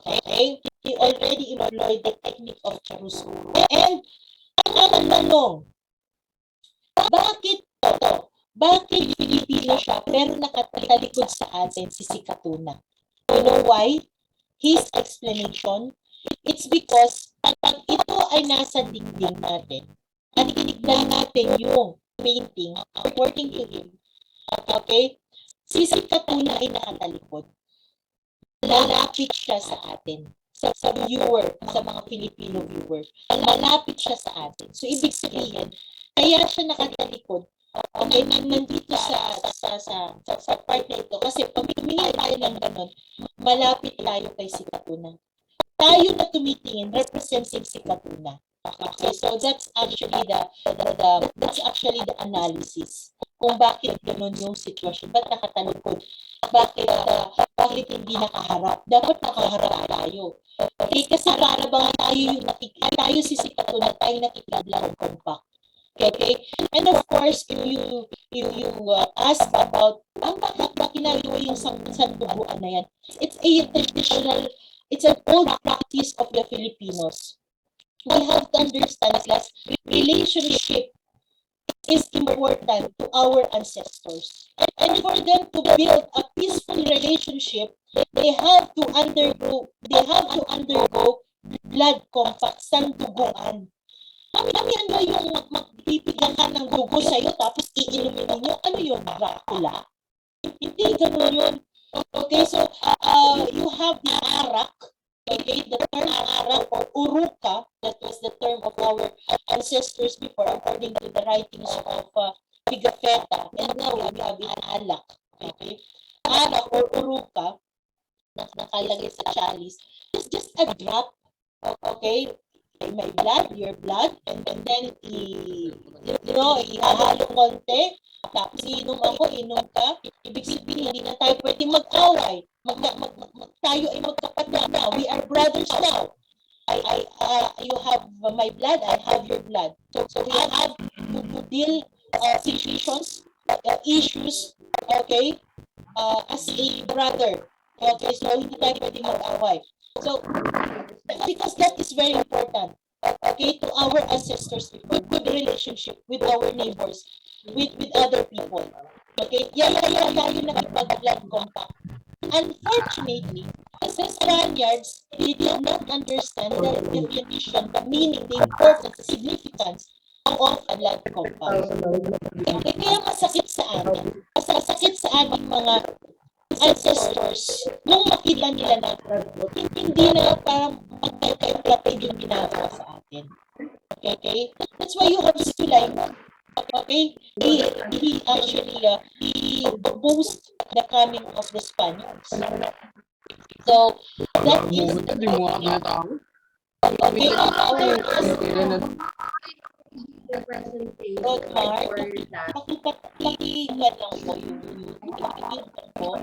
[SPEAKER 1] Okay? He already employed the technique of chiaroscuro. And ang tanong, bakit to? Bakit Filipino siya pero nakatalikod sa atin si Sikatuna? You know why? His explanation, it's because pag ito ay nasa dingding natin, at tinignan natin yung painting, according to him, okay, si Sikatuna ay nakatalikod. Lalapit siya sa atin, sa viewer, sa mga Filipino viewer. Malapit siya sa atin. So, ibig sabihin, kaya siya nakatalikod. Okay, nandito sa part na ito. Kasi pag tumingin tayo ng ganun, malapit tayo kay Sikatuna. Tayo na tumitingin represents si Sikatuna. Okay, so that's actually the analysis kung bakit ganun yung sitwasyon. Ba't nakatalikod? Bakit hindi nakaharap? Dapat nakaharap tayo. Okay, kasi para bang tayo si Sikatuna, tayo nakikidlang compact. Okay? And of course, if you ask about bakit ba ginagawa yung sandubuan na yan, it's a traditional, it's an old practice of the Filipinos. We have to understand that relationship is important to our ancestors. And for them to build a peaceful relationship, they have to undergo blood compact, sandubuan. Ano yung magpipigan ka ng dugo sa'yo tapos iinumin ninyo? Ano yun? Dracula? Hindi ganun yun. Okay, so you have the arak. Okay, the term arak or uruka, that was the term of our ancestors before according to the writings of Pigafetta. And now we have an alak. Okay, arak or uruka, nakalagay sa chalice, is just a drop. Okay, my blood, your blood, and then ihahalo konti, tapos inom ako, inom ka, ibig sabihin, hindi na tayo pwede mag-away, tayo ay magkapatid na, we are brothers now. You have my blood, I have your blood. So we have to deal situations, issues, okay, as a brother. Okay, so hindi tayo pwede mag-away. So, because that is very important, okay, to our ancestors, good relationship with our neighbors, with other people. Okay, yan tayo nakipag-blood compact. Unfortunately, as the Spaniards, they did not understand the definition, the meaning, the importance, the significance of a blood compact. Okay, kaya masakit sa ating mga ancestors nung makita nila na hindi na parang magkakapatid yung ginagawa sa atin. Okay? That's why you have Sulaiman. Okay? He actually he opposed the coming of the Spaniards. So, that is okay. Rodmar, pakipatikan lang po yung po.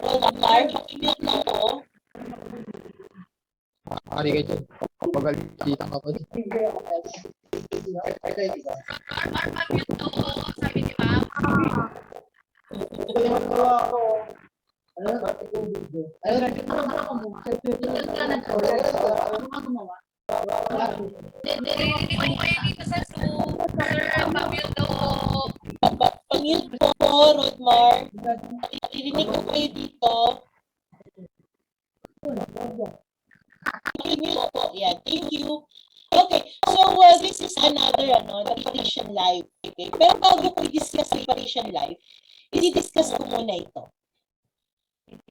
[SPEAKER 1] Rodmar, pakipit lang po.
[SPEAKER 6] Ari ka dyan. Pagalitan ka pa dyan.
[SPEAKER 2] Sabi ni Ma'am. Hindi ko kayo dito sa Zoom. Sir, pamute daw.
[SPEAKER 1] Pamute po, Rodmar. Narinig ko kayo dito. Pamute po. Yan. Thank you. Okay. So, this is another, the Parisian life. Okay. Pero bago ko i-discuss yung Parisian life, i-discuss ko muna ito.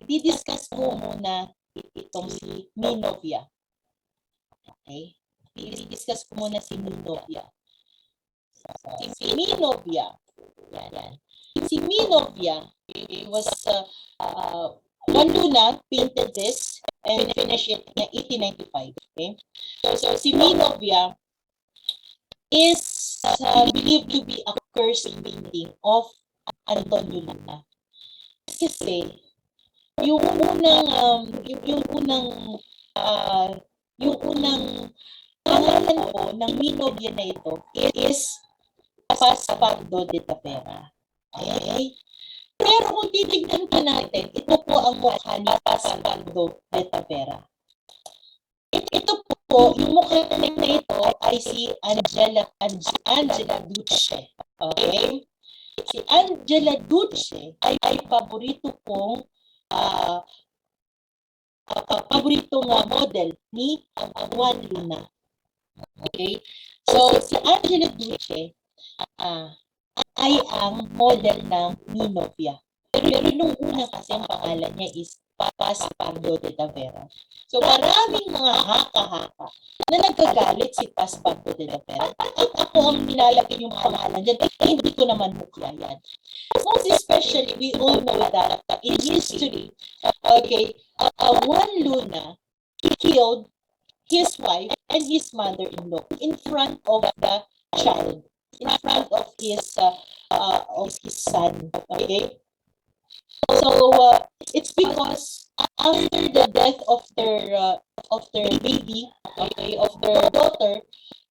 [SPEAKER 1] I-discuss ko muna itong si Minovia. Okay? I-discuss ko muna si Minovia. Si Minovia. Yan. Si Minovia, it was Juan Luna painted this and finished it in 1895. Okay? So si Minovia is believed to be a cursed painting of Antonio Luna. Kasi yung unang pangalan po ng minobya na ito is Paspardo de Tapera. Okay? Pero kung titignan po natin, ito po ang mukha ni Paspardo de Tapera. Ito po, yung mukha na ito ay si Angela Duce. Okay? Si Angela Duce ay paborito pong paboritong model ni Juan Luna. Okay? So, si Angela Duce ay ang model ng Minopia. Pero nung una kasi ang pangalan niya is Paspardo de Tavera. So maraming mga haka-haka na nagkagalit si Paspardo de Tavera. At ako ang nilalagay yung pangalan dyan. Hindi ko naman mukha yan. Most especially, we all know that in history, okay, Juan Luna killed his wife and his mother-in-law in front of the child, in front of his son. Okay. So it's because after the death of their baby, okay, of their daughter,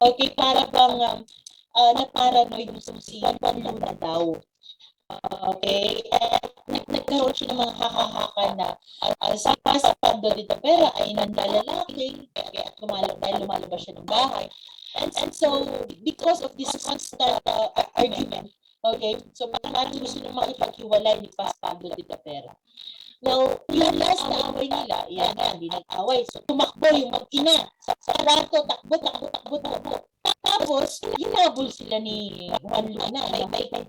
[SPEAKER 1] okay, para bang na-paranoid yung si Juan Luna daw. Okay, nagkaroon siya ng mga haka-haka na si Paspardo de Tapera ay nanlalalaki, kaya lumalabas siya ng bahay. And so, because of this constant argument, okay, so parang gusto nang makipaghiwalay ni Paspardo de Tapera. Now, yung last na away nila, yan na, hindi nag-away. So, tumakbo yung mag-ina sa kwarto, takbo. Tapos, hinabol sila ni Juan Luna,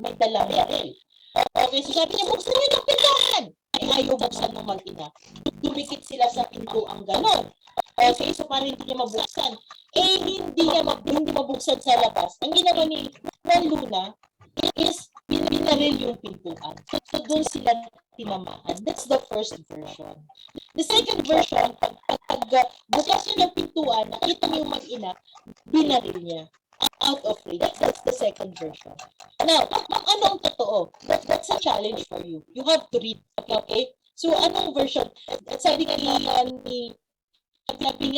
[SPEAKER 1] may dalang baril. Okay, so sabi niya, buksan niyo ng pintuan! Ay, ayaw buksan ng mag-ina. Dumikit sila sa pinto ang ganon. Okay, so parang hindi niya mabuksan. Hindi mabuksan sa labas. Ang ginawa ni Juan Luna is binaril yung pintuan. So doon sila tinamaan. That's the first version. The second version, pag bukas niya ng pintuan, nakita niyo yung mag-ina, binaril niya. Out of rage. That's the second version. Now, ano ang totoo? That's a challenge for you. You have to read. Okay? So, anong version? Sabi nga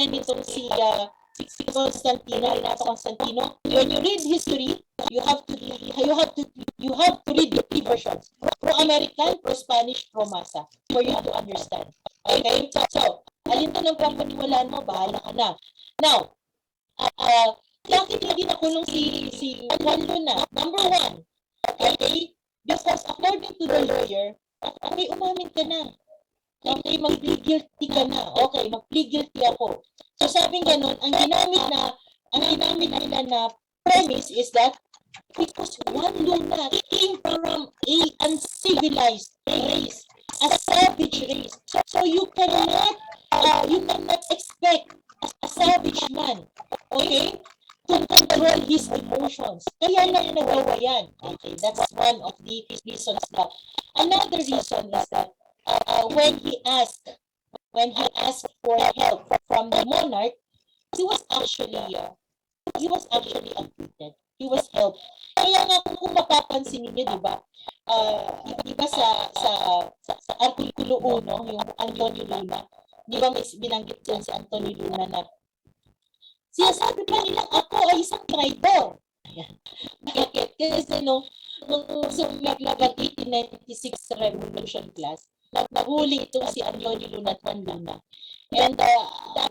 [SPEAKER 1] nitong si Constantino, Renato Constantino, when you read history, you have to read the three versions. Pro-American, pro-Spanish, pro-Masa, for you to understand. Okay? So, alin to ng pagpaniwalaan mo, bahala ka na. Now, bakit hindi nakulong si Juan Luna? Number one, okay? Because according to the lawyer, okay, umamin ka na. Okay, mag-plead guilty ka na. Okay, mag-plead guilty ako. So sabing ganun, ang ginamit nila na premise is that because Juan Luna came from a uncivilized race, a savage race. So you cannot expect a savage man, okay, to control his emotions. Kaya lang nagawa yan. Okay, that's one of the reasons that. Another reason is that when he asked for help from the monarch, he was actually acquitted. He was helped. Kaya nga kung mapapansin niyo, di ba? Di ba sa Artikulo 1, yung Antonio Luna, di ba may binanggit dyan si Antonio Luna na sinasabi pa nila ako ay isang traitor. Bakit? Kasi nung sumaglaban 1896 Revolution class, nahuli itong si Antonio Luna at Juan Luna. And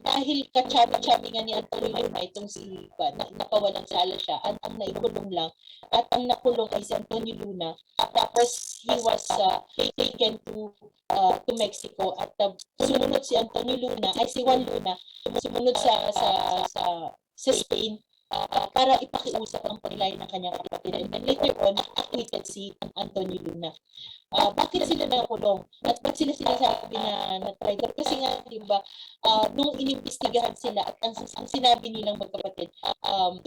[SPEAKER 1] dahil kachabi-chabi nga ni Antonio Luna itong si napawalang sala siya, ang naikulong lang, at ang nakulong ay si Antonio Luna. Tapos he was taken to Mexico at sumunod si Antonio Luna, ay si Juan Luna, sumunod sa Spain para ipakiusap ang paglay ng kanyang kapatid. And then later on, acquitted si Antonio Luna. Bakit sila nakulong? At ba't sila sinasabi na traitor? Kasi nga, di ba, nung inimbestigahan sila at ang sinabi nilang magkapatid,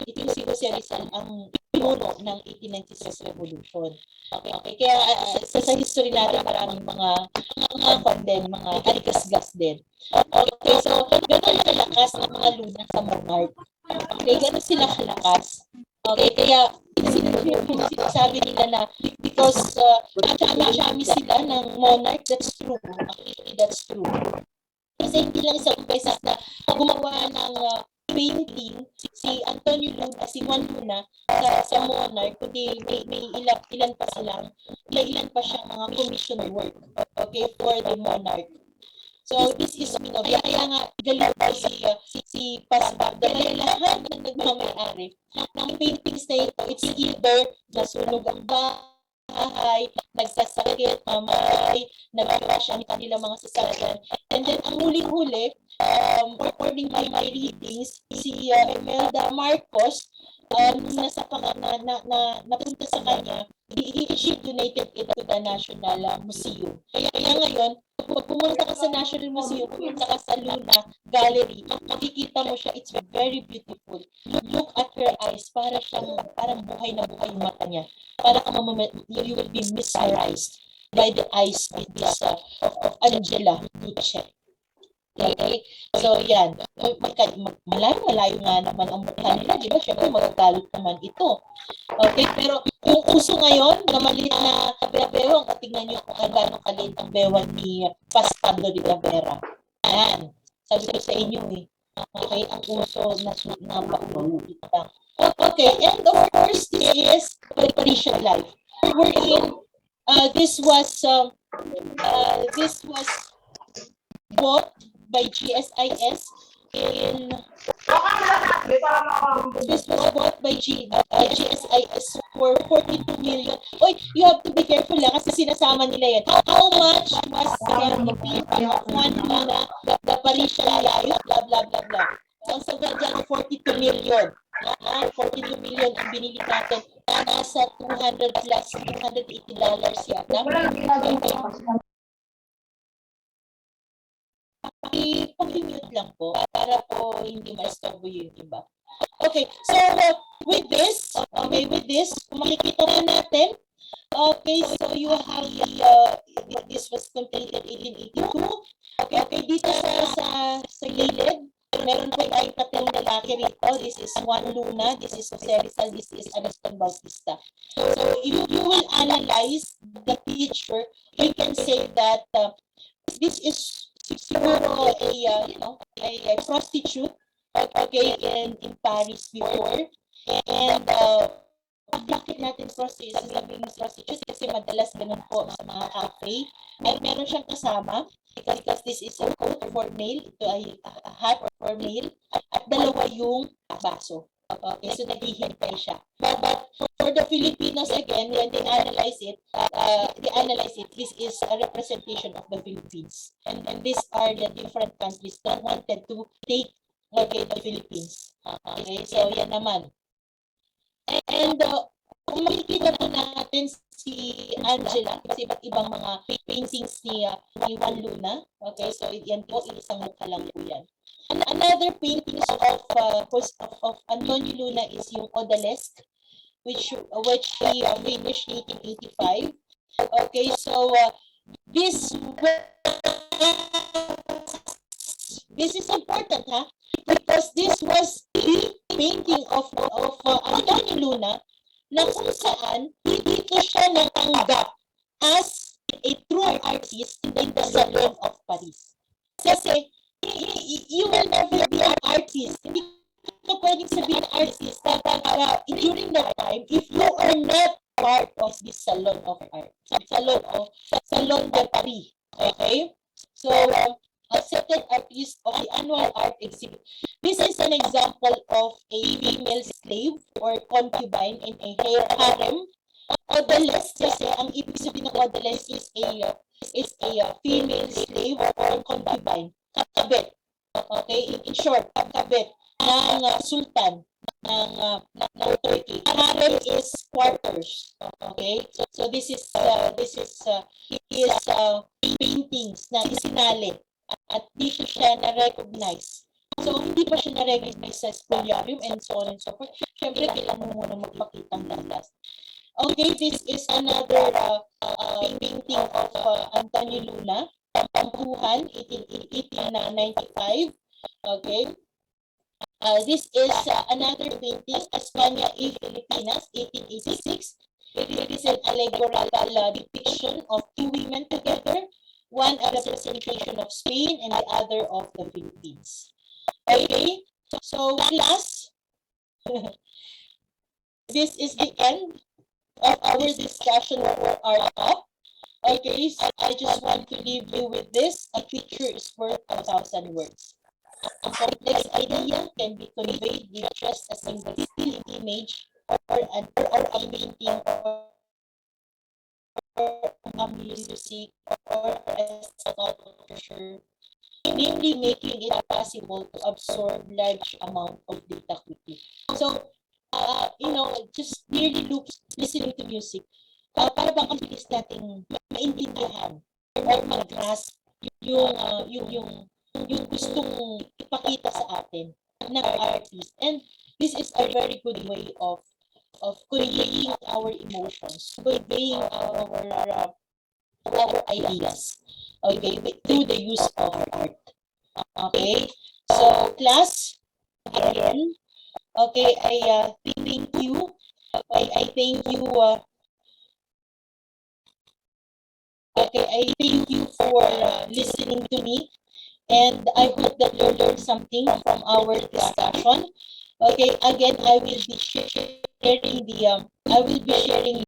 [SPEAKER 1] ito yung si Jose Rizal ang pinuno ng 1896 Revolution. Okay. Kaya sa history natin, maraming mga kaligasgas din. Okay, so gano'n kalakas ng mga Luna sa monarch. Okay, gano'n sila kalakas. Okay, kaya sinasabi nila na because chami sila ng monarch, that's true. Actually, that's true. Kasi hindi lang isang beses na gumawa ng painting si Antonio Luna, si Juan Luna sa Monarch, kundi may ilan pa silang, may ilan pa siyang mga commission work, okay, for the Monarch. So this is, kaya nga galing ko si Pastor, dahil lahat ng nagmamayari ng paintings na ito, it's either nasunog ang bahay, nagsasakit, mamatay, nag-crash ang kanilang mga sasakyan. And then ang huling-huli, according to my readings, si Imelda Marcos, napunta sa kanya, she donated it to the National Museum. Kaya ngayon, pag pumunta ka sa National Museum, pumunta ka sa Luna Gallery, makikita mo siya, it's very beautiful. Look at her eyes, parang buhay na buhay yung mata niya. Para you will be mesmerized by the eyes of this of Angela Duce. Okay? So, yan. Malayo nga naman ang mukha nila. Di ba? Siyempre, magagalit naman ito. Okay? Pero, yung uso ngayon, na maliit na bewang, tingnan nyo kung gano'ng kaliit ang bewang ni Pastando de la Vera. Yan. Sabi ko sa inyo eh. Okay? Ang uso na bakita. Okay. And of course, this is Parisian life. Wherein, this was bought by GSIS in GSIS for 42 million. Oy, you have to be careful lang kasi sinasama nila yan. How much was the painting of Juan Luna, the Parisian life, blah, blah, blah, blah. So, ang sagot dyan, 42 million. 42 million ang binili natin. Nasa $200 plus, $280 yata. I-mute lang po para po hindi ma-stop yung iba. Okay, so with this, kung makikita na natin, okay, so you have this was completed 1882. Okay, dito sa gilid, meron po tayong tatlong lalaki rito. This is Juan Luna, this is Jose Rizal, this is Agustin Bautista. So if you will analyze the picture, we can say that this is siguro a prostitute, okay, in Paris before. And bakit natin prostitute? Sabihin prostitute kasi madalas ganun po sa mga cafe. Ay meron siyang kasama because this is a coat for male, ito ay hat for male, at dalawa yung baso. Okay, so naghihintay siya. But for the Filipinos, again, when they analyze it, this is a representation of the Philippines. And these are the different countries that wanted to take, okay, the Philippines. Okay, so yan naman. And kung makikita po natin si Angela, kasi iba't ibang mga paintings ni Juan Luna. Okay, so yan po, isang mukha lang po yan. Another paintings of Antonio Luna is yung Odalisque, which he finished 1885. Okay, so this is important, because this was the painting of Antonio Luna na kung saan dito siya natanggap as a true artist in the Salon of Paris. Kasi you will never be an artist. Hindi ka pwedeng sabihin artist during that time if you are not part of this Salon of Art. Salon de Paris. Okay? So, accepted artist of the annual art exhibit. This is an example of a female slave or concubine in a harem. Odalisque, kasi ang ibig sabihin ng Odalisque is a female slave or concubine. Kakabit. Okay? In short, kakabit ng sultan ng Turkey. Harem is quarters. Okay? So this is his paintings na isinali. At dito siya na-recognize. So, hindi pa siya na-recognize sa spoliarium and so on and so forth. Siyempre, kailangan mo muna magpakita ng landas. Okay, this is another painting of Antonio Luna, Pampuhan, 1895. Okay. This is another painting, España y Filipinas, 1886. It is an allegorical depiction of two women together. One a representation of Spain and the other of the Philippines. Okay, So class, this is the end of our discussion for our talk. Okay, so I just want to leave you with this. A picture is worth 1,000 words. A complex idea can be conveyed with just a single still image or a painting or a music or a sculpture, namely making it possible to absorb large amount of data quickly. So, just merely listening to music, para bang ang bilis nating maintindihan or mag-grasp yung gustong ipakita sa atin ng artist. And this is a very good way of conveying our emotions, conveying our ideas, okay, through the use of art. Okay, so class, again, okay, I thank you. I thank you. Okay, I thank you for listening to me, and I hope that you learned something from our discussion. Okay, again, I will be sharing